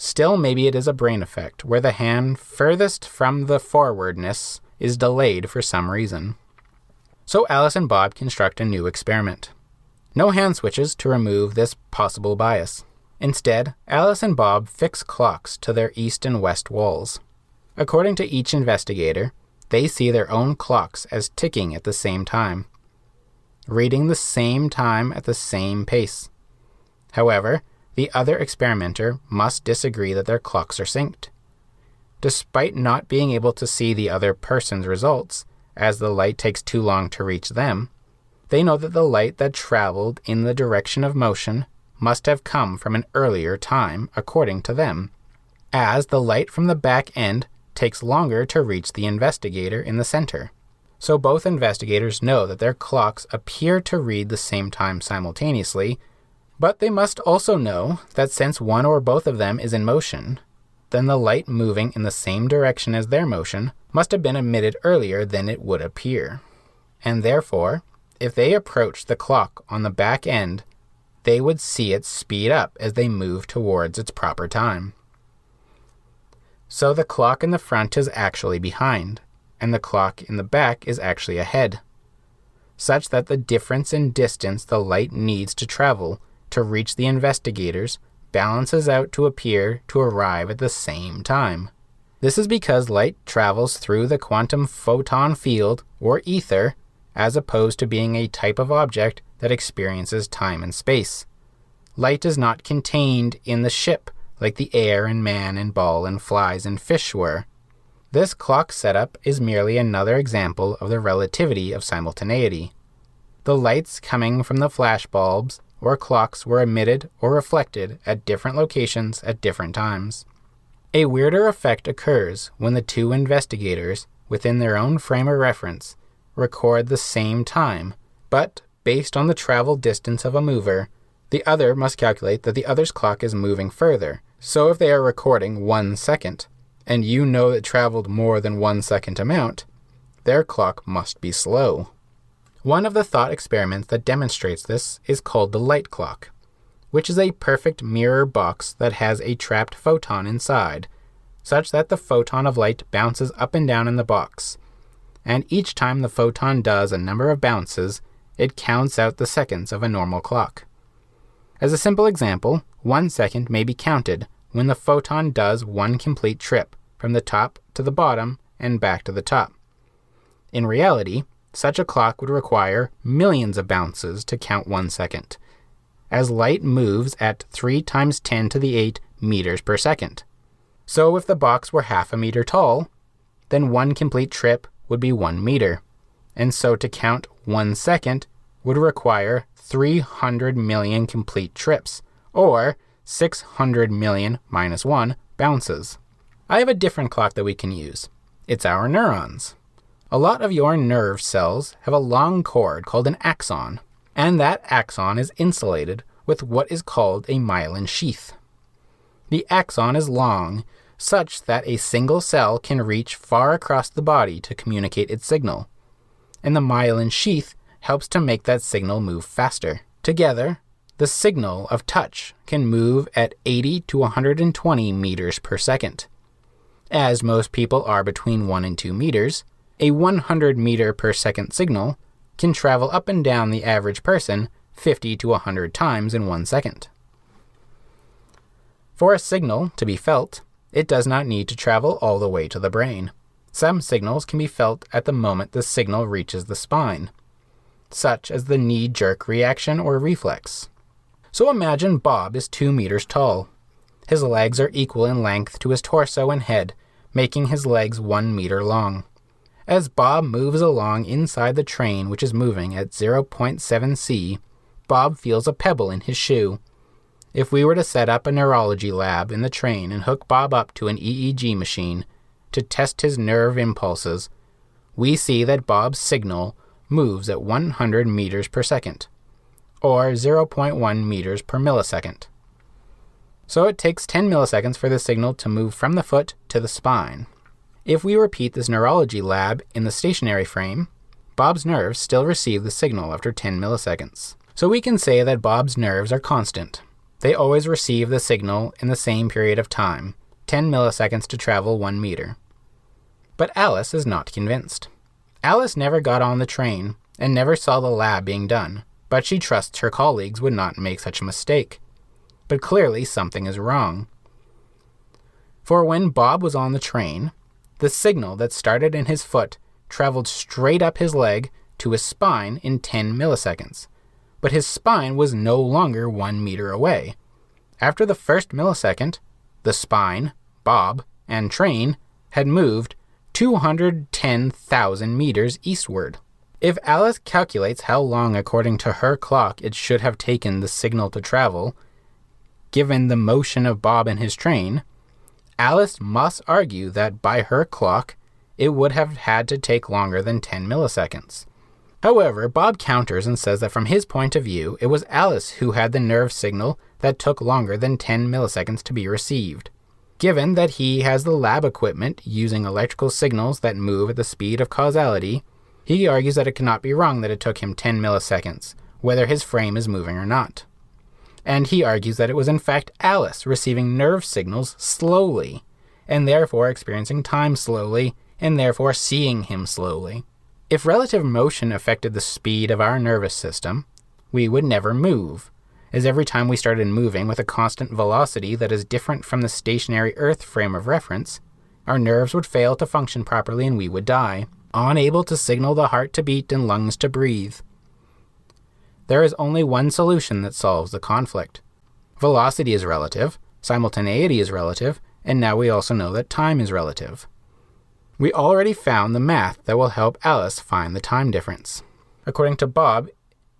Still, maybe it is a brain effect, where the hand furthest from the forwardness is delayed for some reason. So Alice and Bob construct a new experiment. No hand switches to remove this possible bias. Instead, Alice and Bob fix clocks to their east and west walls. According to each investigator, they see their own clocks as ticking at the same time, reading the same time at the same pace. However, the other experimenter must disagree that their clocks are synced. Despite not being able to see the other person's results, as the light takes too long to reach them, they know that the light that traveled in the direction of motion must have come from an earlier time, according to them, as the light from the back end takes longer to reach the investigator in the center. So both investigators know that their clocks appear to read the same time simultaneously, but they must also know that since one or both of them is in motion, then the light moving in the same direction as their motion must have been emitted earlier than it would appear. And therefore, if they approach the clock on the back end, they would see it speed up as they move towards its proper time. So the clock in the front is actually behind, and the clock in the back is actually ahead, such that the difference in distance the light needs to travel to reach the investigators balances out to appear to arrive at the same time. This is because light travels through the quantum photon field, or ether, as opposed to being a type of object that experiences time and space. Light is not contained in the ship like the air and man and ball and flies and fish were. This clock setup is merely another example of the relativity of simultaneity. The lights coming from the flashbulbs or clocks were emitted or reflected at different locations at different times. A weirder effect occurs when the two investigators, within their own frame of reference, record the same time, but, based on the travel distance of a mover, the other must calculate that the other's clock is moving further. So if they are recording 1 second, and you know it traveled more than 1 second amount, their clock must be slow. One of the thought experiments that demonstrates this is called the light clock, which is a perfect mirror box that has a trapped photon inside, such that the photon of light bounces up and down in the box, and each time the photon does a number of bounces, it counts out the seconds of a normal clock. As a simple example, 1 second may be counted when the photon does one complete trip from the top to the bottom and back to the top. In reality, such a clock would require millions of bounces to count 1 second, as light moves at 3 × 10⁸ meters per second. So if the box were half a meter tall, then one complete trip would be 1 meter, and so to count 1 second would require 300 million complete trips, or 600 million minus 1 bounces. I have a different clock that we can use. It's our neurons. A lot of your nerve cells have a long cord called an axon, and that axon is insulated with what is called a myelin sheath. The axon is long, such that a single cell can reach far across the body to communicate its signal, and the myelin sheath helps to make that signal move faster. Together, the signal of touch can move at 80 to 120 meters per second. As most people are between 1 and 2 meters, a 100 meter per second signal can travel up and down the average person 50 to 100 times in 1 second. For a signal to be felt, it does not need to travel all the way to the brain. Some signals can be felt at the moment the signal reaches the spine, such as the knee-jerk reaction or reflex. So imagine Bob is 2 meters tall. His legs are equal in length to his torso and head, making his legs 1 meter long. As Bob moves along inside the train, which is moving at 0.7 c, Bob feels a pebble in his shoe. If we were to set up a neurology lab in the train and hook Bob up to an EEG machine to test his nerve impulses, we see that Bob's signal moves at 100 meters per second, or 0.1 meters per millisecond. So it takes 10 milliseconds for the signal to move from the foot to the spine. If we repeat this neurology lab in the stationary frame, Bob's nerves still receive the signal after 10 milliseconds. So we can say that Bob's nerves are constant. They always receive the signal in the same period of time, 10 milliseconds to travel 1 meter. But Alice is not convinced. Alice never got on the train and never saw the lab being done, but she trusts her colleagues would not make such a mistake. But clearly something is wrong. For when Bob was on the train, the signal that started in his foot traveled straight up his leg to his spine in 10 milliseconds, but his spine was no longer 1 meter away. After the first millisecond, the spine, Bob, and train had moved 210,000 meters eastward. If Alice calculates how long according to her clock it should have taken the signal to travel, given the motion of Bob and his train, Alice must argue that by her clock, it would have had to take longer than 10 milliseconds. However, Bob counters and says that from his point of view, it was Alice who had the nerve signal that took longer than 10 milliseconds to be received. Given that he has the lab equipment using electrical signals that move at the speed of causality, he argues that it cannot be wrong that it took him 10 milliseconds, whether his frame is moving or not. And he argues that it was in fact Alice receiving nerve signals slowly, and therefore experiencing time slowly, and therefore seeing him slowly. If relative motion affected the speed of our nervous system, we would never move, as every time we started moving with a constant velocity that is different from the stationary Earth frame of reference, our nerves would fail to function properly and we would die. unable to signal the heart to beat and lungs to breathe. There is only one solution that solves the conflict. Velocity is relative, simultaneity is relative, and now we also know that time is relative. We already found the math that will help Alice find the time difference. According to Bob,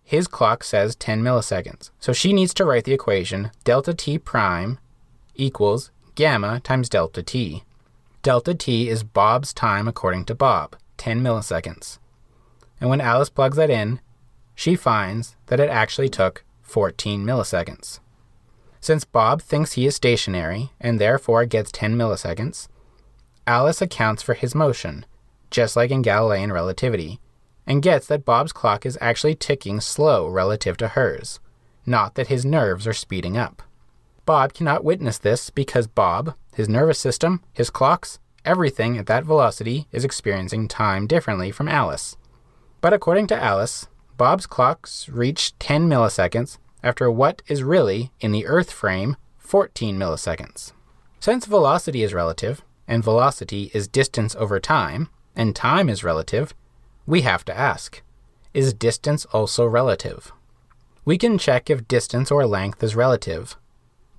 his clock says 10 milliseconds, so she needs to write the equation delta t prime equals gamma times delta t. Delta t is Bob's time according to Bob, 10 milliseconds. And when Alice plugs that in, she finds that it actually took 14 milliseconds. Since Bob thinks he is stationary and therefore gets 10 milliseconds, Alice accounts for his motion, just like in Galilean relativity, and gets that Bob's clock is actually ticking slow relative to hers, not that his nerves are speeding up. Bob cannot witness this because Bob, his nervous system, his clocks, everything at that velocity is experiencing time differently from Alice. But according to Alice, Bob's clocks reach 10 milliseconds after what is really, in the Earth frame, 14 milliseconds. Since velocity is relative, and velocity is distance over time, and time is relative, we have to ask, is distance also relative? We can check if distance or length is relative.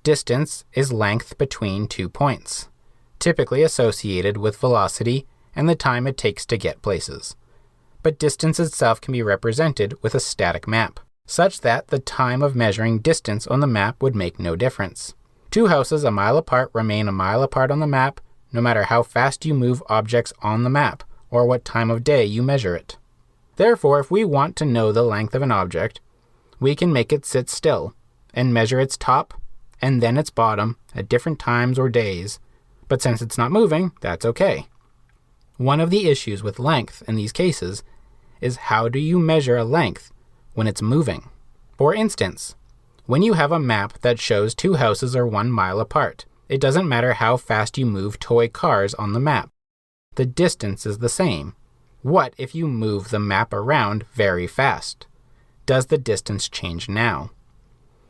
Distance is length between 2 points, typically associated with velocity and the time it takes to get places. But distance itself can be represented with a static map, such that the time of measuring distance on the map would make no difference. Two houses a mile apart remain a mile apart on the map, no matter how fast you move objects on the map, or what time of day you measure it. Therefore, if we want to know the length of an object, we can make it sit still, and measure its top, and then its bottom, at different times or days, but since it's not moving, that's okay. One of the issues with length in these cases is how do you measure a length when it's moving? For instance, when you have a map that shows two houses are 1 mile apart, it doesn't matter how fast you move toy cars on the map. The distance is the same. What if you move the map around very fast? Does the distance change now?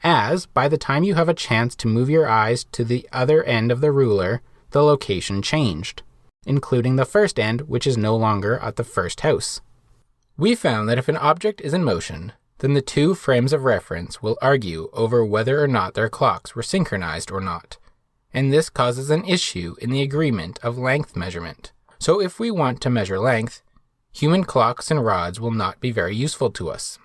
As, by the time you have a chance to move your eyes to the other end of the ruler, the location changed, including the first end, which is no longer at the first house. We found that if an object is in motion, then the two frames of reference will argue over whether or not their clocks were synchronized or not, and this causes an issue in the agreement of length measurement. So if we want to measure length, human clocks and rods will not be very useful to us.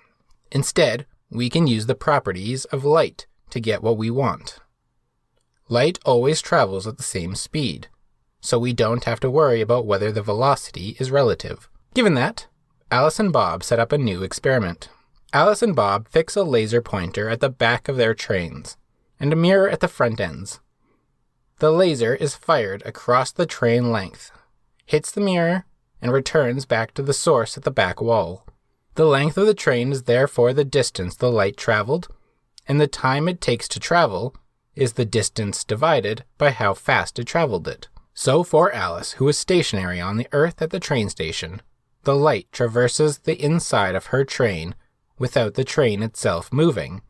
Instead, we can use the properties of light to get what we want. Light always travels at the same speed, so we don't have to worry about whether the velocity is relative. Given that, Alice and Bob set up a new experiment. Alice and Bob fix a laser pointer at the back of their trains, and a mirror at the front ends. The laser is fired across the train length, hits the mirror, and returns back to the source at the back wall. The length of the train is therefore the distance the light traveled, and the time it takes to travel is the distance divided by how fast it traveled it. So for Alice, who is stationary on the Earth at the train station, the light traverses the inside of her train without the train itself moving,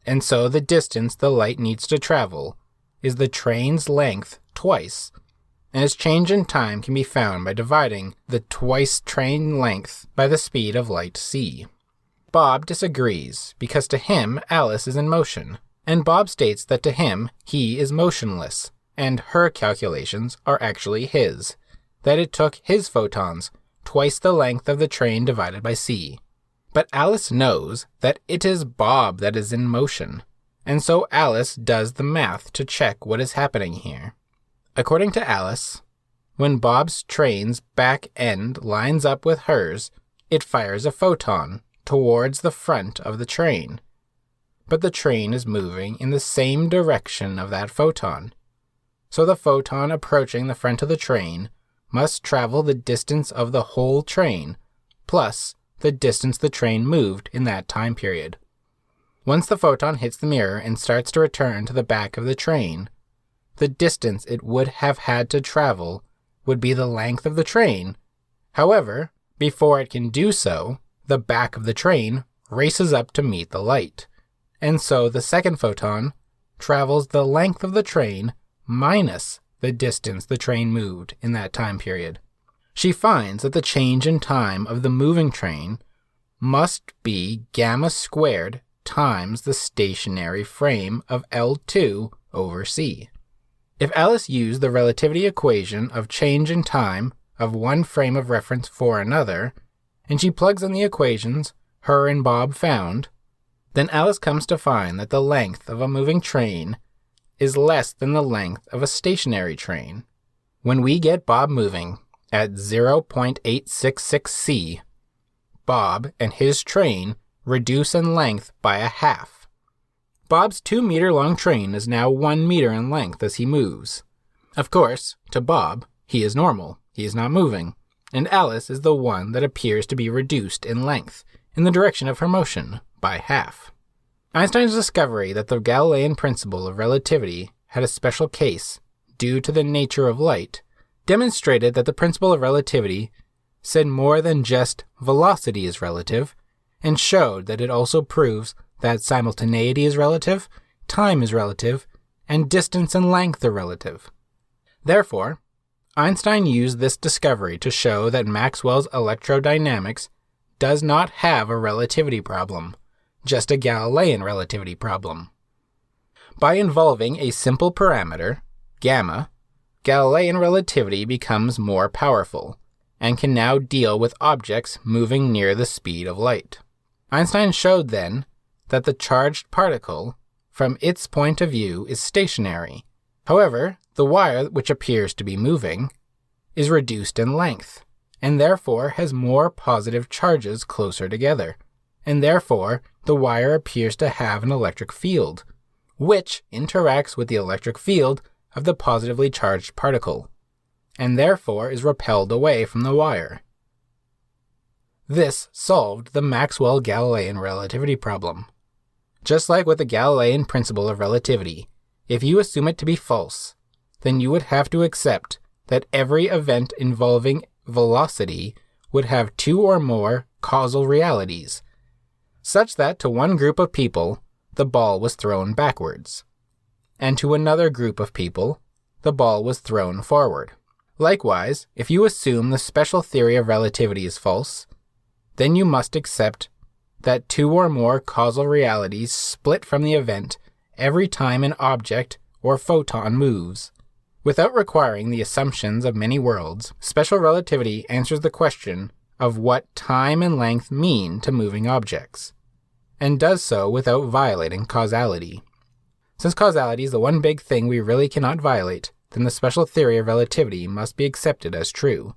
and so the distance the light needs to travel is the train's length twice, and its change in time can be found by dividing the twice train length by the speed of light c. Bob disagrees because to him Alice is in motion, and Bob states that to him he is motionless, and her calculations are actually his, that it took his photons twice the length of the train divided by c. But Alice knows that it is Bob that is in motion, and so Alice does the math to check what is happening here. According to Alice, when Bob's train's back end lines up with hers, it fires a photon towards the front of the train. But the train is moving in the same direction of that photon, so the photon approaching the front of the train must travel the distance of the whole train, plus the distance the train moved in that time period. Once the photon hits the mirror and starts to return to the back of the train, the distance it would have had to travel would be the length of the train. However, before it can do so, the back of the train races up to meet the light, and so the second photon travels the length of the train minus the distance the train moved in that time period. She finds that the change in time of the moving train must be gamma squared times the stationary frame of L2 over c. If Alice used the relativity equation of change in time of one frame of reference for another, and she plugs in the equations her and Bob found, then Alice comes to find that the length of a moving train is less than the length of a stationary train. When we get Bob moving at 0.866 c, Bob and his train reduce in length by a half. Bob's 2-meter-long train is now 1 meter in length as he moves. Of course, to Bob, he is normal, he is not moving, and Alice is the one that appears to be reduced in length, in the direction of her motion, by half. Einstein's discovery that the Galilean principle of relativity had a special case, due to the nature of light, demonstrated that the principle of relativity said more than just velocity is relative, and showed that it also proves that simultaneity is relative, time is relative, and distance and length are relative. Therefore, Einstein used this discovery to show that Maxwell's electrodynamics does not have a relativity problem, just a Galilean relativity problem. By involving a simple parameter, gamma, Galilean relativity becomes more powerful, and can now deal with objects moving near the speed of light. Einstein showed then that the charged particle, from its point of view, is stationary. However, the wire which appears to be moving is reduced in length, and therefore has more positive charges closer together, and therefore the wire appears to have an electric field, which interacts with the electric field of the positively charged particle, and therefore is repelled away from the wire. This solved the Maxwell-Galilean relativity problem. Just like with the Galilean principle of relativity, if you assume it to be false, then you would have to accept that every event involving velocity would have two or more causal realities, such that to one group of people, the ball was thrown backwards, and to another group of people, the ball was thrown forward. Likewise, if you assume the special theory of relativity is false, then you must accept that two or more causal realities split from the event every time an object or photon moves. Without requiring the assumptions of many worlds, special relativity answers the question of what time and length mean to moving objects, and does so without violating causality. Since causality is the one big thing we really cannot violate, then the special theory of relativity must be accepted as true.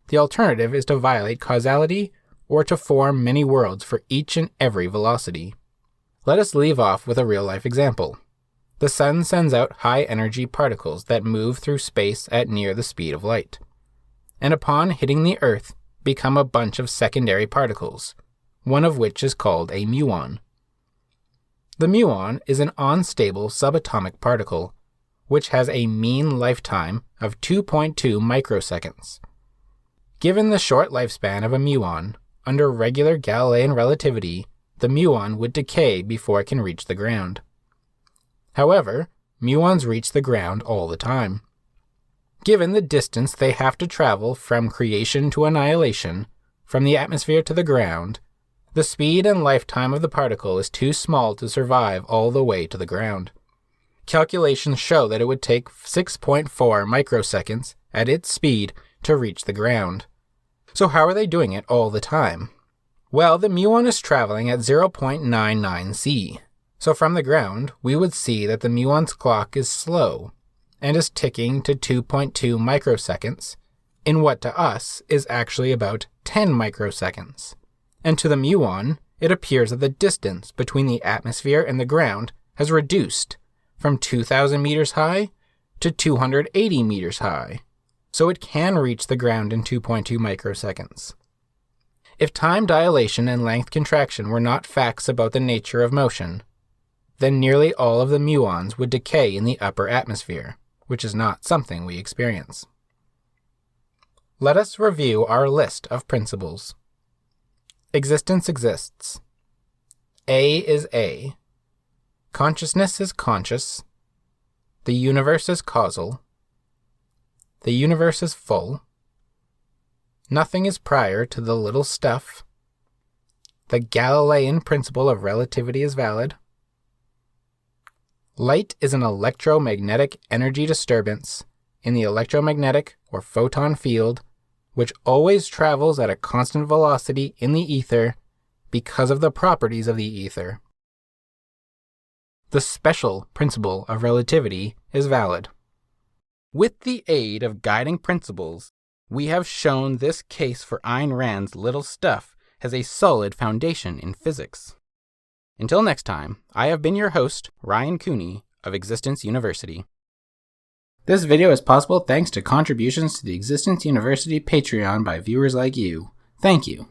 The alternative is to violate causality or to form many worlds for each and every velocity. Let us leave off with a real-life example. The sun sends out high-energy particles that move through space at near the speed of light, and upon hitting the Earth become a bunch of secondary particles, one of which is called a muon. The muon is an unstable subatomic particle, which has a mean lifetime of 2.2 microseconds. Given the short lifespan of a muon, under regular Galilean relativity, the muon would decay before it can reach the ground. However, muons reach the ground all the time. Given the distance they have to travel from creation to annihilation, from the atmosphere to the ground, the speed and lifetime of the particle is too small to survive all the way to the ground. Calculations show that it would take 6.4 microseconds at its speed to reach the ground. So how are they doing it all the time? Well, the muon is traveling at 0.99 c. So from the ground, we would see that the muon's clock is slow, and is ticking to 2.2 microseconds, in what to us is actually about 10 microseconds. And to the muon, it appears that the distance between the atmosphere and the ground has reduced from 2,000 meters high to 280 meters high, so it can reach the ground in 2.2 microseconds. If time dilation and length contraction were not facts about the nature of motion, then nearly all of the muons would decay in the upper atmosphere, which is not something we experience. Let us review our list of principles. Existence exists. A is A. Consciousness is conscious. The universe is causal. The universe is full. Nothing is prior to the little stuff. The Galilean principle of relativity is valid. Light is an electromagnetic energy disturbance in the electromagnetic or photon field, which always travels at a constant velocity in the ether because of the properties of the ether. The special principle of relativity is valid. With the aid of guiding principles, we have shown this case for Ayn Rand's little stuff has a solid foundation in physics. Until next time, I have been your host, Ryan Cooney of Existence University. This video is possible thanks to contributions to the Existence University Patreon by viewers like you. Thank you.